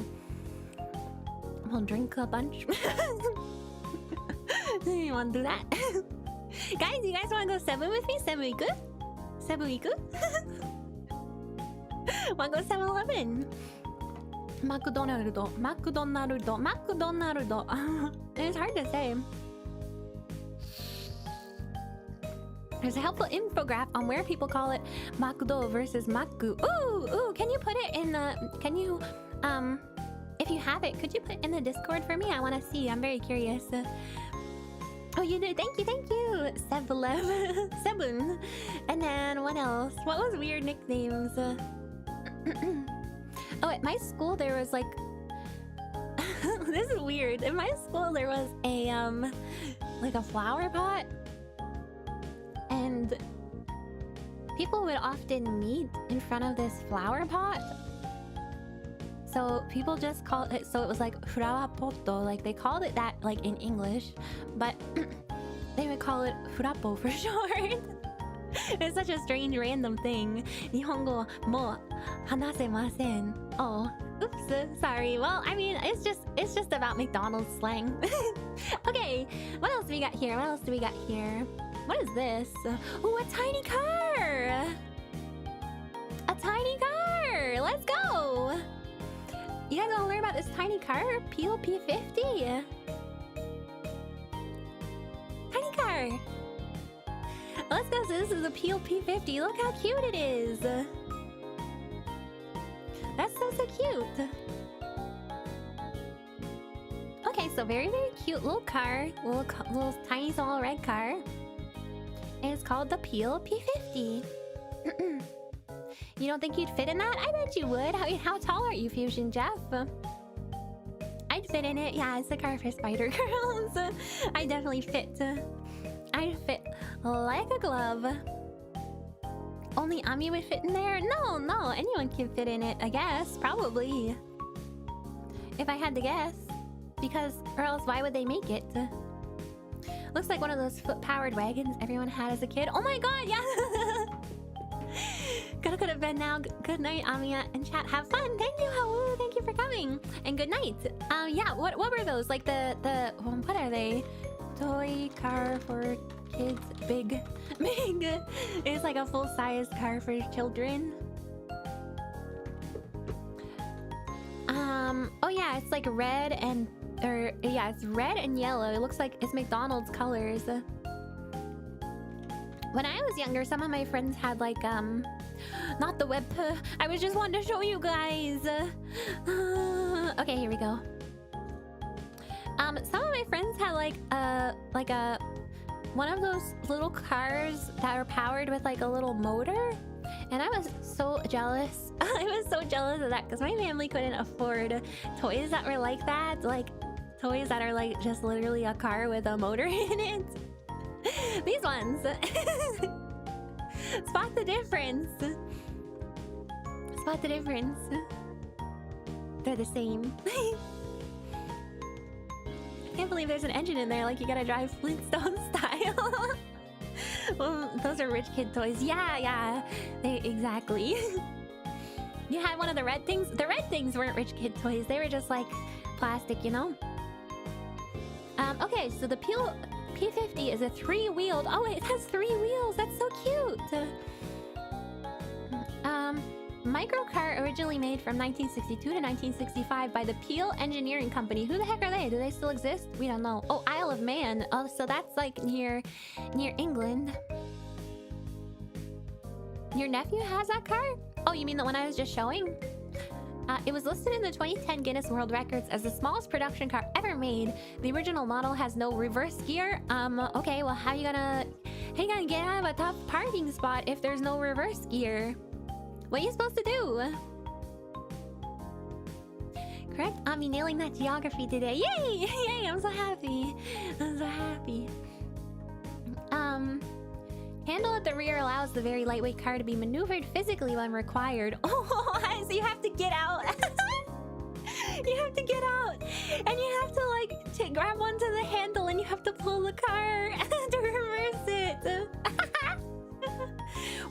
we'll drink a bunch. You wanna do that? Guys, you guys wanna go 7 with me? 7 iku? 7 iku? Wanna go 7-Eleven? Makudonarudo. Makudonarudo. Makudonarudo. It's hard to say. There's a helpful infographic on where people call it Makudo versus Maku. Ooh, can you put it in the... Can you, if you have it, could you put it in the Discord for me? I want to see. I'm very curious. Oh, you did. Thank you. Seblev. Sebun. And then what else? What was weird nicknames? Oh, at my school there was like... This is weird. In my school there was a, like a flower pot. And people would often meet in front of this flower pot. So people just called it, so it was like flower poto, like they called it that like in English, but they would call it furapo for short. It's such a strange random thing. Nihongo mo hanasemasen. Oh, oops, sorry. Well, I mean, it's just about McDonald's slang. Okay, what else do we got here? What is this? Oh, a tiny car! A tiny car! Let's go! You guys want to learn about this tiny car? Peel P50. Tiny car! Let's go. So this is a Peel P50. Look how cute it is. That's so cute. Okay, so very cute little car. Little tiny small red car. And it's called the Peel P50. You don't think you'd fit in that? I bet you would. How tall are you, Fusion Jeff? I'd fit in it. Yeah, it's a car for Spider Girls. I definitely fit. I'd fit like a glove. Only Ami would fit in there? No, anyone can fit in it, I guess. Probably. If I had to guess. Because, or else why would they make it? Looks like one of those foot-powered wagons everyone had as a kid. Oh my god, yeah! Gotta go to bed now. Good night, Amiya and chat. Have fun. Thank you, Hawu. Thank you for coming. And good night. Yeah, what were those? Like the what are they? Toy car for kids. Big. It's like a full-size car for children. Oh yeah, it's like red and... yeah, it's red and yellow. It looks like it's McDonald's colors. When I was younger, some of my friends had like, not the web... I was just wanting to show you guys. Okay, here we go. Some of my friends had like a... One of those little cars that are powered with like a little motor. And I was so jealous. I was so jealous of that because my family couldn't afford toys that were like that. Like toys that are like just literally a car with a motor in it. These ones. Spot the difference. Spot the difference. They're the same. I can't believe there's an engine in there, like you gotta drive Flintstone style. Well, those are rich kid toys. Yeah. Exactly. You had one of the red things? The red things weren't rich kid toys. They were just like plastic, you know? Okay, so the Peel P50 is a 3-wheeled... Oh, it has 3 wheels. That's so cute. Microcar originally made from 1962 to 1965 by the Peel Engineering Company. Who the heck are they? Do they still exist? We don't know. Oh, Isle of Man. Oh, so that's like near England. Your nephew has that car? Oh, you mean the one I was just showing? It was listed in the 2010 Guinness World Records as the smallest production car ever made. The original model has no reverse gear. Okay, well, how you gonna get out of a tough parking spot if there's no reverse gear? What are you supposed to do? Correct? Ami nailing that geography today. Yay! Yay! I'm so happy. I'm so happy. Handle at the rear allows the very lightweight car to be maneuvered physically when required. Oh, so you have to get out. You have to get out. And you have to, like, grab onto the handle and you have to pull the car to reverse it.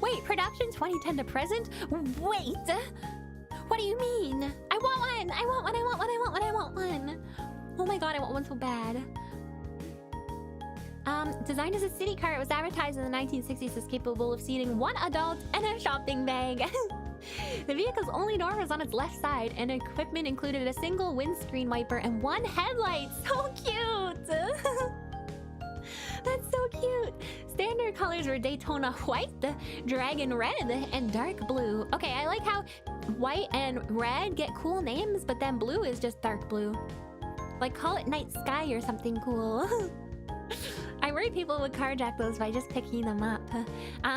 Wait, production 2010 to present? Wait. What do you mean? I want one. I want one. I want one. I want one. I want one. Oh my god, I want one so bad. Designed as a city car, it was advertised in the 1960s as capable of seating one adult and a shopping bag. The vehicle's only door was on its left side, and equipment included a single windscreen wiper and one headlight. So cute! That's so cute! Standard colors were Daytona white, dragon red, and dark blue. Okay, I like how white and red get cool names, but then blue is just dark blue. Like, call it night sky or something cool. I worry people would carjack those by just picking them up.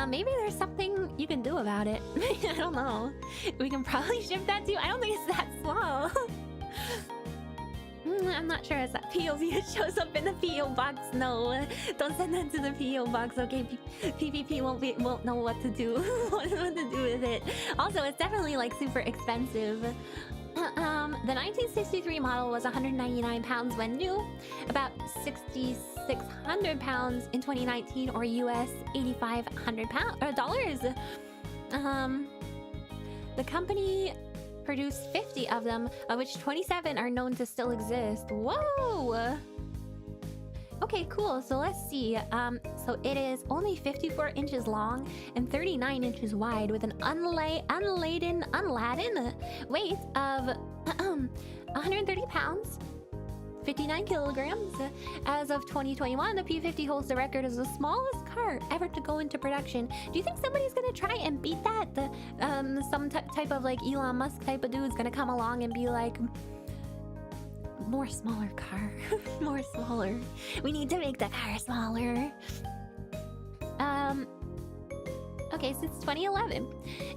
Maybe there's something you can do about it. I don't know. We can probably ship that to you. I don't think it's that small. I'm not sure it's that POV that shows up in the PO box. No, don't send that to the PO box. Okay, PPP won't know what to do. What to do with it. Also, it's definitely like super expensive. The 1963 model was 199 pounds when new, about 6,600 pounds in 2019, or US $8,500 dollars. The company produced 50 of them, of which 27 are known to still exist. Whoa! Okay, cool. So let's see. So it is only 54 inches long and 39 inches wide, with an unladen weight of 130 pounds, 59 kilograms. As of 2021, the P50 holds the record as the smallest car ever to go into production. Do you think somebody's gonna try and beat that? Some type of like Elon Musk type of dude's gonna come along and be like, more smaller car. More smaller. We need to make the car smaller. Okay, since 2011.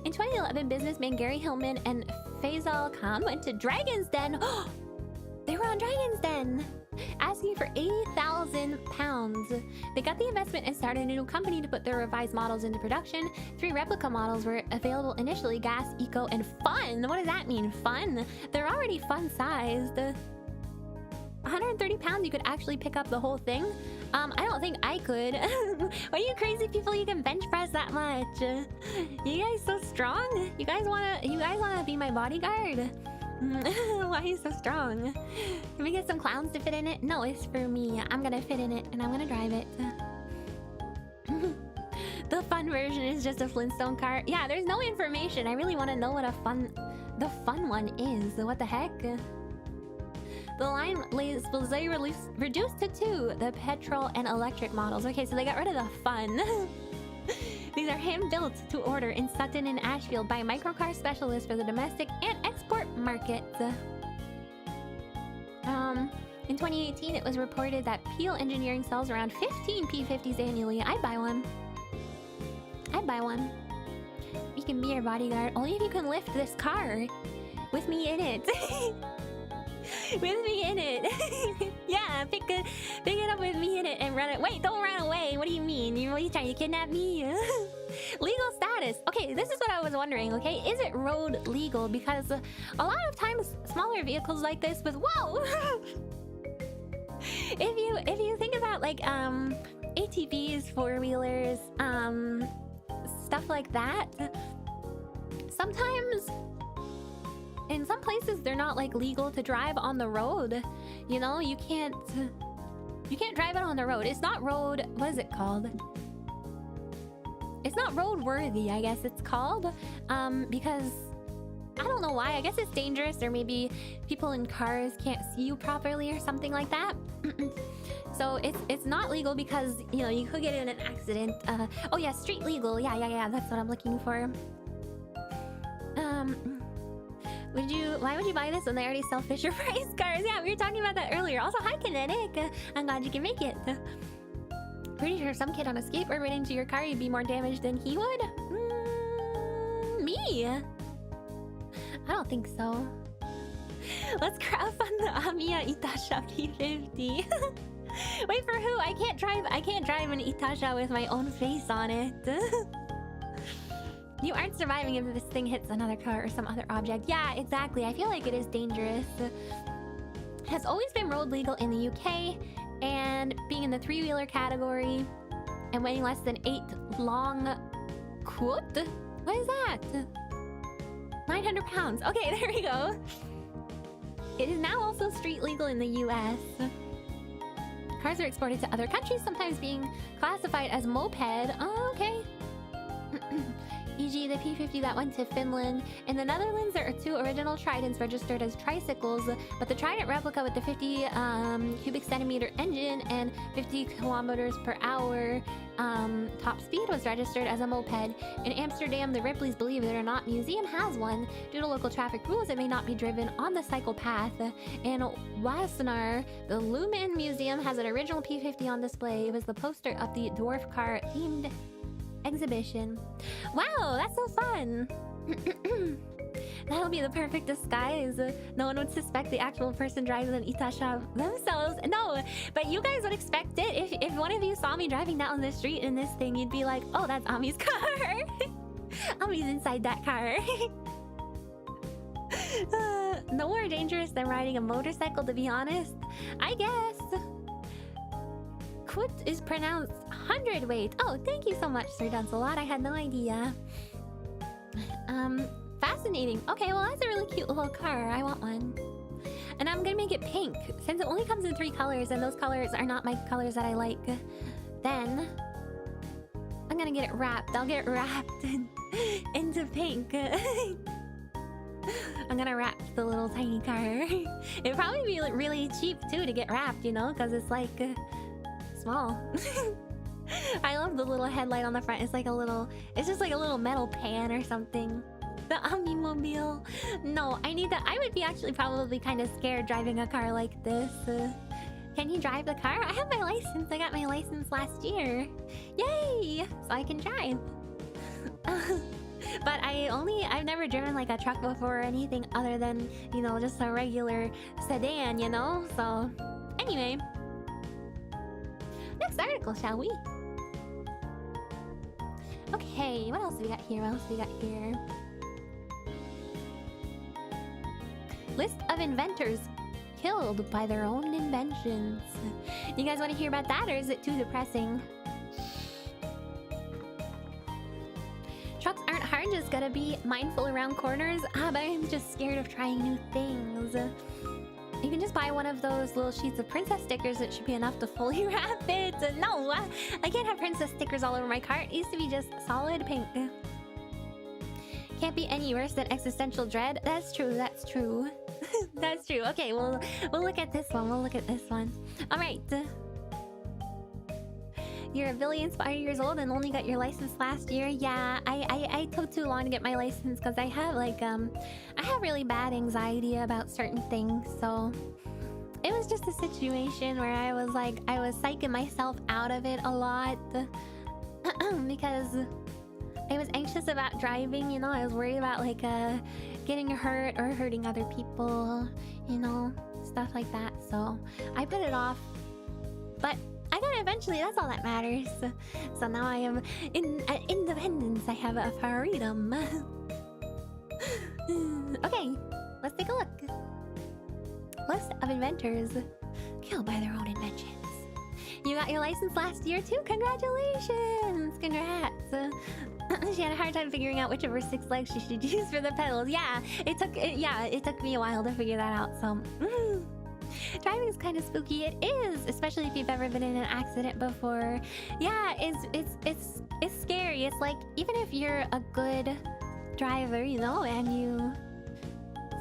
In 2011, businessman Gary Hillman and Faisal Khan went to Dragon's Den. They were on Dragon's Den, asking for 80,000 pounds. They got the investment and started a new company to put their revised models into production. 3 replica models were available initially: gas, eco, and fun. What does that mean, fun? They're already fun-sized. 130 pounds, you could actually pick up the whole thing. I don't think I could. Are you crazy people? You can bench press that much. You guys so strong? You guys wanna be my bodyguard? Why are you so strong? Can we get some clowns to fit in it? No, it's for me. I'm gonna fit in it and I'm gonna drive it. The fun version is just a Flintstone car. Yeah, there's no information. I really want to know what the fun one is. What the heck? The line was reduced to 2, the petrol and electric models. Okay, so they got rid of the fun. These are hand-built to order in Sutton and Ashfield by microcar specialists for the domestic and export markets. In 2018, it was reported that Peel Engineering sells around 15 P50s annually. I'd buy one. I'd buy one. You can be your bodyguard only if you can lift this car with me in it. With me in it. Yeah, pick it up with me in it and run it. Wait, don't run away. What do you mean? Are you trying to kidnap me? Legal status. Okay, this is what I was wondering, okay? Is it road legal? Because a lot of times smaller vehicles like this with whoa. If you think about like ATVs, four-wheelers, stuff like that, sometimes in some places they're not like legal to drive on the road. You know, you can't drive it on the road. It's not road, what is it called? It's not roadworthy, I guess it's called. Because I don't know why. I guess it's dangerous, or maybe people in cars can't see you properly or something like that. So it's not legal because, you know, you could get in an accident. Oh yeah, street legal. Yeah, that's what I'm looking for. Why would you buy this when they already sell Fisher Price cars? Yeah, we were talking about that earlier. Also, hi Kinetic. I'm glad you can make it. Pretty sure some kid on a skateboard ran into your car, you'd be more damaged than he would. Me? I don't think so. Let's crowdfund the Amiya Itasha P50. Wait, for who? I can't drive an Itasha with my own face on it. You aren't surviving if this thing hits another car or some other object. Yeah, exactly. I feel like it is dangerous. Has always been road legal in the UK, and being in the three-wheeler category and weighing less than 8 long quote? What is that? 900 pounds. Okay, there we go. It is now also street legal in the US. Cars are exported to other countries, sometimes being classified as moped. Oh, okay. E.g. the P50 that went to Finland. In the Netherlands, there are 2 original Tridents registered as tricycles, but the Trident replica with the 50 cubic centimeter engine and 50 kilometers per hour top speed was registered as a moped. In Amsterdam, the Ripley's Believe It or Not Museum has one. Due to local traffic rules, it may not be driven on the cycle path. In Wassenaar, the Lumen Museum has an original P50 on display. It was the poster of the dwarf car themed exhibition. Wow, that's so fun. That'll be the perfect disguise. No one would suspect the actual person drives an Itasha themselves. No, but you guys would expect it. If one of you saw me driving down the street in this thing, you'd be like, oh, that's Ami's car. Ami's inside that car. No more dangerous than riding a motorcycle, to be honest. I guess. Quit is pronounced hundredweight. Oh, thank you so much, Sir Duncelot. I had no idea. Fascinating. Okay, well, that's a really cute little car. I want one. And I'm gonna make it pink. Since it only comes in 3 colors, and those colors are not my colors that I like, then I'm gonna get it wrapped. I'll get it wrapped into pink. I'm gonna wrap the little tiny car. It'd probably be really cheap, too, to get wrapped, you know? Because it's like... small. I love the little headlight on the front. It's like a little... it's just like a little metal pan or something. The Omnimobile. No, I need that. I would be actually probably kind of scared driving a car like this. Can you drive the car? I have my license. I got my license last year. Yay! So I can drive. But I've never driven like a truck before or anything other than, you know, just a regular sedan, you know? So, anyway. Next article, shall we? Okay, what else do we got here? List of inventors killed by their own inventions. You guys want to hear about that, or is it too depressing? Trucks aren't hard, just gotta be mindful around corners. But I'm just scared of trying new things. You can just buy one of those little sheets of princess stickers. It should be enough to fully wrap it. No, I can't have princess stickers all over my car. It used to be just solid pink. Can't be any worse than existential dread. That's true, that's true. That's true. Okay, we'll look at this one. All right. You're a billion years old and only got your license last year. Yeah, I took too long to get my license because I have like I have really bad anxiety about certain things. So it was just a situation where I was psyching myself out of it a lot because I was anxious about driving. You know, I was worried about like getting hurt or hurting other people. You know, stuff like that. So I put it off, but I got it eventually, that's all that matters. So now I am in independence, I have a freedom. Okay, let's take a look. List of inventors killed by their own inventions. You got your license last year too? Congratulations! Congrats! She had a hard time figuring out which of her 6 legs she should use for the pedals. Yeah, it took me a while to figure that out, so... Driving is kind of spooky. It is, especially if you've ever been in an accident before. Yeah, it's scary. It's like, even if you're a good driver, you know, and you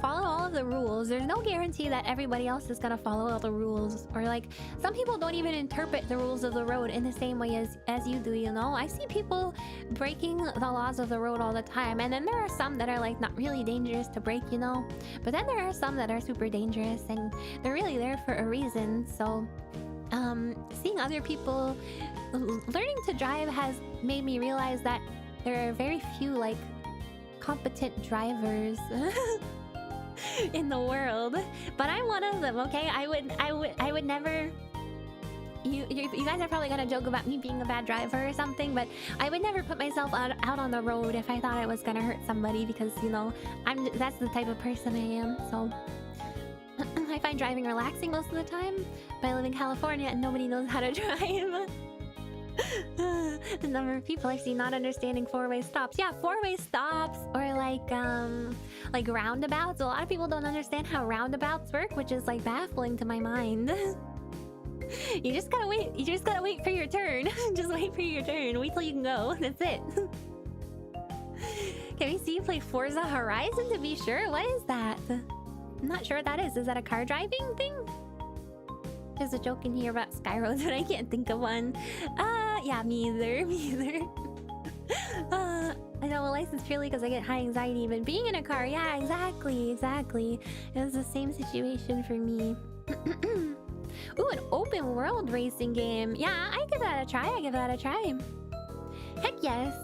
follow all of the rules, there's no guarantee that everybody else is gonna follow all the rules. Or like, some people don't even interpret the rules of the road in the same way as you do, you know? I see people breaking the laws of the road all the time, and then there are some that are like not really dangerous to break, you know? But then there are some that are super dangerous, and they're really there for a reason. So seeing other people learning to drive has made me realize that there are very few like competent drivers in the world, but I'm one of them. Okay, I would never. You guys are probably gonna joke about me being a bad driver or something, but I would never put myself out on the road if I thought I was gonna hurt somebody, because you know that's the type of person I am. So I find driving relaxing most of the time. But I live in California and nobody knows how to drive. The number of people I've seen not understanding four-way stops. Yeah, four-way stops, or like roundabouts. A lot of people don't understand how roundabouts work, which is like baffling to my mind. You just gotta wait. You just gotta wait for your turn. Just wait for your turn. Wait till you can go. That's it. Can we see you play Forza Horizon to be sure? What is that? I'm not sure what that is. Is that a car driving thing? There's a joke in here about Skyroads, but I can't think of one. Yeah, me either. Me either. I know a license purely because I get high anxiety, but being in a car, yeah, exactly. It was the same situation for me. Ooh, an open world racing game. Yeah, I give that a try. Heck yes.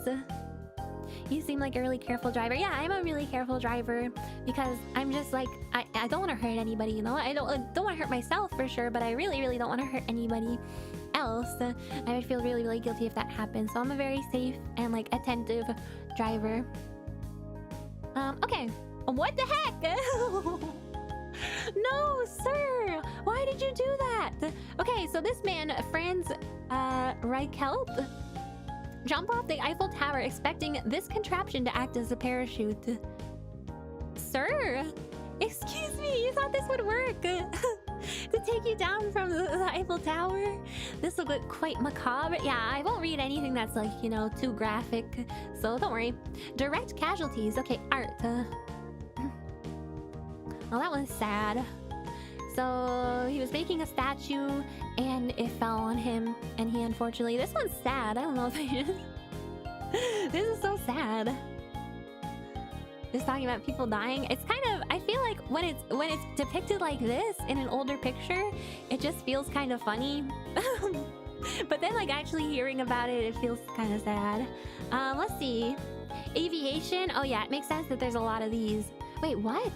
You seem like a really careful driver. Yeah, I'm a really careful driver because I'm just like, I don't want to hurt anybody, you know? I don't want to hurt myself for sure, but I really don't want to hurt anybody else. I would feel really guilty if that happened. So I'm a very safe and like attentive driver. Okay. What the heck? No, sir! Why did you do that? Okay, so this man, Franz Reichelt, jump off the Eiffel Tower expecting this contraption to act as a parachute. Sir! Excuse me, you thought this would work? To take you down from the Eiffel Tower? This will get quite macabre. Yeah, I won't read anything that's like, you know, too graphic. So don't worry. Direct casualties. Okay, art. Well, that was sad. So he was making a statue and it fell on him, and he unfortunately... This one's sad. I don't know if I should... This is so sad. Just talking about people dying. It's kind of... I feel like when it's depicted like this in an older picture, it just feels kind of funny. But then like actually hearing about it, it feels kind of sad. Let's see. Aviation. Oh yeah, it makes sense that there's a lot of these. Wait, what?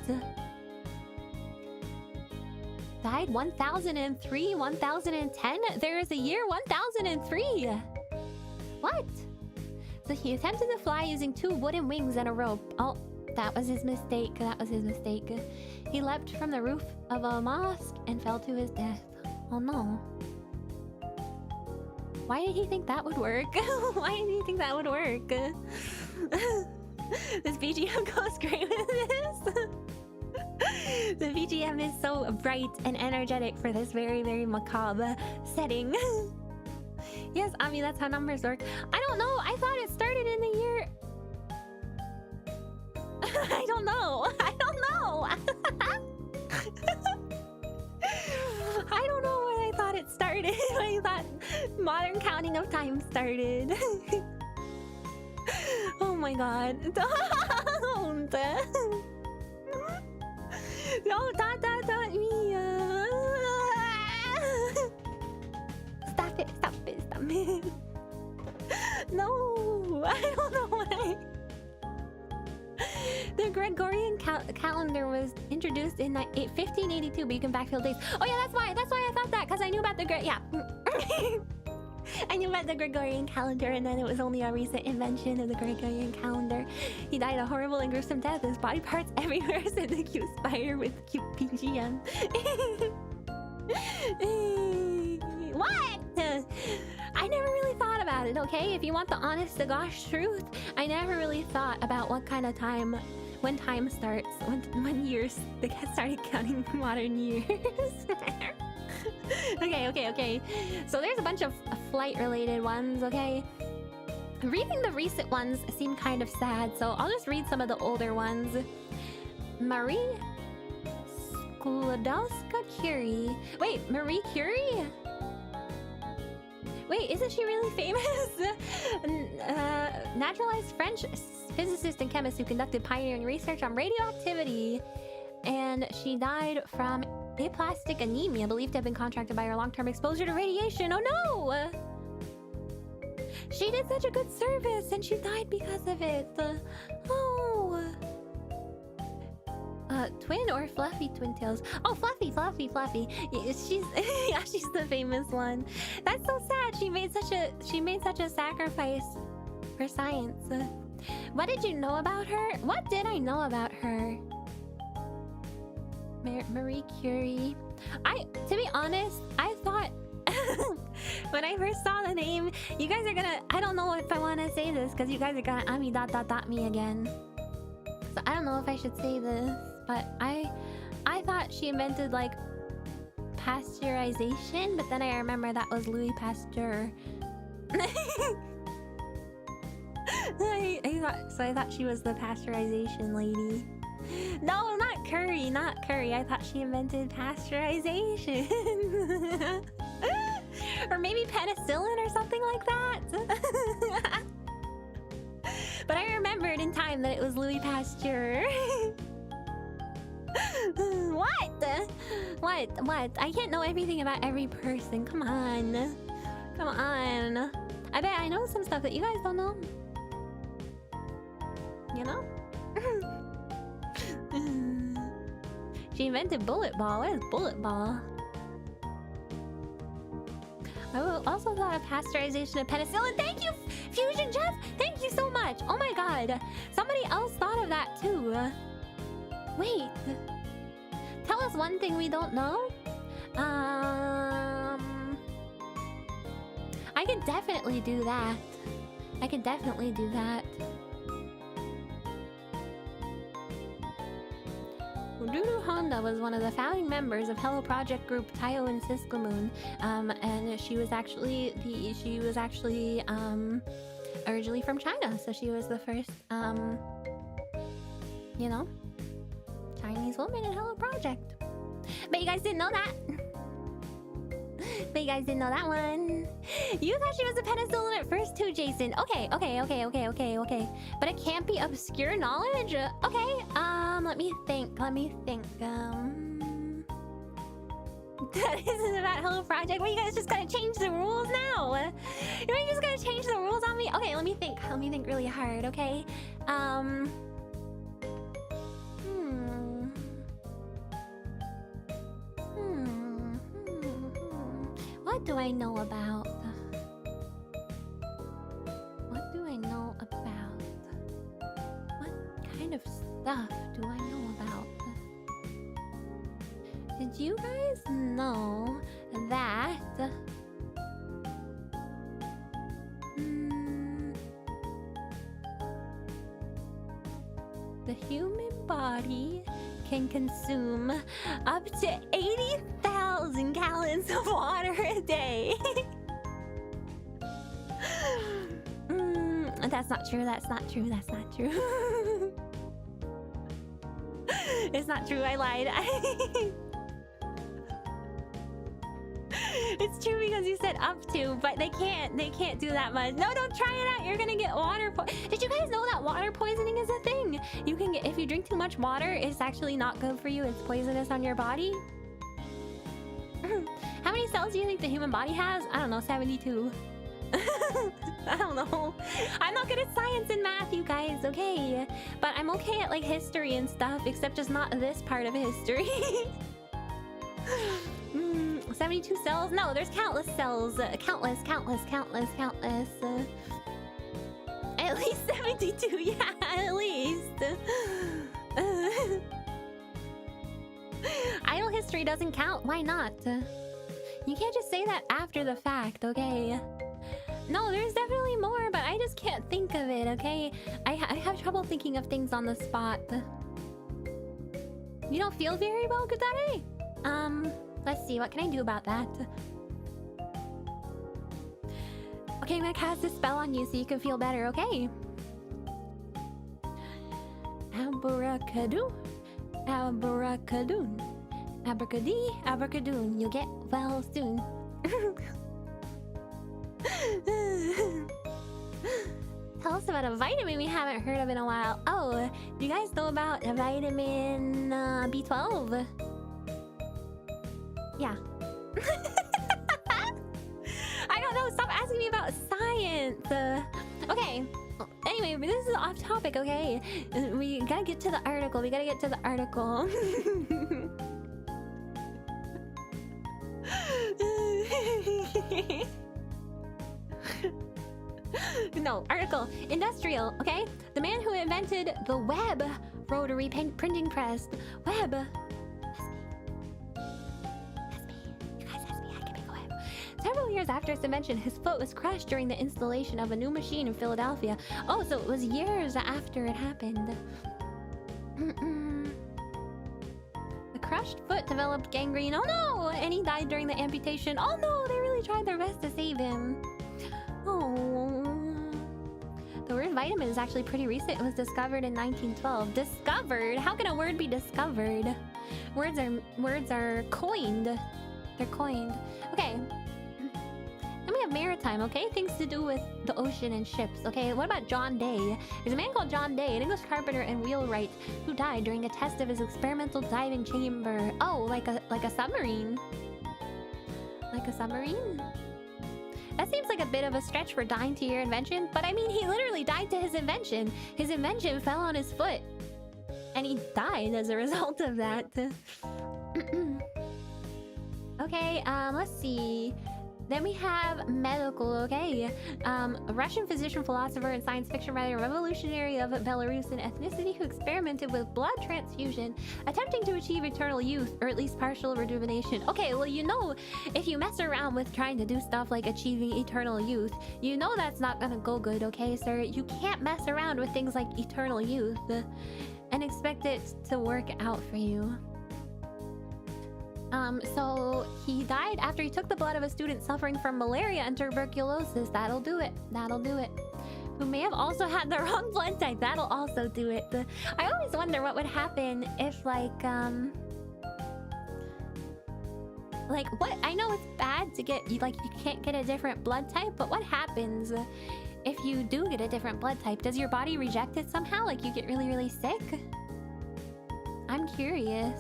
Died 1003, 1010? There is a year 1003! What? So he attempted to fly using 2 wooden wings and a rope. Oh, that was his mistake. He leapt from the roof of a mosque and fell to his death. Oh no. Why did he think that would work? Why did he think that would work? This BGM goes great with this. The BGM is so bright and energetic for this very macabre setting. Yes, Ami, that's how numbers work. I don't know. I thought it started in the year... I don't know. I don't know when I thought it started. I thought modern counting of time started. Oh my god. Don't. No, don't me. Stop it. No, I don't know why. The Gregorian calendar was introduced in 1582, but you can backfill dates. Oh yeah, that's why I thought that, because I knew about the I knew about the Gregorian calendar, and then it was only a recent invention of the Gregorian calendar. He died a horrible and gruesome death. His body parts everywhere, said the cute spider with cute BGM. What? I never really thought about it, okay? If you want the honest to gosh truth, I never really thought about what kind of time, when time starts, when years started counting modern years. Okay. So there's a bunch of flight-related ones, okay? Reading the recent ones seem kind of sad, so I'll just read some of the older ones. Marie Sklodowska Curie. Wait, Marie Curie? Wait, isn't she really famous? Naturalized French physicist and chemist who conducted pioneering research on radioactivity. And she died from aplastic anemia, believed to have been contracted by her long-term exposure to radiation. Oh no! She did such a good service and she died because of it. Oh. Twin or Fluffy Twin Tails? Oh, Fluffy. She's yeah, she's the famous one. That's so sad. She made such a sacrifice for science. What did you know about her? What did I know about her? Marie Curie. To be honest, I thought when I first saw the name, you guys are gonna, I don't know if I want to say this because you guys are gonna Ami ... me again. So I don't know if I should say this, but I thought she invented like pasteurization, but then I remember that was Louis Pasteur. I thought she was the pasteurization lady. No, not Curry. I thought she invented pasteurization. Or maybe penicillin or something like that. But I remembered in time that it was Louis Pasteur. What? I can't know everything about every person. Come on. I bet I know some stuff that you guys don't know. You know? She invented bullet ball. What is bullet ball? I also thought of pasteurization of penicillin. Thank you, Fusion Jeff. Thank you so much. Oh my god. Somebody else thought of that too. Wait. Tell us one thing we don't know. I can definitely do that. Ruru Honda was one of the founding members of Hello Project group Tayo and Siskamoon, and she was actually originally from China, so she was the first Chinese woman in Hello Project. But you guys didn't know that. One. You thought she was a penicillin at first too, Jason. Okay. But it can't be obscure knowledge? Okay, let me think. That isn't about Hello Project. Well, you guys just gotta change the rules now. You're just gonna change the rules on me? Okay, let me think really hard, okay? What do I know about? What kind of stuff do I know about? Did you guys know that the human body can consume up to 80,000 gallons of water a day? That's not true. It's not true. I lied. It's true because you said up to, but they can't do that much. No, don't try it out. You're gonna get water Did you guys know that water poisoning is a thing? You can get, if you drink too much water, it's actually not good for you. It's poisonous on your body. How many cells do you think the human body has? I don't know, 72. I don't know. I'm not good at science and math, you guys, okay? But I'm okay at like history and stuff, except just not this part of history. 72 cells? No, there's countless cells. Countless. At least 72, yeah, at least. Idle history doesn't count. Why not? You can't just say that after the fact, okay? No, there's definitely more, but I just can't think of it, okay? I have trouble thinking of things on the spot. You don't feel very well, Kutare? Let's see, what can I do about that? Okay, I'm gonna cast a spell on you so you can feel better, okay? Abracadoo, abracadoon, Abracadee, abracadoon. You'll get well soon. Tell us about a vitamin we haven't heard of in a while. Oh, do you guys know about vitamin B12? Yeah. I don't know. Stop asking me about science. Okay. Anyway, this is off topic, okay? We gotta get to the article. We gotta get to the article. No, article. Industrial, okay? The man who invented the web rotary printing press. Web. That's me. You guys, that's me. I can make a web. Several years after its invention, his foot was crushed during the installation of a new machine in Philadelphia. Oh, so it was years after it happened. The crushed foot developed gangrene. Oh no! And he died during the amputation. Oh no! They really tried their best to save him. Oh. The word vitamin is actually pretty recent. It was discovered in 1912. Discovered? How can a word be discovered? Words are coined. They're coined. Okay. Then we have maritime, okay? Things to do with the ocean and ships, okay? What about John Day? There's a man called John Day, an English carpenter and wheelwright, who died during a test of his experimental diving chamber. Oh, like a submarine. Like a submarine? That seems like a bit of a stretch for dying to your invention, but I mean, he literally died to his invention. His invention fell on his foot. And he died as a result of that. Okay, let's see. Then we have medical, okay? A Russian physician, philosopher, and science fiction writer, revolutionary of Belarusian ethnicity who experimented with blood transfusion, attempting to achieve eternal youth, or at least partial rejuvenation. Okay, well, you know, if you mess around with trying to do stuff like achieving eternal youth, you know that's not gonna go good, okay, sir? You can't mess around with things like eternal youth and expect it to work out for you. So he died after he took the blood of a student suffering from malaria and tuberculosis. That'll do it. That'll do it. Who may have also had the wrong blood type. That'll also do it. I always wonder what would happen if, like what? I know it's bad to get, you can't get a different blood type, but what happens if you do get a different blood type? Does your body reject it somehow? Like, you get really, really sick? I'm curious.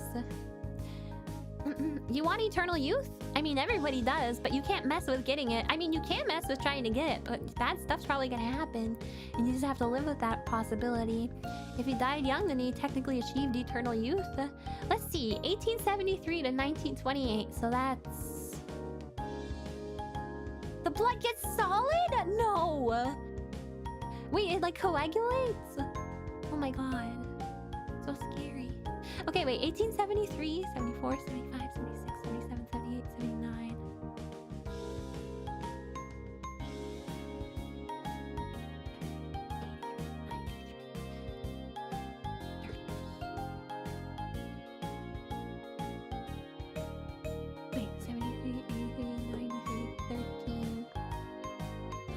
You want eternal youth? I mean, everybody does, but you can't mess with getting it. I mean, you can mess with trying to get it, but bad stuff's probably gonna happen. And you just have to live with that possibility. If he died young, then he technically achieved eternal youth. Let's see, 1873 to 1928, so that's... The blood gets solid? No! Wait, it like coagulates? Oh my god. So scary. Okay, wait, 1873, 74, 75, 76, 77, 78, 79. Wait, 73, 83, 93, 13,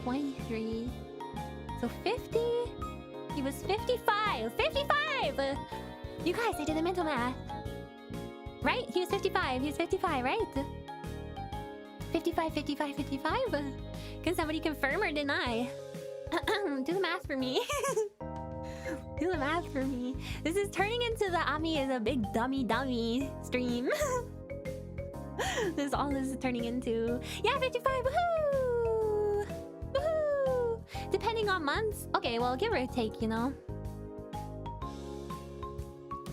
23. So 50? He was 55! 55! You guys, I did the mental math. Right? He was 55. He was 55, right? 55, 55, 55? Can somebody confirm or deny? Do the math for me. Do the math for me. This is turning into the Ami is a big dummy stream. This is all this is turning into. Yeah, 55! Woohoo! Woohoo! Depending on months. Okay, well, give or take, you know.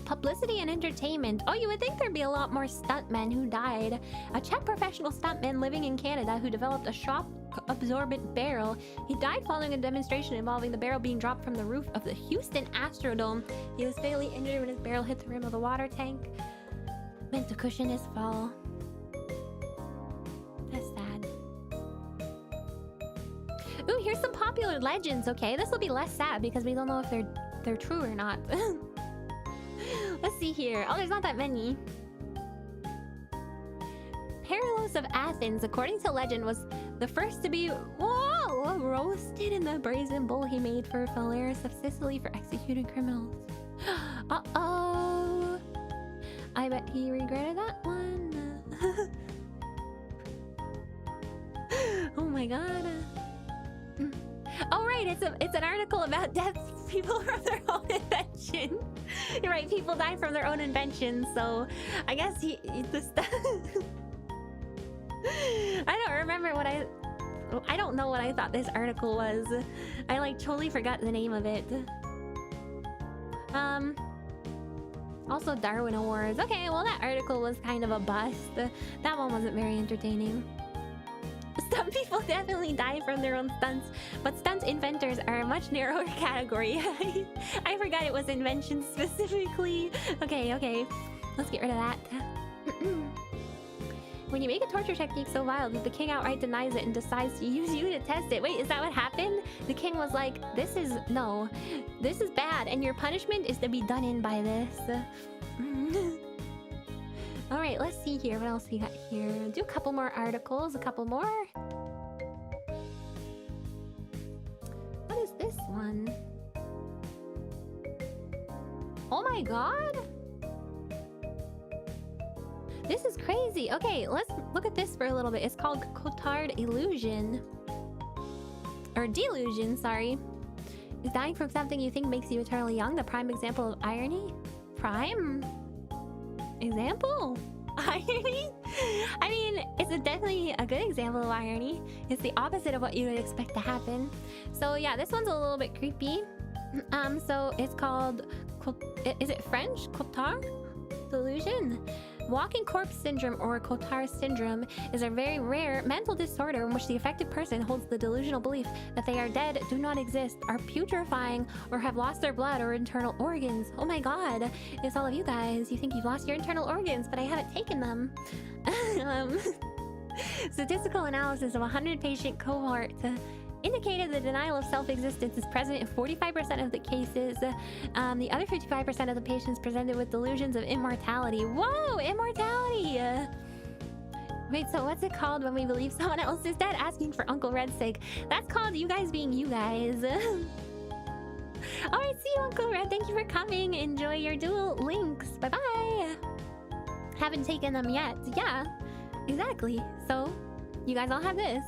Publicity and entertainment. Oh, you would think there'd be a lot more stuntmen who died. A Czech professional stuntman living in Canada who developed a shock-absorbent barrel. He died following a demonstration involving the barrel being dropped from the roof of the Houston Astrodome. He was fatally injured when his barrel hit the rim of the water tank, meant to cushion his fall. That's sad. Ooh, here's some popular legends, okay? This will be less sad because we don't know if they're true or not. Let's see here. Oh, there's not that many. Perilos of Athens, according to legend, was the first to be roasted in the brazen bull he made for Phalaris of Sicily for executing criminals. Uh-oh. I bet he regretted that one. Oh my god. Oh right, it's an article about death people from their own invention. You're right, people die from their own invention, so I guess I don't remember what I don't know what I thought this article was. I like totally forgot the name of it. Also Darwin Awards. Okay, well that article was kind of a bust. That one wasn't very entertaining. Some people definitely die from their own stunts, but stunt inventors are a much narrower category. I forgot it was invention specifically. Okay. Let's get rid of that. When you make a torture technique so vile that the king outright denies it and decides to use you to test it. Wait, is that what happened? The king was like, this is bad, and your punishment is to be done in by this. Alright, let's see here. What else we got here? Do a couple more articles. A couple more. What is this one? Oh my god! This is crazy. Okay, let's look at this for a little bit. It's called Cotard Illusion. Or Delusion, sorry. Is dying from something you think makes you eternally young the prime example of irony? Prime? Example? Irony? I mean, it's definitely a good example of irony. It's the opposite of what you would expect to happen. So yeah, this one's a little bit creepy. So it's called... Is it French? Cotard Delusion? Walking corpse syndrome, or Cotard syndrome, is a very rare mental disorder in which the affected person holds the delusional belief that they are dead, do not exist, are putrefying, or have lost their blood or internal organs. Oh my god, it's all of you guys. You think you've lost your internal organs, but I haven't taken them. Statistical analysis of a 100-patient cohort indicated the denial of self-existence is present in 45% of the cases. The other 55% of the patients presented with delusions of immortality. Whoa, immortality! Wait, so what's it called when we believe someone else is dead? Asking for Uncle Red's sake. That's called you guys being you guys. Alright, see you, Uncle Red. Thank you for coming. Enjoy your dual links. Bye-bye. Haven't taken them yet. Yeah, exactly. So, you guys all have this.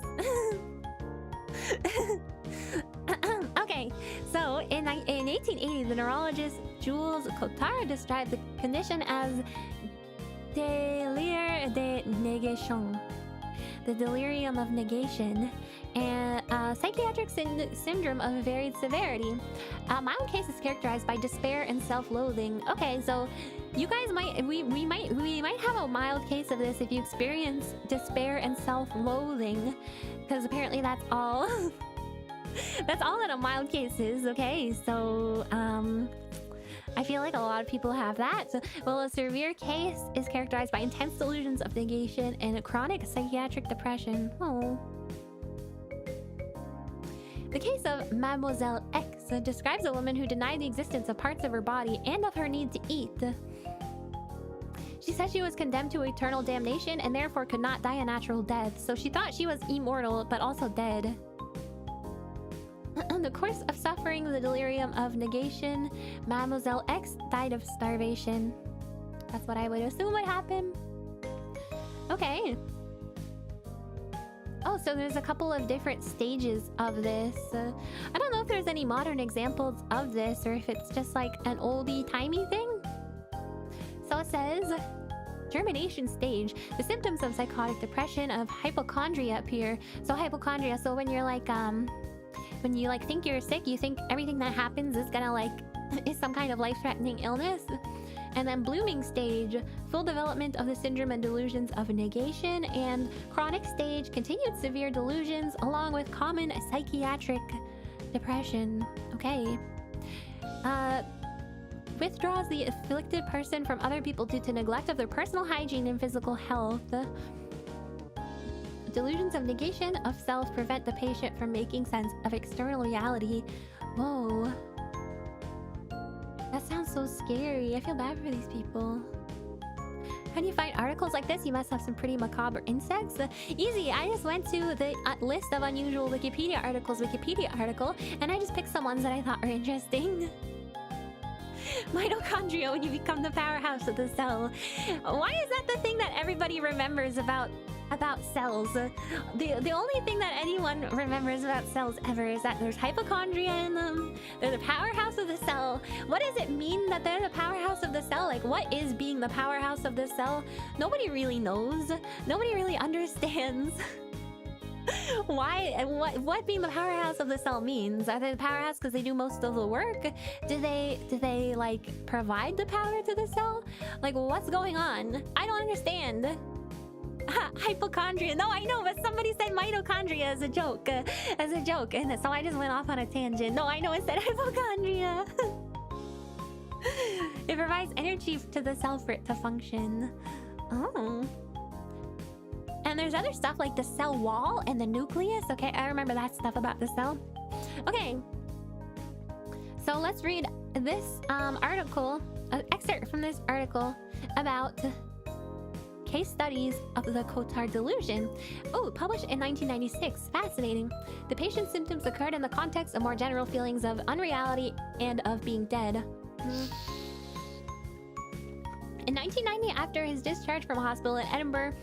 Okay, so in 1880, the neurologist Jules Cotard described the condition as délire de négation, the delirium of negation, and a psychiatric syndrome of varied severity. My own case is characterized by despair and self-loathing. Okay, so you guys we might have a mild case of this if you experience despair and self-loathing, because apparently that's all. That's all that a mild case is. Okay, so I feel like a lot of people have that. Well, a severe case is characterized by intense delusions of negation and a chronic psychiatric depression. Oh. The case of Mademoiselle X describes a woman who denied the existence of parts of her body and of her need to eat. She said she was condemned to eternal damnation and therefore could not die a natural death, so she thought she was immortal but also dead. In the course of suffering the delirium of negation, Mademoiselle X died of starvation. That's what I would assume would happen. Okay. Oh, so there's a couple of different stages of this. I don't know if there's any modern examples of this or if it's just like an oldie-timey thing. So it says, germination stage. The symptoms of psychotic depression of hypochondria appear. So hypochondria, so when you're like, when you like think you're sick, you think everything that happens is gonna like, is some kind of life-threatening illness. And then blooming stage, full development of the syndrome and delusions of negation, and chronic stage, continued severe delusions along with common psychiatric depression. Okay. Withdraws the afflicted person from other people due to neglect of their personal hygiene and physical health. Delusions of negation of self prevent the patient from making sense of external reality. Whoa. That sounds so scary. I feel bad for these people. How do you find articles like this? You must have some pretty macabre insects. Easy. I just went to the list of unusual Wikipedia articles, and I just picked some ones that I thought were interesting. Mitochondria when you become the powerhouse of the cell. Why is that the thing that everybody remembers about cells? The only thing that anyone remembers about cells ever is that there's hypochondria in them. They're the powerhouse of the cell. What does it mean that they're the powerhouse of the cell? Like, what is being the powerhouse of the cell? Nobody really knows. Nobody really understands why and what being the powerhouse of the cell means. Are they the powerhouse because they do most of the work? Do they like provide the power to the cell? Like, what's going on? I don't understand. Hypochondria. No, I know, but somebody said mitochondria as a joke, and so I just went off on a tangent. No, I know it said hypochondria. It provides energy to the cell for it to function. Oh. And there's other stuff like the cell wall and the nucleus. Okay, I remember that stuff about the cell. Okay. So let's read this article, an excerpt from this article about case studies of the Cotard delusion. Oh, published in 1996. Fascinating. The patient's symptoms occurred in the context of more general feelings of unreality and of being dead. In 1990, after his discharge from a hospital in Edinburgh,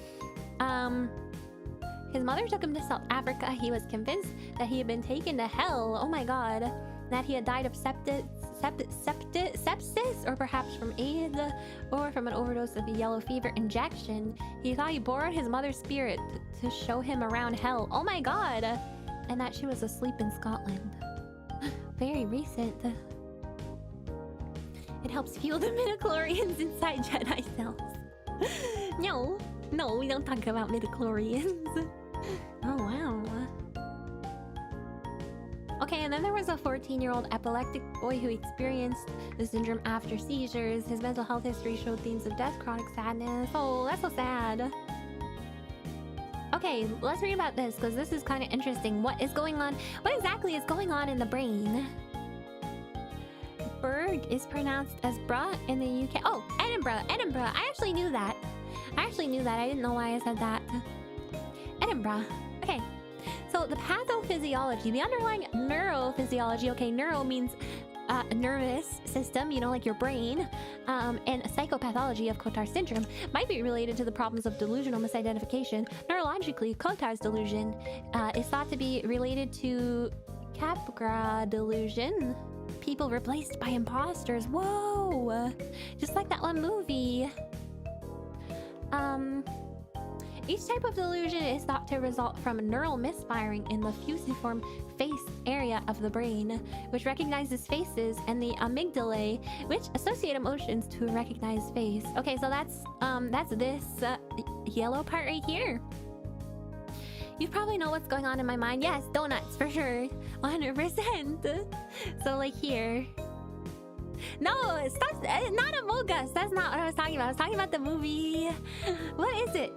his mother took him to South Africa. He was convinced that he had been taken to hell. Oh my god. That he had died of sepsis, or perhaps from AIDS, or from an overdose of a yellow fever injection. He thought he borrowed his mother's spirit to show him around hell. Oh my god. And that she was asleep in Scotland. Very recent. It helps fuel the midichlorians inside Jedi cells. No, we don't talk about midichlorians. Oh, wow. Okay, and then there was a 14-year-old epileptic boy who experienced the syndrome after seizures. His mental health history showed themes of death, chronic sadness. Oh, that's so sad. Okay, let's read about this, because this is kind of interesting. What is going on? What exactly is going on in the brain? Berg is pronounced as bra in the UK. Oh, Edinburgh. I actually knew that. I didn't know why I said that. Edinburgh. Okay. So the pathophysiology, the underlying neurophysiology. Okay, neuro means nervous system, you know, like your brain. And psychopathology of Cotard syndrome might be related to the problems of delusional misidentification. Neurologically, Cotard's delusion is thought to be related to Capgras delusion. People replaced by imposters. Whoa! Just like that one movie. Each type of delusion is thought to result from neural misfiring in the fusiform face area of the brain, which recognizes faces, and the amygdalae, which associate emotions to a recognized face. Okay, so that's this yellow part right here. You probably know what's going on in my mind. Yes, donuts for sure, 100%. So like here. No, stop! Not Among Us. That's not what I was talking about. I was talking about the movie. What is it?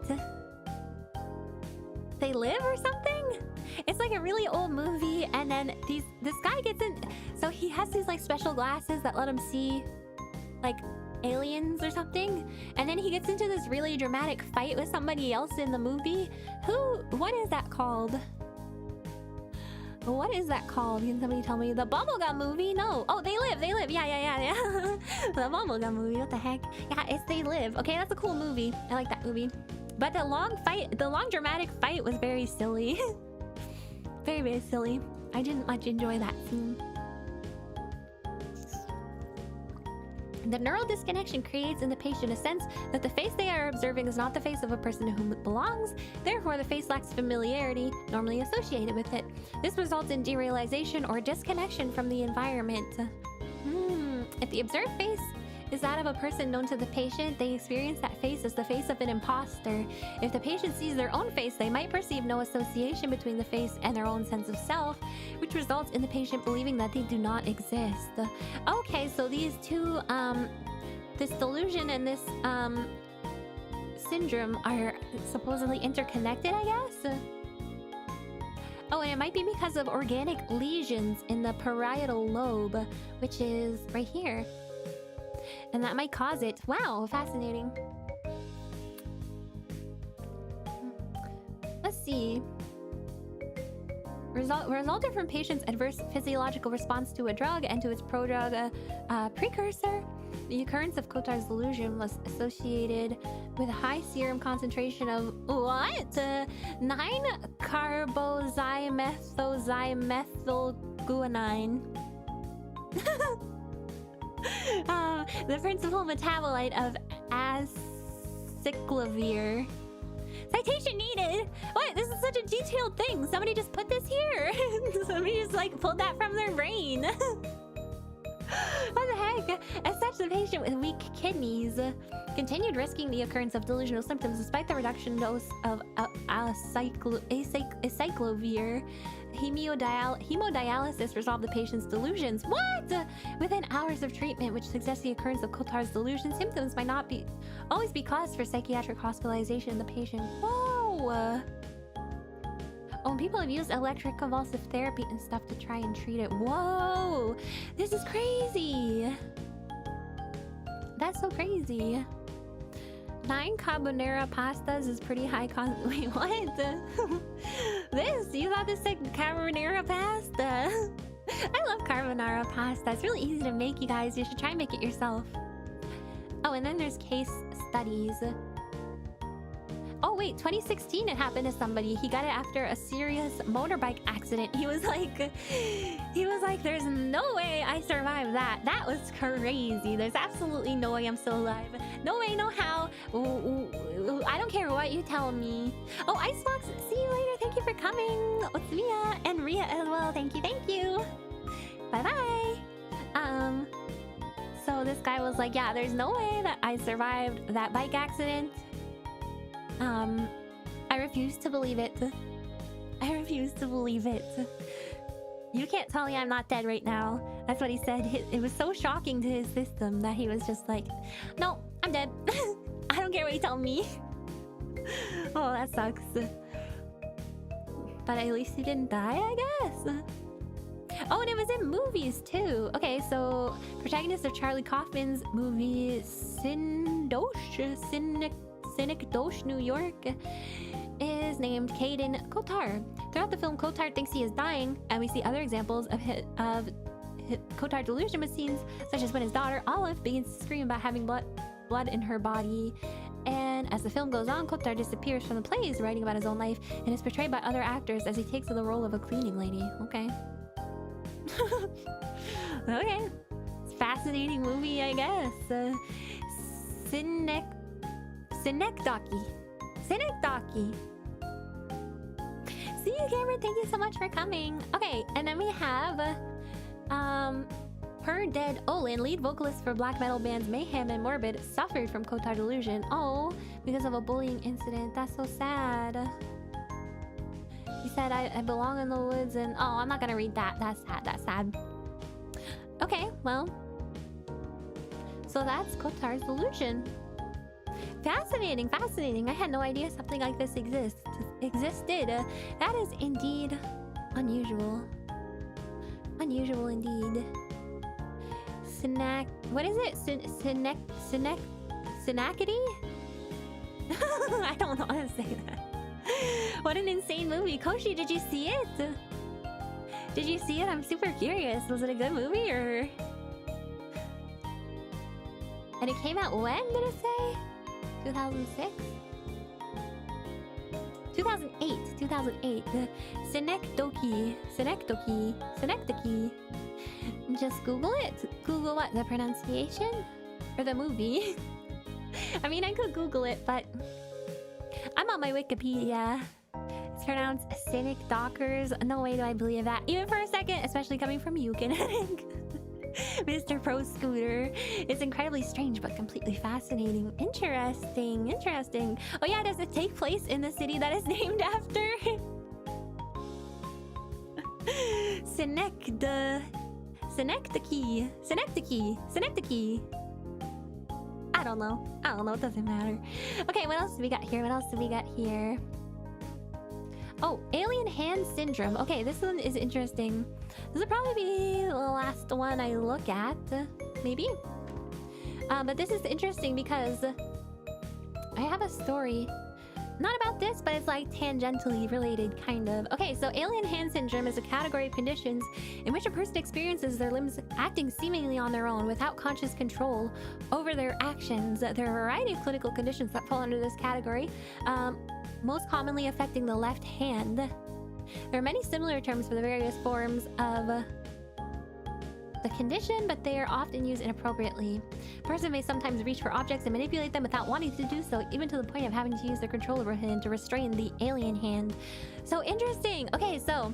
They Live or something? It's like a really old movie, and then this guy gets in. So he has these like special glasses that let him see like aliens or something, and then he gets into this really dramatic fight with somebody else in the movie. What is that called? What is that called? Can somebody tell me? The Bubblegum movie? No. Oh, They Live. Yeah. The Bubblegum movie. What the heck? Yeah, it's They Live. Okay, that's a cool movie. I like that movie. But the long dramatic fight was very silly. Very, very silly. I didn't much enjoy that scene. The neural disconnection creates in the patient a sense that the face they are observing is not the face of a person to whom it belongs. Therefore, the face lacks familiarity normally associated with it. This results in derealization or disconnection from the environment. If the observed face is that of a person known to the patient, they experience that face as the face of an imposter. If the patient sees their own face, they might perceive no association between the face and their own sense of self, which results in the patient believing that they do not exist. Okay, so these two, this delusion and this syndrome are supposedly interconnected, I guess? Oh, and it might be because of organic lesions in the parietal lobe, which is right here. And that might cause it. Wow, fascinating. Let's see. resulted from patient's adverse physiological response to a drug and to its prodrug precursor. The occurrence of Cotard's delusion was associated with a high serum concentration of what? 9-carboxymethylguanine. The principal metabolite of acyclovir. Citation needed! What? This is such a detailed thing. Somebody just put this here. Somebody just like pulled that from their brain. What the heck? As such, the patient with weak kidneys continued risking the occurrence of delusional symptoms despite the reduction dose of acyclovir. Hemodialysis resolved the patient's delusions. What? Within hours of treatment, which suggests the occurrence of Cotard's delusion, symptoms might not always be cause for psychiatric hospitalization in the patient. Whoa! Oh, people have used electroconvulsive therapy and stuff to try and treat it. Whoa! This is crazy! That's so crazy. 9 carbonara pastas is pretty high wait, what? This? You thought this said carbonara pasta? I love carbonara pasta. It's really easy to make, you guys. You should try and make it yourself. Oh, and then there's case studies. Oh wait, 2016 it happened to somebody. He got it after a serious motorbike accident. He was like, there's no way I survived that. That was crazy. There's absolutely no way I'm still alive. No way, no how. I don't care what you tell me. Oh, Icebox, see you later. Thank you for coming. Otsumiya and Ria as well. Thank you, thank you. Bye-bye. So this guy was like, yeah, there's no way that I survived that bike accident. I refuse to believe it. I refuse to believe it. You can't tell me I'm not dead right now. That's what he said. It was so shocking to his system that he was just like, no, I'm dead. I don't care what you tell me. Oh, that sucks. But at least he didn't die, I guess. Oh, and it was in movies too. Okay, so protagonist of Charlie Kaufman's movie Synecdoche, New York is named Caden Cotard. Throughout the film, Cotard thinks he is dying, and we see other examples of Cotard delusion with scenes such as when his daughter Olive begins to scream about having blood in her body. And as the film goes on, Cotard disappears from the plays, writing about his own life, and is portrayed by other actors as he takes on the role of a cleaning lady. Okay. Okay. It's a fascinating movie, I guess. Synecdoche. See you, Cameron. Thank you so much for coming. Okay, and then we have Her Dead Olin, lead vocalist for black metal bands Mayhem and Morbid, suffered from Cotard delusion. Oh, because of a bullying incident. That's so sad. He said, I belong in the woods and... Oh, I'm not gonna read that. That's sad. That's sad. Okay, well. So that's Cotard's delusion. Fascinating, fascinating. I had no idea something like this existed. That is indeed unusual. Unusual indeed. What is it? Synacity? I don't know how to say that. What an insane movie. Koshi, did you see it? Did you see it? I'm super curious. Was it a good movie or... And it came out when, did it say? 2006? 2008. Synecdoche. Just Google it. Google what? The pronunciation? Or the movie? I mean, I could Google it, but... I'm on my Wikipedia. It's pronounced Cynic Dockers. No way do I believe that. Even for a second, especially coming from you, Kinetic. Mr. Pro Scooter. It's incredibly strange, but completely fascinating. Interesting. Oh yeah, does it take place in the city that is named after? Synecdoche. I don't know. It doesn't matter. Okay, what else do we got here? Oh, alien hand syndrome. Okay, this one is interesting. This will probably be the last one I look at. Maybe? But this is interesting because I have a story not about this, but it's like tangentially related, kind of. Okay, so alien hand syndrome is a category of conditions in which a person experiences their limbs acting seemingly on their own without conscious control over their actions. There are a variety of clinical conditions that fall under this category, most commonly affecting the left hand. There are many similar terms for the various forms of the condition, but they are often used inappropriately. A person may sometimes reach for objects and manipulate them without wanting to do so, even to the point of having to use their controller hand to restrain the alien hand. So interesting. Okay, so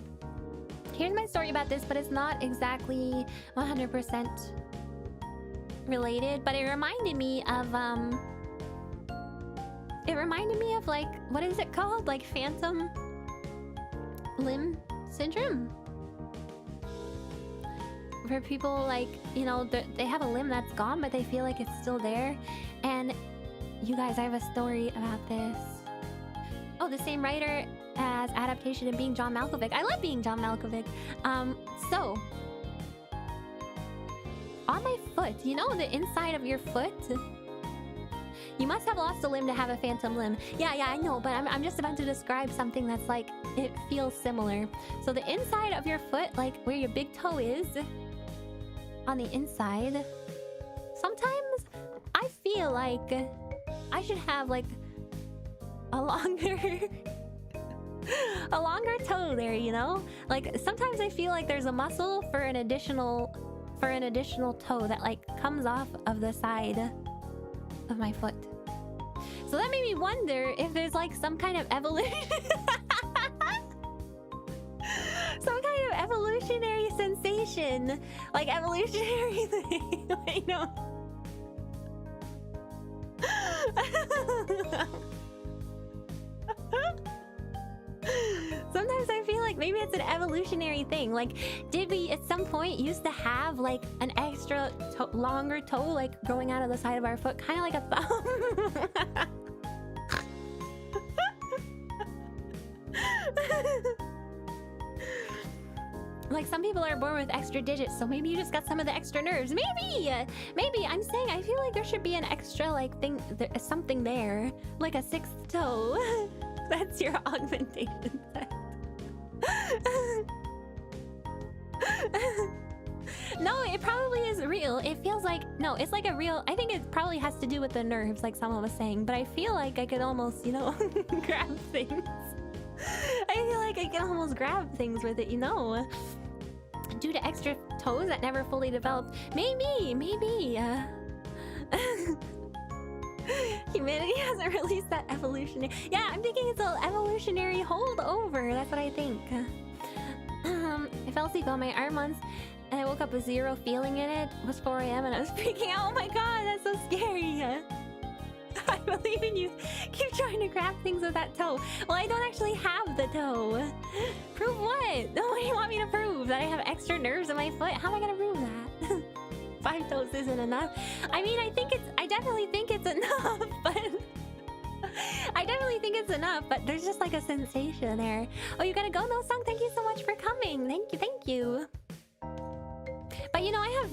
here's my story about this, but it's not exactly 100% related, but it reminded me of like, what is it called? Like phantom limb syndrome? For people, like, you know, they have a limb that's gone, but they feel like it's still there. And you guys, I have a story about this. Oh, the same writer as adaptation and Being John Malkovich. I love Being John Malkovich. So on my foot, you know, the inside of your foot, you must have lost a limb to have a phantom limb. Yeah, I know, but I'm just about to describe something that's like, it feels similar. So the inside of your foot, like where your big toe is, on the inside, sometimes I feel like I should have like a longer toe there, you know? Like sometimes I feel like there's a muscle for an additional toe that like comes off of the side of my foot. So that made me wonder if there's like some kind of evolution some kind of evolutionary sensation, like evolutionary thing. I know. Sometimes I feel like maybe it's an evolutionary thing. Like, did we at some point used to have like an extra longer toe, like growing out of the side of our foot, kind of like a thumb? Like some people are born with extra digits, so maybe you just got some of the extra nerves. Maybe I'm saying I feel like there should be an extra like thing, something there, like a sixth toe. That's your augmentation set. No, it probably is real. It feels like, no, it's like a real, I think it probably has to do with the nerves, like someone was saying, but I feel like I could almost, you know, grab things. I feel like I can almost grab things with it, you know? Due to extra toes that never fully developed. Maybe. Humanity hasn't released that evolutionary... Yeah, I'm thinking it's an evolutionary holdover. That's what I think. I fell asleep on my arm once, and I woke up with zero feeling in it. It was 4 a.m. and I was freaking out. Oh my god, that's so scary. I believe in you. Keep trying to grab things with that toe. Well, I don't actually have the toe. Prove what? What do you want me to prove? That I have extra nerves in my foot? How am I gonna prove that? 5 toes isn't enough. I mean, I definitely think it's enough, but... I definitely think it's enough, but there's just like a sensation there. Oh, you gotta go, No Song? Thank you so much for coming. Thank you. But you know, I have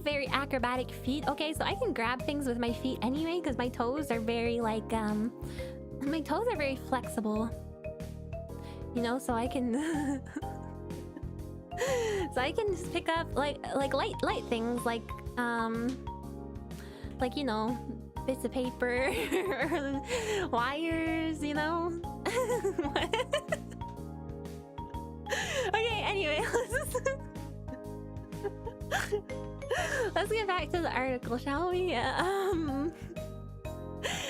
very acrobatic feet. Okay, so I can grab things with my feet anyway, because my toes are very like my toes are very flexible. You know, so I can so I can just pick up like light things like you know, bits of paper or wires, you know. Okay, anyway, let's get back to the article, shall we? I'm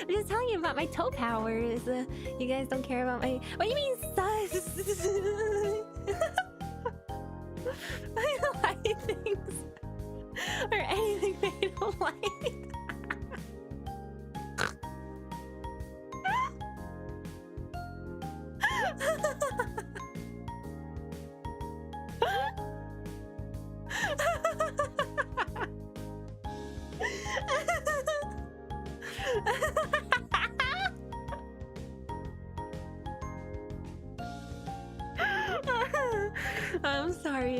just telling you about my toe powers. You guys don't care about my... What do you mean, sus? I don't like things. Or anything they don't like.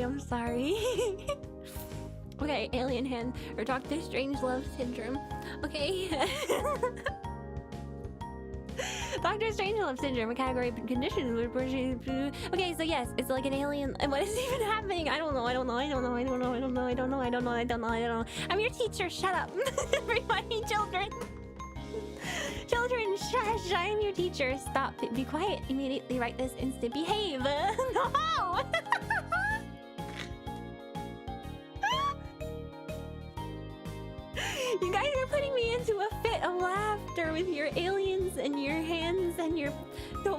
I'm sorry. Okay, alien hand or Doctor Strangelove syndrome. Okay. Doctor Strangelove syndrome, a category of conditions. Okay, so yes, it's like an alien. And what is even happening? I don't know. I'm your teacher. Shut up. Everybody, children. Children, shush. I am your teacher. Stop. Be quiet. Immediately write this instant. Behave. No. You guys are putting me into a fit of laughter with your aliens and your hands and your... No,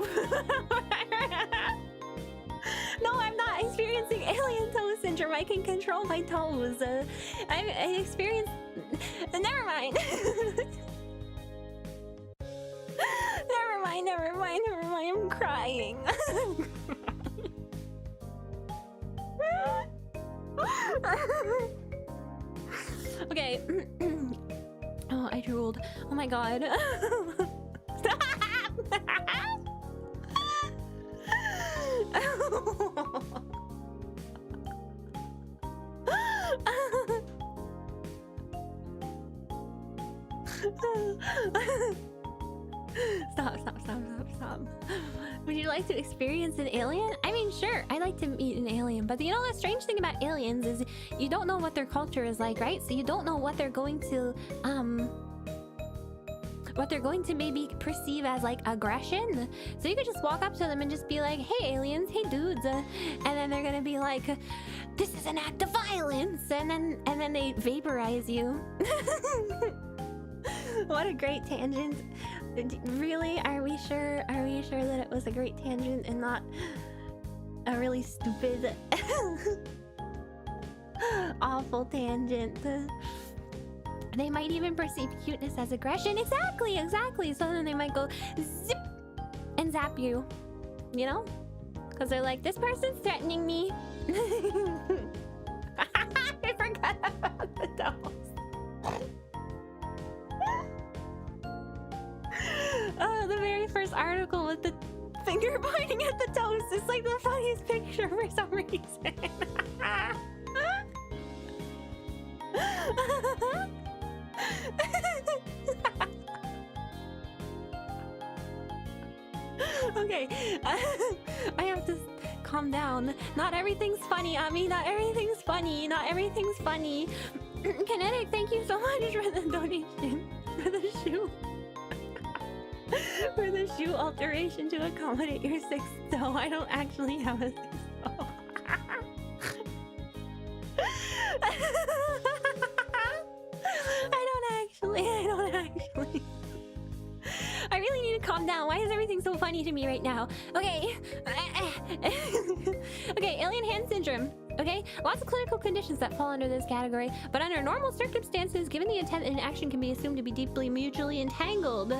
no, I'm not experiencing alien toe syndrome. I can control my toes. I experienced... Never mind. Never mind. I'm crying. Okay. Oh, I drooled. Oh my god. Stop. Would you like to experience an alien? I mean, sure, I'd like to meet an alien, but you know the strange thing about aliens is you don't know what their culture is like, right? So you don't know what they're going to maybe perceive as like aggression. So you could just walk up to them and just be like, hey aliens, hey dudes, and then they're gonna be like, this is an act of violence, and then they vaporize you. What a great tangent. Really? Are we sure that it was a great tangent and not a really stupid awful tangent? They might even perceive cuteness as aggression. Exactly. So then they might go zip and zap you, you know? Because they're like, this person's threatening me. I forgot about the dolls. The very first article with the finger pointing at the toes is like the funniest picture for some reason. Okay, I have to calm down. Not everything's funny, Ami. Not everything's funny. Kinetic, thank you so much for the donation. For the shoe. For the shoe alteration to accommodate your sixth toe. I don't actually have a sixth toe. I don't actually. I really need to calm down. Why is everything so funny to me right now? Okay. Okay, alien hand syndrome. Okay, lots of clinical conditions that fall under this category, but under normal circumstances, given the intent and action can be assumed to be deeply mutually entangled.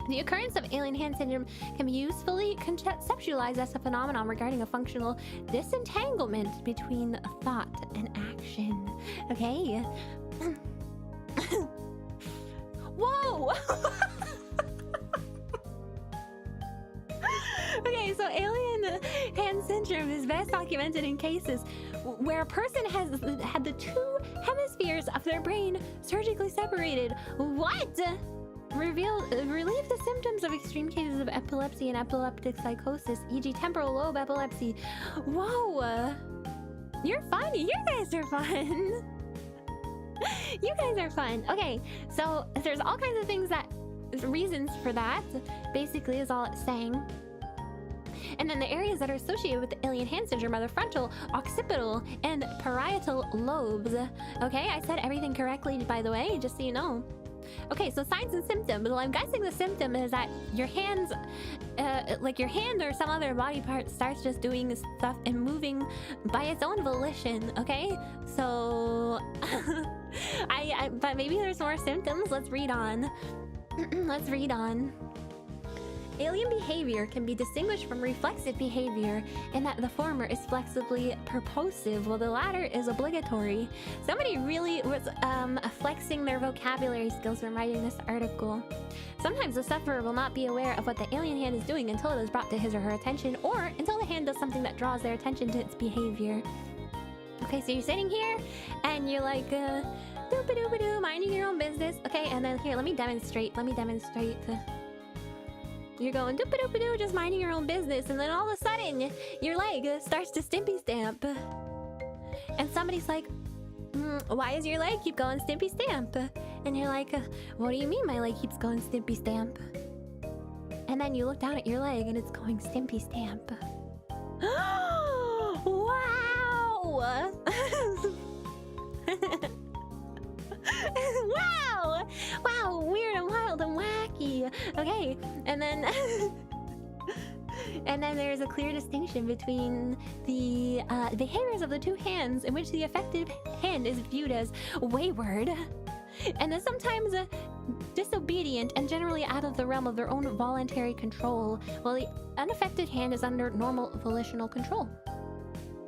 The occurrence of alien hand syndrome can be usefully conceptualized as a phenomenon regarding a functional disentanglement between thought and action. Okay. Whoa! Okay, so alien hand syndrome is best documented in cases where a person has had the two hemispheres of their brain surgically separated. What? Relieve the symptoms of extreme cases of epilepsy and epileptic psychosis, e.g. temporal lobe epilepsy. Whoa! You're funny. You guys are fun. You guys are fun. Okay, so there's all kinds of things reasons for that, basically, is all it's saying. And then the areas that are associated with the alien hand syndrome are the frontal, occipital, and parietal lobes. Okay, I said everything correctly, by the way, just so you know. Okay, so signs and symptoms. Well, I'm guessing the symptom is that your hands, like your hand or some other body part starts just doing stuff and moving by its own volition, okay? So, but maybe there's more symptoms. Let's read on. Let's read on. Alien behavior can be distinguished from reflexive behavior in that the former is flexibly purposive while the latter is obligatory. Somebody really was flexing their vocabulary skills when writing this article. Sometimes the sufferer will not be aware of what the alien hand is doing until it is brought to his or her attention, or until the hand does something that draws their attention to its behavior. Okay, so you're sitting here and you're like, doop-a-doop-a-doo, minding your own business. Okay, and then here, let me demonstrate. You're going doop-a-doop-a-doo, just minding your own business, and then all of a sudden, your leg starts to stimpy stamp. And somebody's like, why is your leg keep going stimpy stamp? And you're like, what do you mean my leg keeps going stimpy stamp? And then you look down at your leg and it's going stimpy stamp. Wow! Wow! Wow, weird and wild and wacky. Okay, and then and then there's a clear distinction between the behaviors of the two hands in which the affected hand is viewed as wayward and is sometimes disobedient and generally out of the realm of their own voluntary control, while the unaffected hand is under normal volitional control.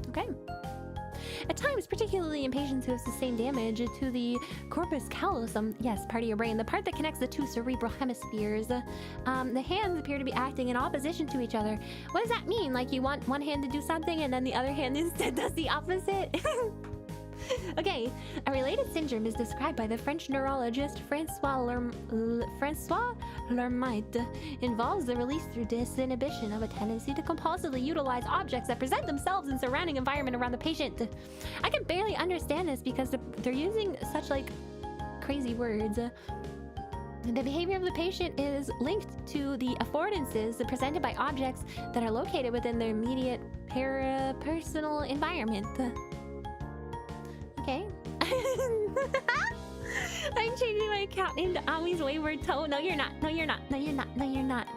Okay. At times, particularly in patients who have sustained damage to the corpus callosum, yes, part of your brain, the part that connects the two cerebral hemispheres, the hands appear to be acting in opposition to each other. What does that mean? Like you want one hand to do something and then the other hand instead does the opposite? Okay, a related syndrome is described by the French neurologist Francois Lermite. Involves the release through disinhibition of a tendency to compulsively utilize objects that present themselves in surrounding environment around the patient. I can barely understand this because they're using such like crazy words. The behavior of the patient is linked to the affordances presented by objects that are located within their immediate parapersonal environment. Okay. I'm changing my account name to Ami's Wayward Toe. No, you're not. No, you're not. No, you're not. No, you're not.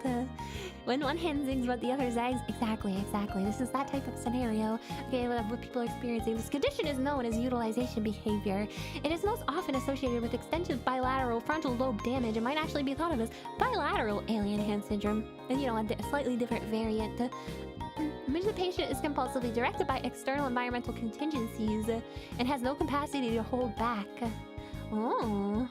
When one hand zings but the other zags. Exactly, exactly. This is that type of scenario. Okay, what people are experiencing. This condition is known as utilization behavior. It is most often associated with extensive bilateral frontal lobe damage. It might actually be thought of as bilateral alien hand syndrome. And you know, a slightly different variant. In which the patient is compulsively directed by external environmental contingencies and has no capacity to hold back. Oh.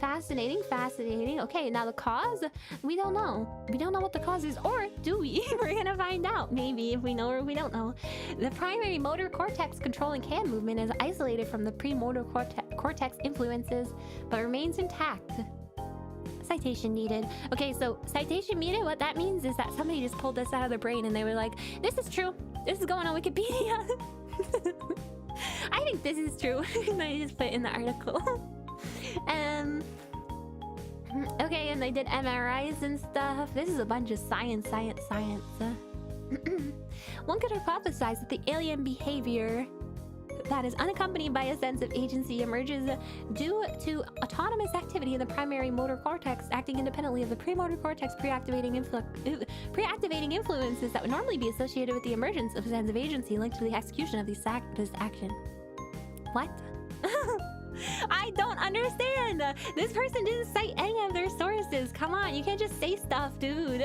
Fascinating, fascinating. Okay, now the cause? We don't know. We don't know what the cause is, or do we? We're gonna find out, maybe, if we know or we don't know. The primary motor cortex controlling hand movement is isolated from the premotor cortex influences, but remains intact. Citation needed. Okay, so citation needed, what that means is that somebody just pulled this out of their brain and they were like, this is true. This is going on Wikipedia. I think this is true. And I just put it in the article. Okay, and they did MRIs and stuff. This is a bunch of science. One could hypothesize that the alien behavior that is unaccompanied by a sense of agency emerges due to autonomous activity in the primary motor cortex acting independently of the premotor cortex preactivating influences that would normally be associated with the emergence of a sense of agency linked to the execution of this action. What? I don't understand! This person didn't cite any of their sources. Come on, you can't just say stuff, dude.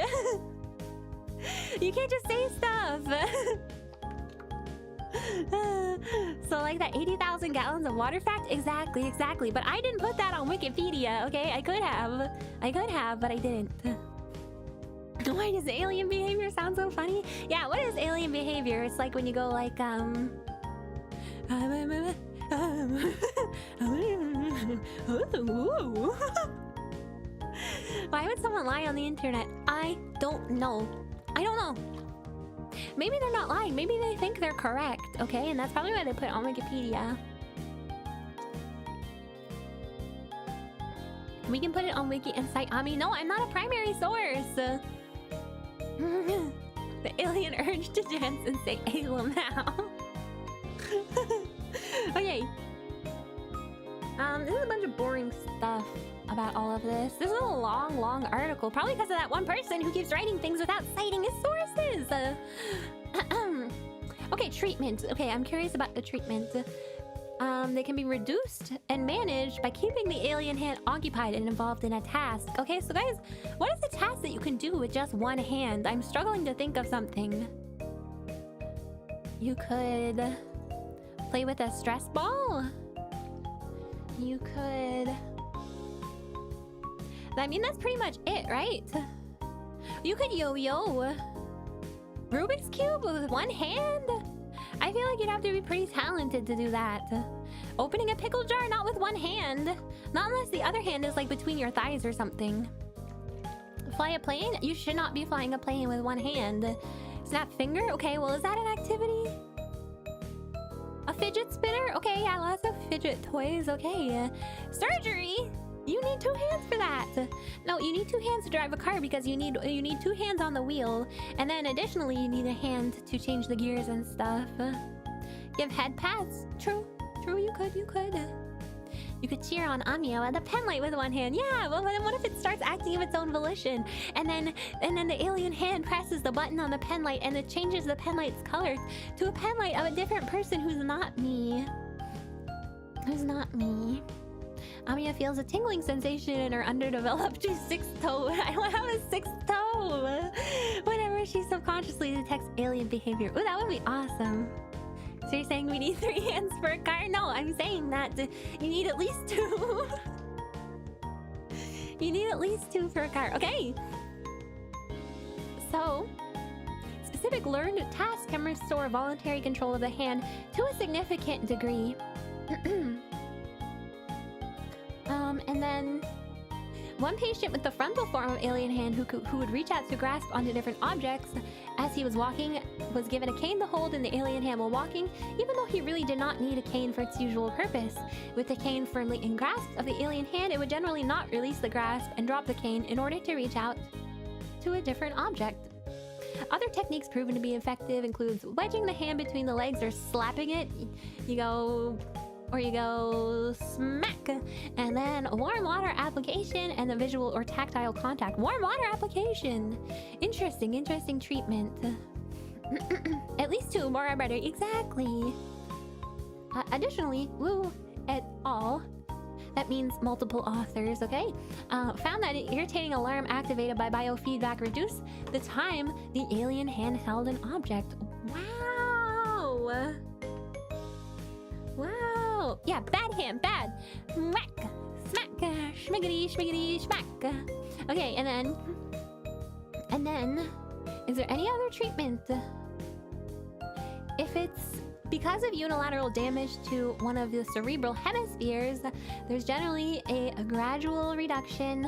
You can't just say stuff. So like that 80,000 gallons of water fact? Exactly. But I didn't put that on Wikipedia, okay? I could have, but I didn't. Why does alien behavior sound so funny? Yeah, what is alien behavior? It's like when you go like, Why would someone lie on the internet? I don't know. Maybe they're not lying. Maybe they think they're correct, okay? And that's probably why they put it on Wikipedia. We can put it on Wiki and cite Ami. No, I'm not a primary source. The alien urge to dance and say Alam now. Okay. This is a bunch of boring stuff about all of this. This is a long article, probably because of that one person who keeps writing things without citing his sources. Okay, treatment. Okay, I'm curious about the treatment. They can be reduced and managed by keeping the alien hand occupied and involved in a task. Okay, so guys, what is the task that you can do with just one hand? I'm struggling to think of something. You could play with a stress ball. You could... I mean, that's pretty much it, right? You could yo-yo. Rubik's Cube with one hand? I feel like you'd have to be pretty talented to do that. Opening a pickle jar, not with one hand. Not unless the other hand is like between your thighs or something. Fly a plane? You should not be flying a plane with one hand. Snap finger? Okay, well, is that an activity? A fidget spinner? Okay, yeah, lots of fidget toys. Okay. Surgery? You need 2 hands for that. No, you need 2 hands to drive a car because you need 2 hands on the wheel. And then additionally, you need a hand to change the gears and stuff. Give head pats. True, you could. You could cheer on Amiya at the penlight with one hand. Yeah, well then what if it starts acting of its own volition? And then the alien hand presses the button on the penlight and it changes the penlight's color to a penlight of a different person who's not me. Amiya feels a tingling sensation in her underdeveloped 6th toe. I don't have a 6th toe. Whenever she subconsciously detects alien behavior. Ooh, that would be awesome. So you're saying we need 3 hands for a car? No, I'm saying that you need at least 2. You need at least 2 for a car. Okay. So, specific learned tasks can restore voluntary control of the hand to a significant degree. And then one patient with the frontal form of alien hand who would reach out to grasp onto different objects as he was walking was given a cane to hold in the alien hand while walking, even though he really did not need a cane for its usual purpose. With the cane firmly in grasp of the alien hand, it would generally not release the grasp and drop the cane in order to reach out to a different object. Other techniques proven to be effective includes wedging the hand between the legs or slapping it. You go smack, and then warm water application and the visual or tactile contact. Warm water application. Interesting treatment. At least 2 more are better. Exactly. Additionally, Wu et al. That means multiple authors, okay? Found that an irritating alarm activated by biofeedback reduced the time the alien hand held an object. Wow! Yeah, bad hand, bad. Smack, schmiggity, schmack. Okay, and then, is there any other treatment? If it's because of unilateral damage to one of the cerebral hemispheres, there's generally a gradual reduction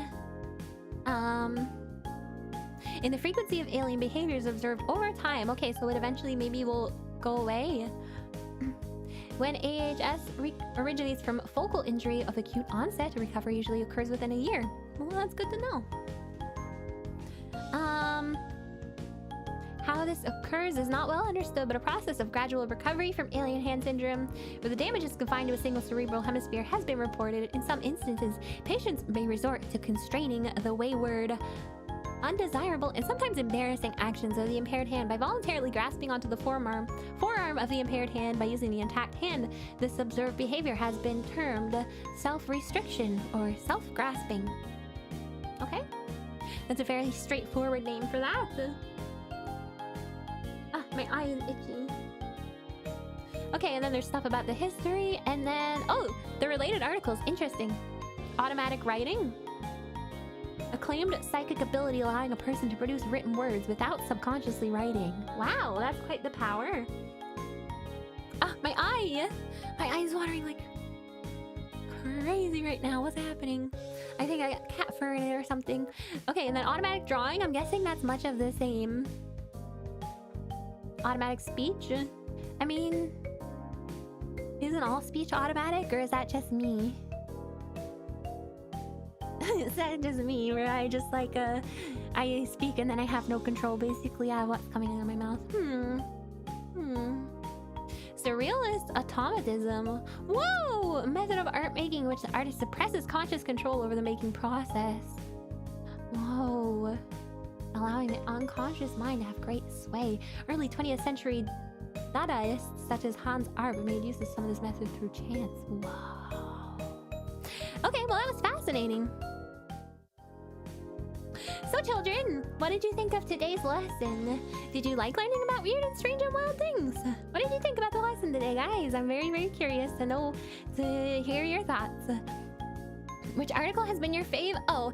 in the frequency of alien behaviors observed over time. Okay, so it eventually maybe will go away. When AHS originates from focal injury of acute onset, recovery usually occurs within a year. Well, that's good to know. How this occurs is not well understood, but a process of gradual recovery from alien hand syndrome, where the damage is confined to a single cerebral hemisphere, has been reported. In some instances, patients may resort to constraining the wayward, undesirable, and sometimes embarrassing actions of the impaired hand by voluntarily grasping onto the forearm of the impaired hand by using the intact hand. This observed behavior has been termed self-restriction or self-grasping. Okay? That's a fairly straightforward name for that. Ah, my eye is itchy. Okay, and then there's stuff about the history, and then, oh, the related articles. Interesting. Automatic writing. Acclaimed psychic ability allowing a person to produce written words without subconsciously writing. Wow, that's quite the power. Ah, my eye! My eye's watering like crazy right now. What's happening? I think I got cat fur in it or something. Okay, and then automatic drawing. I'm guessing that's much of the same. Automatic speech. I mean, isn't all speech automatic, or is that just me? Is that just me, where I just like I speak and then I have no control basically of what's coming out of my mouth? Surrealist automatism. Whoa! Method of art making in which the artist suppresses conscious control over the making process. Whoa. Allowing the unconscious mind to have great sway. Early 20th century Dadaists such as Hans Arp made use of some of this method through chance. Whoa. Okay, well that was fascinating. So children, what did you think of today's lesson? Did you like learning about weird and strange and wild things? What did you think about the lesson today, guys? I'm very, very curious to hear your thoughts. Which article has been your fave? Oh,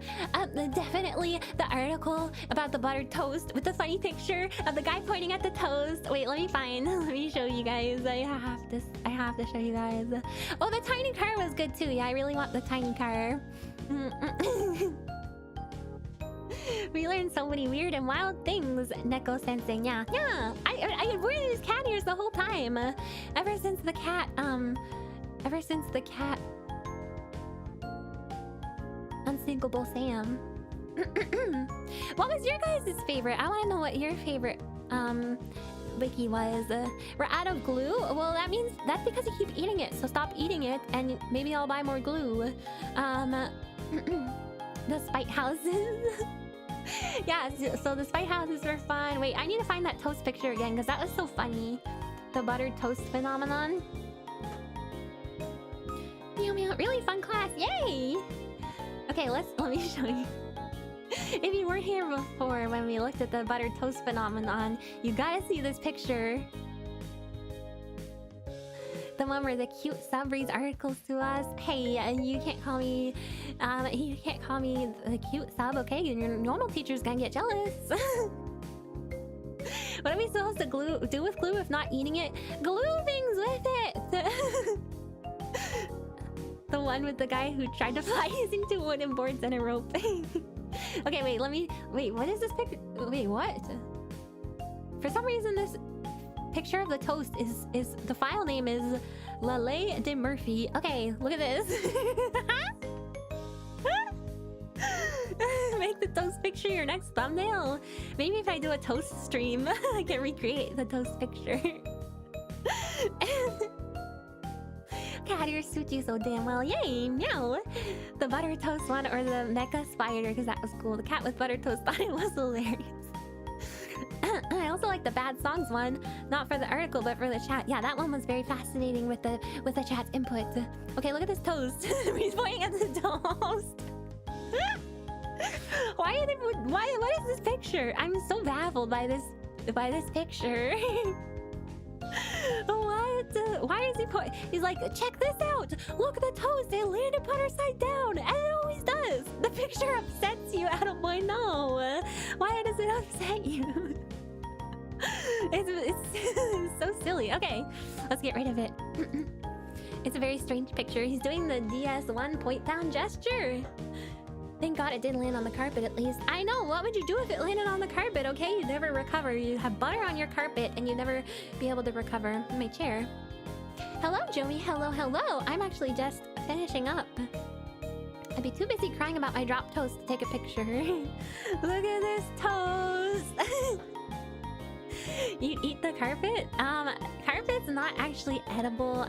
definitely the article about the buttered toast with the funny picture of the guy pointing at the toast. Wait, let me show you guys. I have to show you guys. Oh, the tiny car was good too. Yeah, I really want the tiny car. We learned so many weird and wild things, Neko Sensei. Yeah, yeah. I had worn these cat ears the whole time. Ever since the cat, Unsinkable Sam. What was your guys' favorite? I want to know what your favorite wiki was. We're out of glue? Well, that means that's because you keep eating it, so stop eating it and maybe I'll buy more glue. The spite houses. Yeah, so the spite houses were fun. Wait, I need to find that toast picture again because that was so funny. The buttered toast phenomenon. Meow meow, really fun class, yay! Okay, let me show you. If you weren't here before when we looked at the buttered toast phenomenon, you gotta see this picture. The one where the cute sub reads articles to us. Hey, you can't call me the cute sub, okay? Your normal teacher's gonna get jealous. What are we supposed to do with glue if not eating it? Glue things with it! The one with the guy who tried to fly using 2 wooden boards and a rope. Okay, wait, wait, what is this picture? Wait, what? For some reason, this picture of the toast is the file name is Lale de Murphy. Okay, look at this. Make the toast picture your next thumbnail. Maybe if I do a toast stream, I can recreate the toast picture. Cat ears suit you so damn well. Yay, meow. The butter toast one or the mecha spider, because that was cool. The cat with butter toast thought it was hilarious. I also like the bad songs one, not for the article but for the chat. Yeah, that one was very fascinating with the chat's input. Okay, look at this toast. He's pointing at the toast. What is this picture? I'm so baffled by this picture. What? Why is he he's like, check this out! Look at the toast! It landed butter side down! And it always does! The picture upsets you, Attaboy, no! Why does it upset you? It's so silly. Okay, let's get rid of it. It's a very strange picture. He's doing the DS1 point down gesture. Thank God it didn't land on the carpet at least. I know, what would you do if it landed on the carpet, okay? You'd never recover. You'd have butter on your carpet and you'd never be able to recover. My chair. Hello, Joey. Hello, hello. I'm actually just finishing up. I'd be too busy crying about my dropped toast to take a picture. Look at this toast. You eat the carpet? Carpet's not actually edible.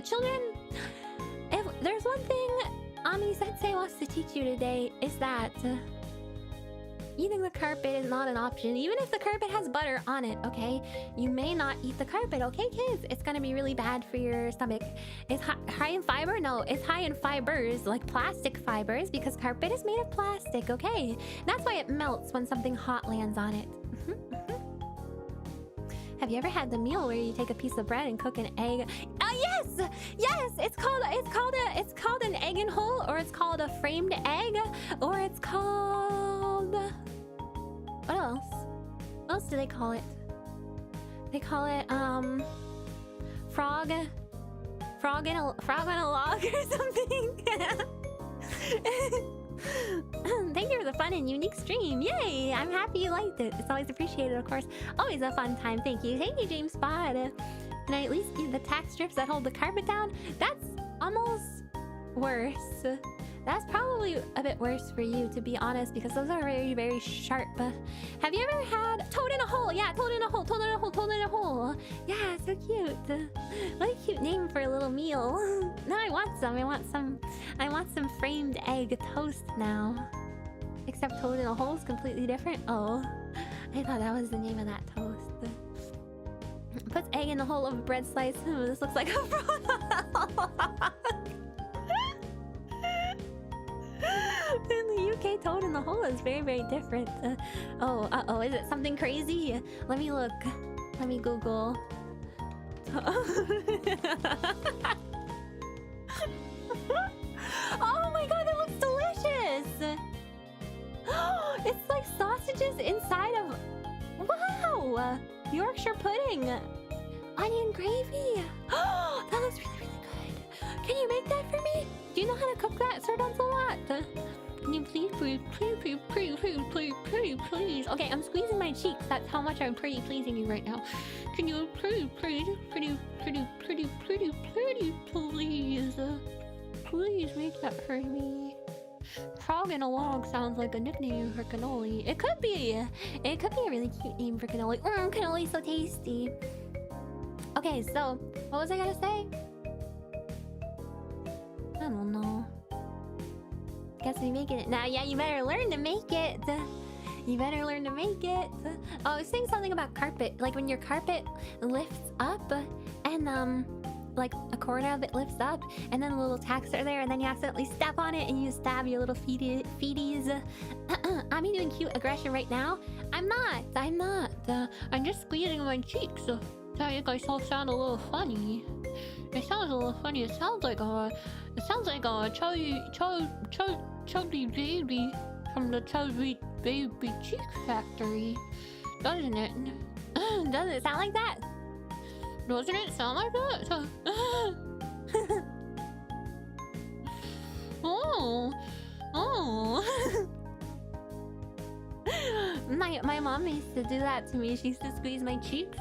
Children, if there's one thing Ami Sensei wants to teach you today is that eating the carpet is not an option, even if the carpet has butter on it, okay? You may not eat the carpet, okay, kids? It's gonna be really bad for your stomach. It's high in fiber? No, it's high in fibers, like plastic fibers, because carpet is made of plastic, okay? That's why it melts when something hot lands on it. Have you ever had the meal where you take a piece of bread and cook an egg? Yes! Yes! It's called an egg and whole, or it's called a framed egg, or it's called... What else? What else do they call it? They call it, frog in a log or something. Thank you for the fun and unique stream. Yay! I'm happy you liked it. It's always appreciated, of course. Always a fun time. Thank you. Thank you, James Spot. Can I at least use the tack strips that hold the carpet down? That's almost worse. That's probably a bit worse for you, to be honest, because those are very, very sharp. Have you ever had toad in a hole? Yeah, toad in a hole, toad in a hole, toad in a hole. Yeah, so cute. What a cute name for a little meal. Now I want some. I want some framed egg toast now. Except toad in a hole is completely different. Oh, I thought that was the name of that toast. Puts egg in the hole of a bread slice. This looks like a frog. In the UK, toad in the hole is very, very different. Uh-oh, is it something crazy? Let me look. Let me Google. Oh my god, that looks delicious! It's like sausages inside of... Wow! Yorkshire pudding! Onion gravy! Oh, that looks really, really good! Can you make that for me? Do you know how to cook that, Sir Duncelot? Can you please, please? Okay, I'm squeezing my cheeks. That's how much I'm pretty pleasing you right now. Can you please, please make that for me? Frog in a log sounds like a nickname for cannoli. It could be. It could be a really cute name for cannoli. Cannoli's so tasty. Okay, so what was I gonna say? I don't know. Guess we making it now. Yeah, you better learn to make it. You better learn to make it. Oh, I was saying something about carpet. Like when your carpet lifts up and like a corner of it lifts up and then the little tacks are there and then you accidentally step on it and you stab your little feeties. I'm doing cute aggression right now. I'm not. I'm just squeezing my cheeks. I think I sound a little funny. It sounds a little funny. It sounds like a chubby baby from the Chubby Baby Cheek Factory, doesn't it? Doesn't it sound like that? Doesn't it sound like that? Oh. My mom used to do that to me. She used to squeeze my cheeks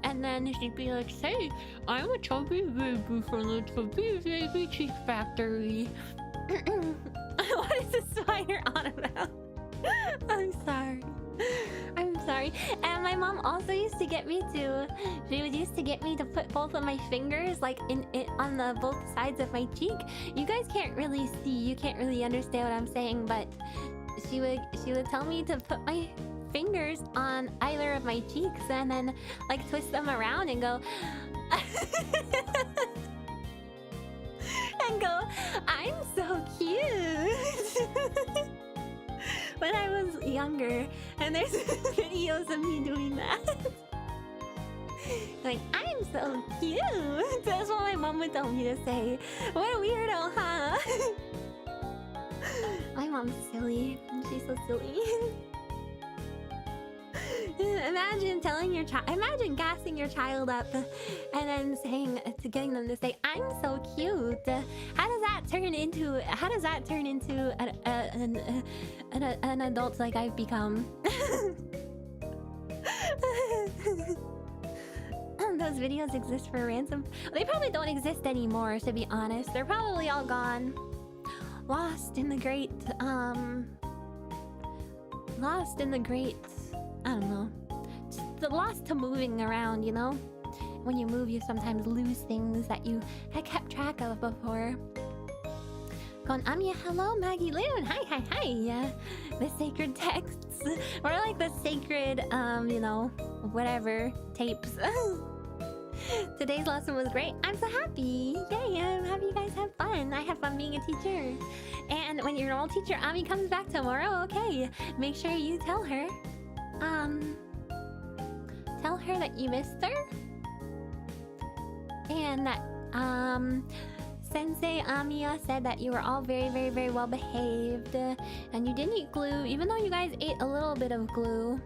and then she'd be like, "Say, I'm a chubby baby from the Chubby Baby Cheek Factory." What is this spider on about? I'm sorry. And my mom also used to get me to, she would used to get me to put both of my fingers like in it on the both sides of my cheek. You guys can't really see, you can't really understand what I'm saying, but she would tell me to put my fingers on either of my cheeks and then like twist them around and go and go, "I'm so cute." When I was younger, and there's videos of me doing that. Like, "I'm so cute." That's what my mom would tell me to say. What a weirdo, huh? My mom's silly. She's so silly. Imagine telling your child, imagine gassing your child up and then saying, getting them to say, "I'm so cute." How does that turn into an adult like I've become? Those videos exist for ransom. They probably don't exist anymore, to be honest. They're probably all gone. Lost in the great, I don't know. Just lost to moving around, you know? When you move, you sometimes lose things that you had kept track of before. Going, Amiya, hello, Maggie Loon. Hi. The sacred texts. Or like the sacred, you know, whatever, tapes. Today's lesson was great. I'm so happy. Yay, I'm happy you guys have fun. I have fun being a teacher. And when your normal teacher, Ami, comes back tomorrow, okay, make sure you tell her that you missed her. And that, Sensei Amiya said that you were all very, very, very well behaved. And you didn't eat glue, even though you guys ate a little bit of glue.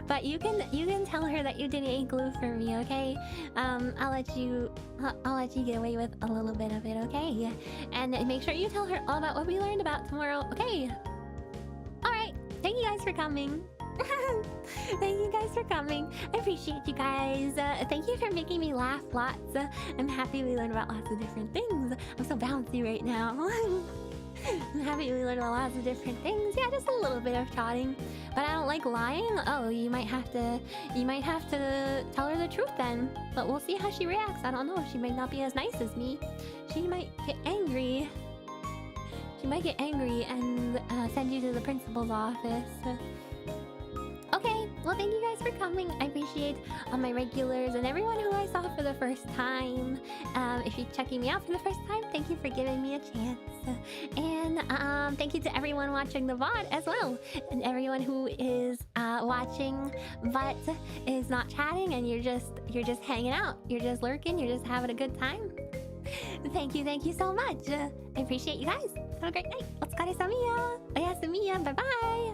But you can tell her that you didn't eat glue for me, okay? I'll let you get away with a little bit of it, okay? And make sure you tell her all about what we learned about tomorrow, okay? All right, thank you guys for coming. Thank you guys for coming. I appreciate you guys. Thank you for making me laugh lots. I'm happy we learned about lots of different things. I'm so bouncy right now. I'm happy we learned about lots of different things. Yeah, just a little bit of trotting. But I don't like lying. Oh, you might have to tell her the truth then. But we'll see how she reacts. I don't know. She might not be as nice as me. She might get angry. She might get angry and send you to the principal's office. Okay, well, thank you guys for coming. I appreciate all my regulars and everyone who I saw for the first time. If you're checking me out for the first time, thank you for giving me a chance. And thank you to everyone watching the VOD as well. And everyone who is watching but is not chatting and you're just hanging out. You're just lurking. You're just having a good time. Thank you so much. I appreciate you guys. Have a great night. Otsukare-samiya. Oyasumi. Bye-bye.